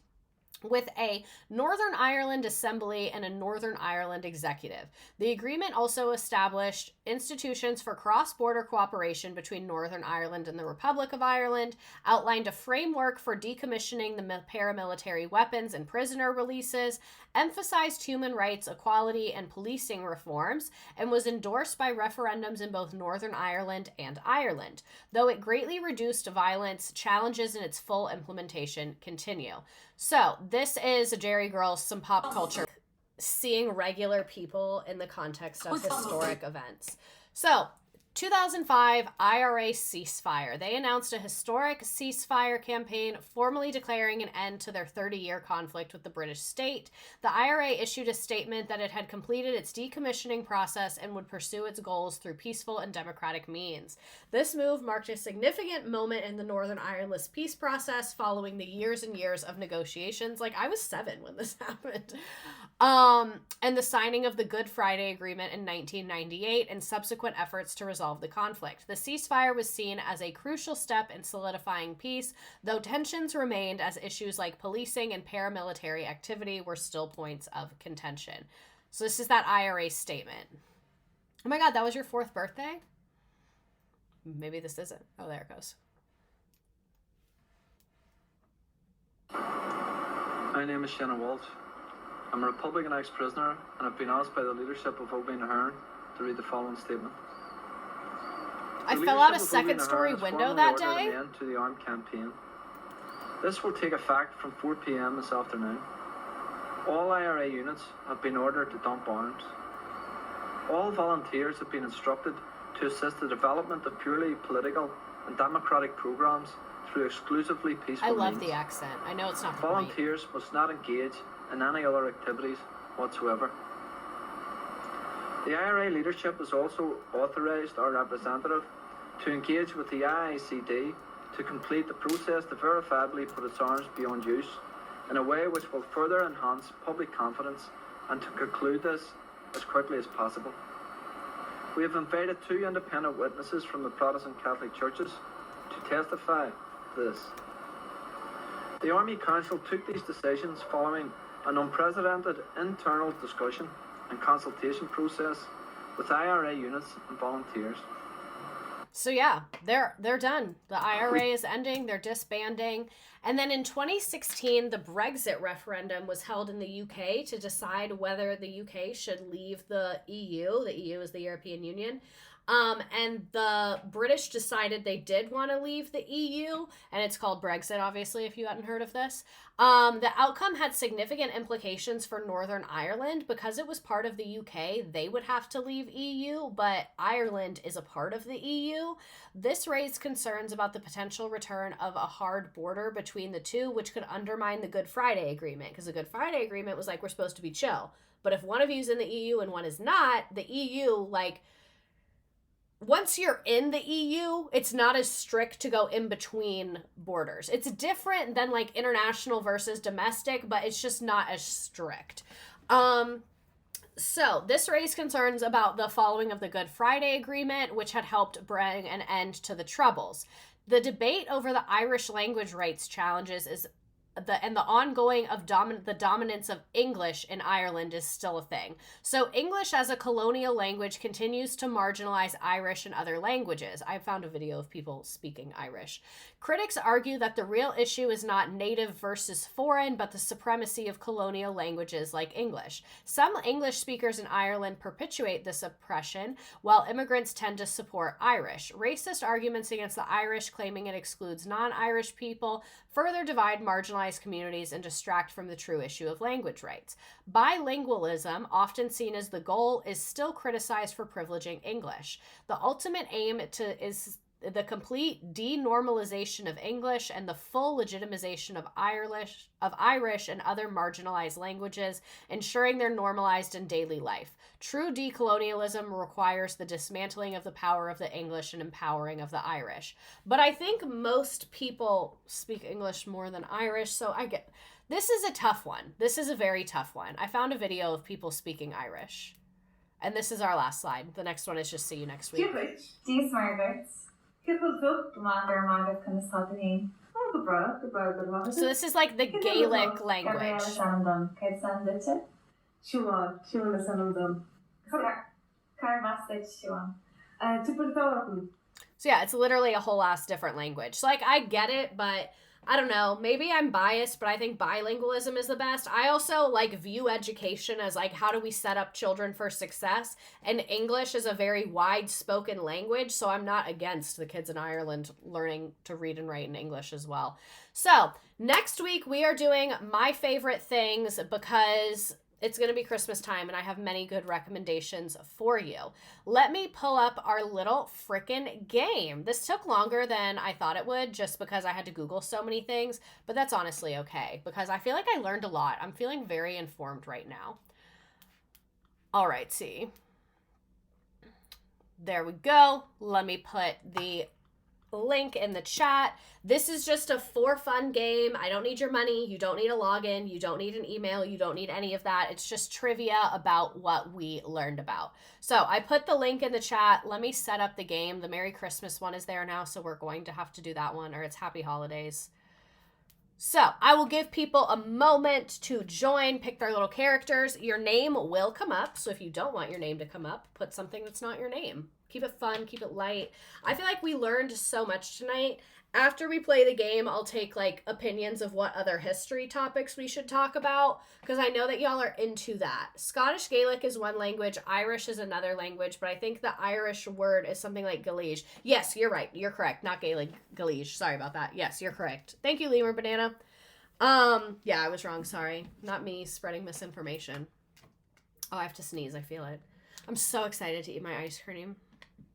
with a Northern Ireland Assembly and a Northern Ireland Executive. The agreement also established institutions for cross-border cooperation between Northern Ireland and the Republic of Ireland, outlined a framework for decommissioning the paramilitary weapons and prisoner releases, emphasized human rights, equality, and policing reforms, and was endorsed by referendums in both Northern Ireland and Ireland. Though it greatly reduced violence, challenges in its full implementation continue. So, this is, Jerry Girls, some pop culture, seeing regular people in the context of historic events. So, 2005 IRA ceasefire. They announced a historic ceasefire campaign, formally declaring an end to their 30-year conflict with the British state. The IRA issued a statement that it had completed its decommissioning process and would pursue its goals through peaceful and democratic means. This move marked a significant moment in the Northern Ireland peace process following the years and years of negotiations. Like, I was 7 when this happened. And the signing of the Good Friday Agreement in 1998 and subsequent efforts to resolve the conflict. The ceasefire was seen as a crucial step in solidifying peace, though tensions remained as issues like policing and paramilitary activity were still points of contention. So this is that IRA statement. Oh my God, that was your 4th birthday? Maybe this isn't. Oh, there it goes. My name is Shannon Walsh. I'm a Republican ex-prisoner, and I've been asked by the leadership of Owen Ahern to read the following statement. I fell out a 2nd-story window that day. An end to the armed campaign. This will take effect from 4 p.m. this afternoon. All IRA units have been ordered to dump arms. All volunteers have been instructed to assist the development of purely political and democratic programs through exclusively peaceful I love means. the accent. I know it's not the Volunteers must not engage in any other activities whatsoever. The IRA leadership has also authorised our representative to engage with the IICD to complete the process to verifiably put its arms beyond use in a way which will further enhance public confidence and to conclude this as quickly as possible. We have invited 2 independent witnesses from the Protestant Catholic churches to testify to this. The Army Council took these decisions following an unprecedented internal discussion and consultation process with IRA units and volunteers. So yeah, they're done. The IRA is ending, they're disbanding, And then in 2016, the Brexit referendum was held in the UK to decide whether the UK should leave the EU. The EU is the European Union. And the British decided they did want to leave the EU, and it's called Brexit, obviously, if you hadn't heard of this. The outcome had significant implications for Northern Ireland. Because it was part of the UK, they would have to leave EU, but Ireland is a part of the EU. This raised concerns about the potential return of a hard border between the two, which could undermine the Good Friday Agreement, because the Good Friday Agreement was like, we're supposed to be chill. But if one of you's in the EU and one is not, the EU, like, once you're in the EU, it's not as strict to go in between borders. It's different than like international versus domestic, but it's just not as strict. So this raised concerns about the following of the Good Friday Agreement, which had helped bring an end to the Troubles. The debate over the Irish language rights challenges is the ongoing of the dominance of English in Ireland is still a thing. So English as a colonial language continues to marginalize Irish and other languages. I found a video of people speaking Irish. Critics argue that the real issue is not native versus foreign, but the supremacy of colonial languages like English. Some English speakers in Ireland perpetuate this oppression, while immigrants tend to support Irish. Racist arguments against the Irish, claiming it excludes non-Irish people, further divide marginalized communities and distract from the true issue of language rights. Bilingualism, often seen as the goal, is still criticized for privileging English. The ultimate aim is the complete denormalization of English and the full legitimization of Irish and other marginalized languages, ensuring they're normalized in daily life. True decolonialism requires the dismantling of the power of the English and empowering of the Irish. But I think most people speak English more than Irish, so this is a tough one. This is a very tough one. I found a video of people speaking Irish. And this is our last slide. The next one is just see you next week. So this is like the Gaelic language. So yeah, it's literally a whole ass different language. So like I get it, but I don't know, maybe I'm biased, but I think bilingualism is the best. I also like view education as like, how do we set up children for success? And English is a very wide spoken language, so I'm not against the kids in Ireland learning to read and write in English as well. So next week we are doing my favorite things because it's going to be Christmas time and I have many good recommendations for you. Let me pull up our little frickin' game. This took longer than I thought it would just because I had to Google so many things, but that's honestly okay because I feel like I learned a lot. I'm feeling very informed right now. All right, see. There we go. Let me put the link in the chat. This is just a for fun game. I don't need your money. You don't need a login. You don't need an email. You don't need any of that. It's just trivia about what we learned about. So I put the link in the chat. Let me set up the game. The Merry Christmas one is there now, so we're going to have to do that one, or it's Happy Holidays. So I will give people a moment to join, pick their little characters. Your name will come up. So if you don't want your name to come up, put something that's not your name. Keep it fun, keep it light. I feel like we learned so much tonight. After we play the game, I'll take like opinions of what other history topics we should talk about because I know that y'all are into that. Scottish Gaelic is one language, Irish is another language, but I think the Irish word is something like Galige. Yes, you're right. You're correct. Not Gaelic, Galige. Sorry about that. Yes, you're correct. Thank you, Lemur Banana. Yeah, I was wrong. Sorry. Not me spreading misinformation. Oh, I have to sneeze. I feel it. I'm so excited to eat my ice cream.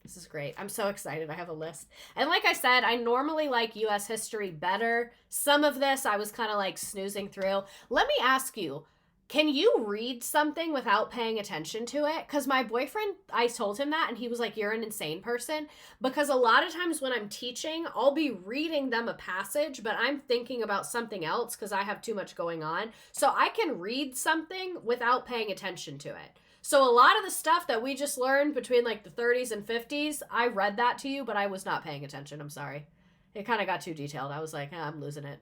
This is great. I'm so excited. I have a list. And like I said, I normally like U.S. history better. Some of this I was kind of like snoozing through. Let me ask you, can you read something without paying attention to it? Because my boyfriend, I told him that and he was like, you're an insane person. Because a lot of times when I'm teaching, I'll be reading them a passage, but I'm thinking about something else because I have too much going on. So I can read something without paying attention to it. So a lot of the stuff that we just learned between like the 30s and 50s, I read that to you, but I was not paying attention. I'm sorry. It kind of got too detailed. I was like, I'm losing it.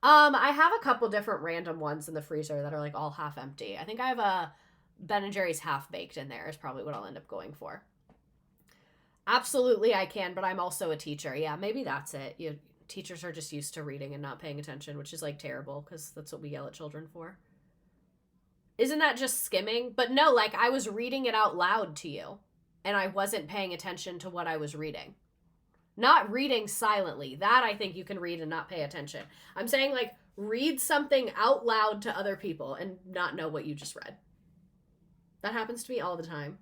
I have a couple different random ones in the freezer that are like all half empty. I think I have a Ben & Jerry's half baked in there is probably what I'll end up going for. Absolutely I can, but I'm also a teacher. Yeah, maybe that's it. teachers are just used to reading and not paying attention, which is like terrible because that's what we yell at children for. Isn't that just skimming? But no, like I was reading it out loud to you and I wasn't paying attention to what I was reading. Not reading silently. That I think you can read and not pay attention. I'm saying like read something out loud to other people and not know what you just read. That happens to me all the time.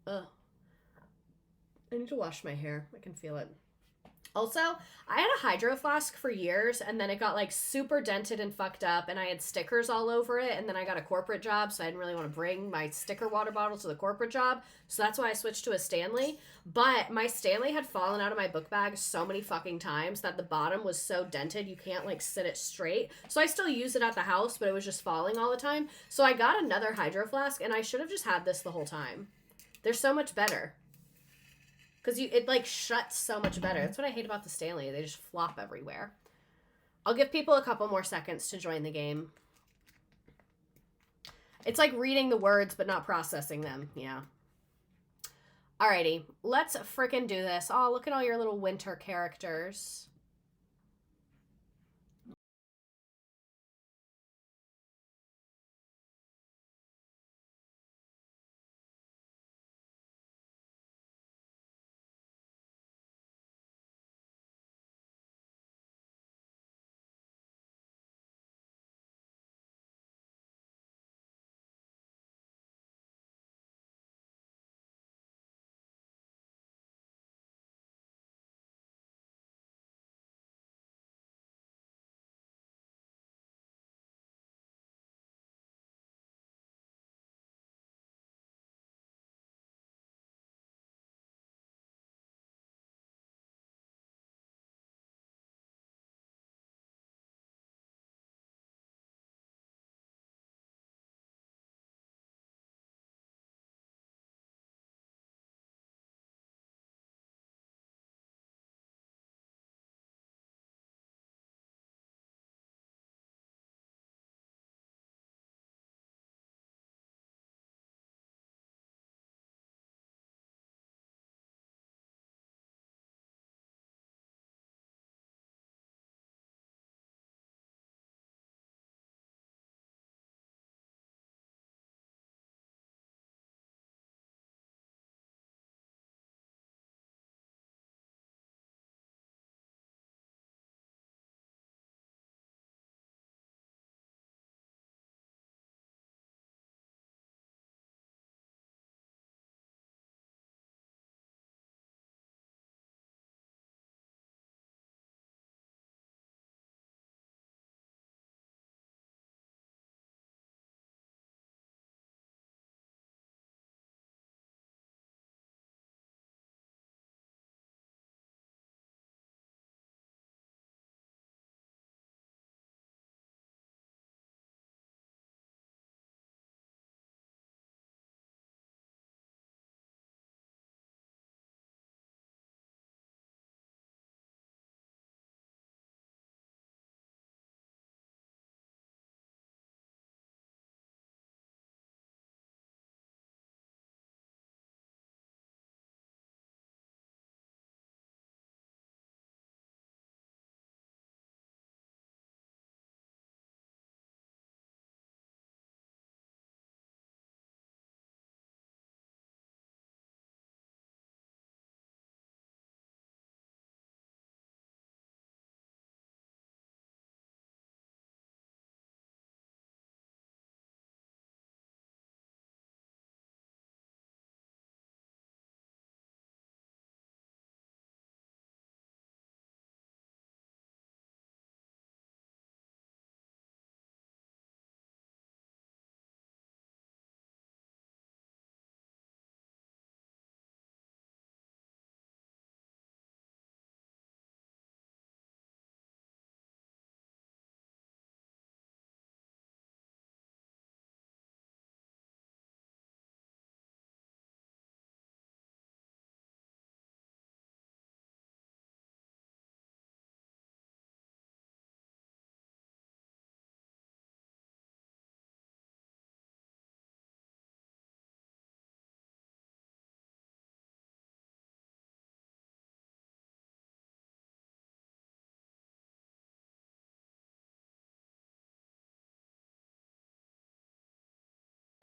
Ugh. I need to wash my hair. I can feel it. Also, I had a hydro flask for years and then it got like super dented and fucked up and I had stickers all over it and then I got a corporate job so I didn't really want to bring my sticker water bottle to the corporate job. So that's why I switched to a Stanley. But my Stanley had fallen out of my book bag so many fucking times that the bottom was so dented you can't like sit it straight. So I still use it at the house but it was just falling all the time. So I got another hydro flask and I should have just had this the whole time. They're so much better. Because it, like, shuts so much better. That's what I hate about the Stanley. They just flop everywhere. I'll give people a couple more seconds to join the game. It's like reading the words, but not processing them. Yeah. Alrighty. Let's frickin' do this. Oh, look at all your little winter characters.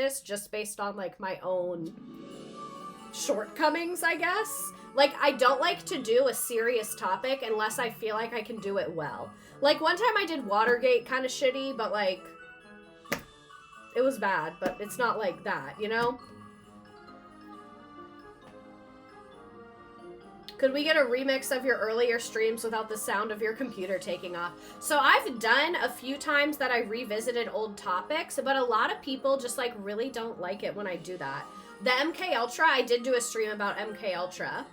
this just based on, like, my own shortcomings, I guess. Like, I don't like to do a serious topic unless I feel like I can do it well. Like, one time I did Watergate kind of shitty, but, like, it was bad, but it's not like that, you know? Could we get a remix of your earlier streams without the sound of your computer taking off? So I've done a few times that I revisited old topics, but a lot of people just, like, really don't like it when I do that. The MK Ultra, I did do a stream about MK Ultra.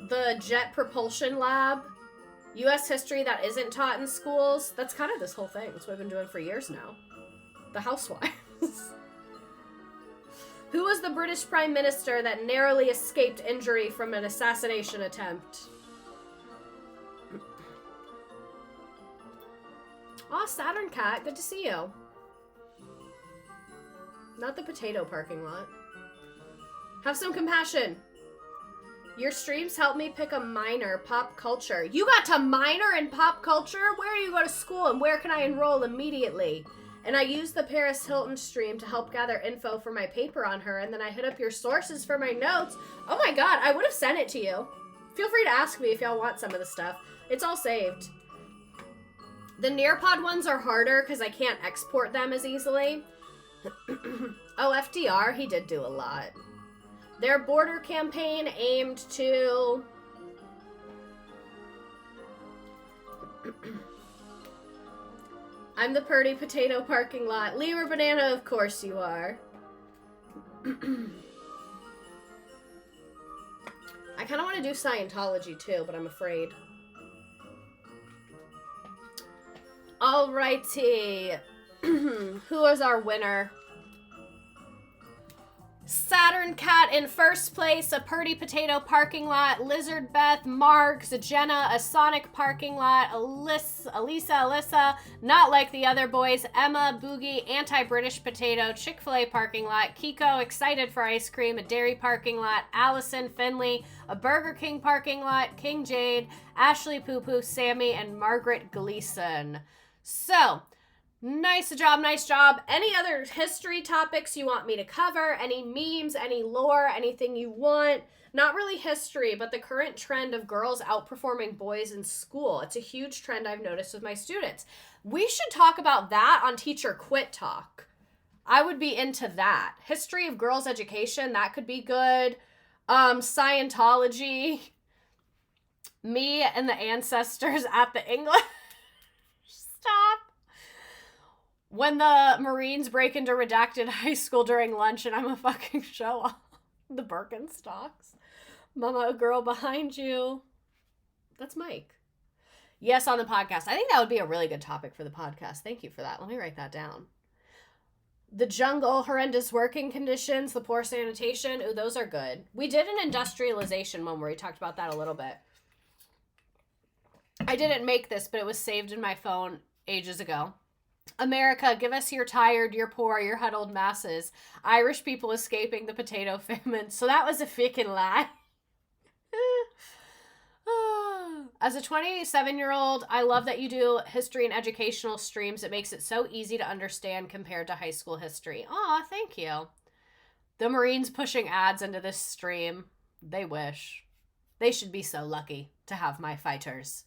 The Jet Propulsion Lab. U.S. history that isn't taught in schools. That's kind of this whole thing. That's what I've been doing for years now. The Housewives. Who was the British Prime Minister that narrowly escaped injury from an assassination attempt? Aw, Saturn Cat, good to see you. Not the potato parking lot. Have some compassion. Your streams help me pick a minor, pop culture. You got to minor in pop culture? Where do you go to school and where can I enroll immediately? And I used the Paris Hilton stream to help gather info for my paper on her, and then I hit up your sources for my notes. Oh my god, I would have sent it to you. Feel free to ask me if y'all want some of the stuff. It's all saved. The Nearpod ones are harder because I can't export them as easily. Oh, FDR, he did do a lot. Their border campaign aimed to... I'm the Purdy Potato Parking Lot. Leroy Banana, of course you are. I kind of want to do Scientology too, but I'm afraid. Alrighty. Who is our winner? Saturn Cat in first place, a Purdy Potato Parking Lot, Lizard Beth, Marks, Jenna, a Sonic Parking Lot, Alyssa, Not Like the Other Boys, Emma, Boogie, Anti-British Potato, Chick-fil-A Parking Lot, Kiko, Excited for Ice Cream, a Dairy Parking Lot, Allison, Finley, a Burger King Parking Lot, King Jade, Ashley Poo Poo, Sammy, and Margaret Gleason. So... Nice job. Any other history topics you want me to cover? Any memes, any lore, anything you want? Not really history, but the current trend of girls outperforming boys in school. It's a huge trend I've noticed with my students. We should talk about that on Teacher Quit Talk. I would be into that. History of girls' education, that could be good. Scientology. Me and the ancestors at the English. Stop. When the Marines break into redacted high school during lunch and I'm a fucking show off. The Birkenstocks. Mama, a girl behind you. That's Mike. Yes, on the podcast. I think that would be a really good topic for the podcast. Thank you for that. Let me write that down. The jungle, horrendous working conditions, the poor sanitation. Ooh, those are good. We did an industrialization one where we talked about that a little bit. I didn't make this, but it was saved in my phone ages ago. America, give us your tired, your poor, your huddled masses. Irish people escaping the potato famine. So that was a freaking lie. As a 27-year-old, I love that you do history and educational streams. It makes it so easy to understand compared to high school history. Aw, thank you. The Marines pushing ads into this stream. They wish. They should be so lucky to have my fighters.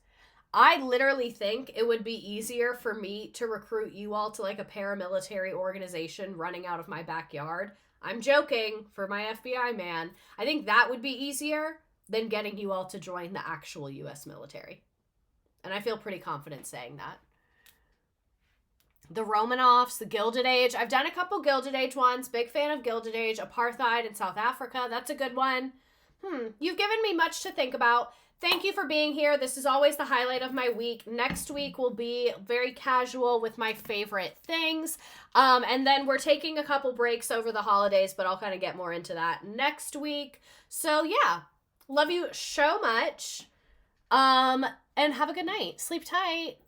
I literally think it would be easier for me to recruit you all to like a paramilitary organization running out of my backyard. I'm joking for my FBI man. I think that would be easier than getting you all to join the actual U.S. military. And I feel pretty confident saying that. The Romanovs, the Gilded Age. I've done a couple Gilded Age ones. Big fan of Gilded Age. Apartheid in South Africa. That's a good one. You've given me much to think about. Thank you for being here. This is always the highlight of my week. Next week will be very casual with my favorite things. And then we're taking a couple breaks over the holidays, but I'll kind of get more into that next week. So yeah, love you so much. And have a good night. Sleep tight.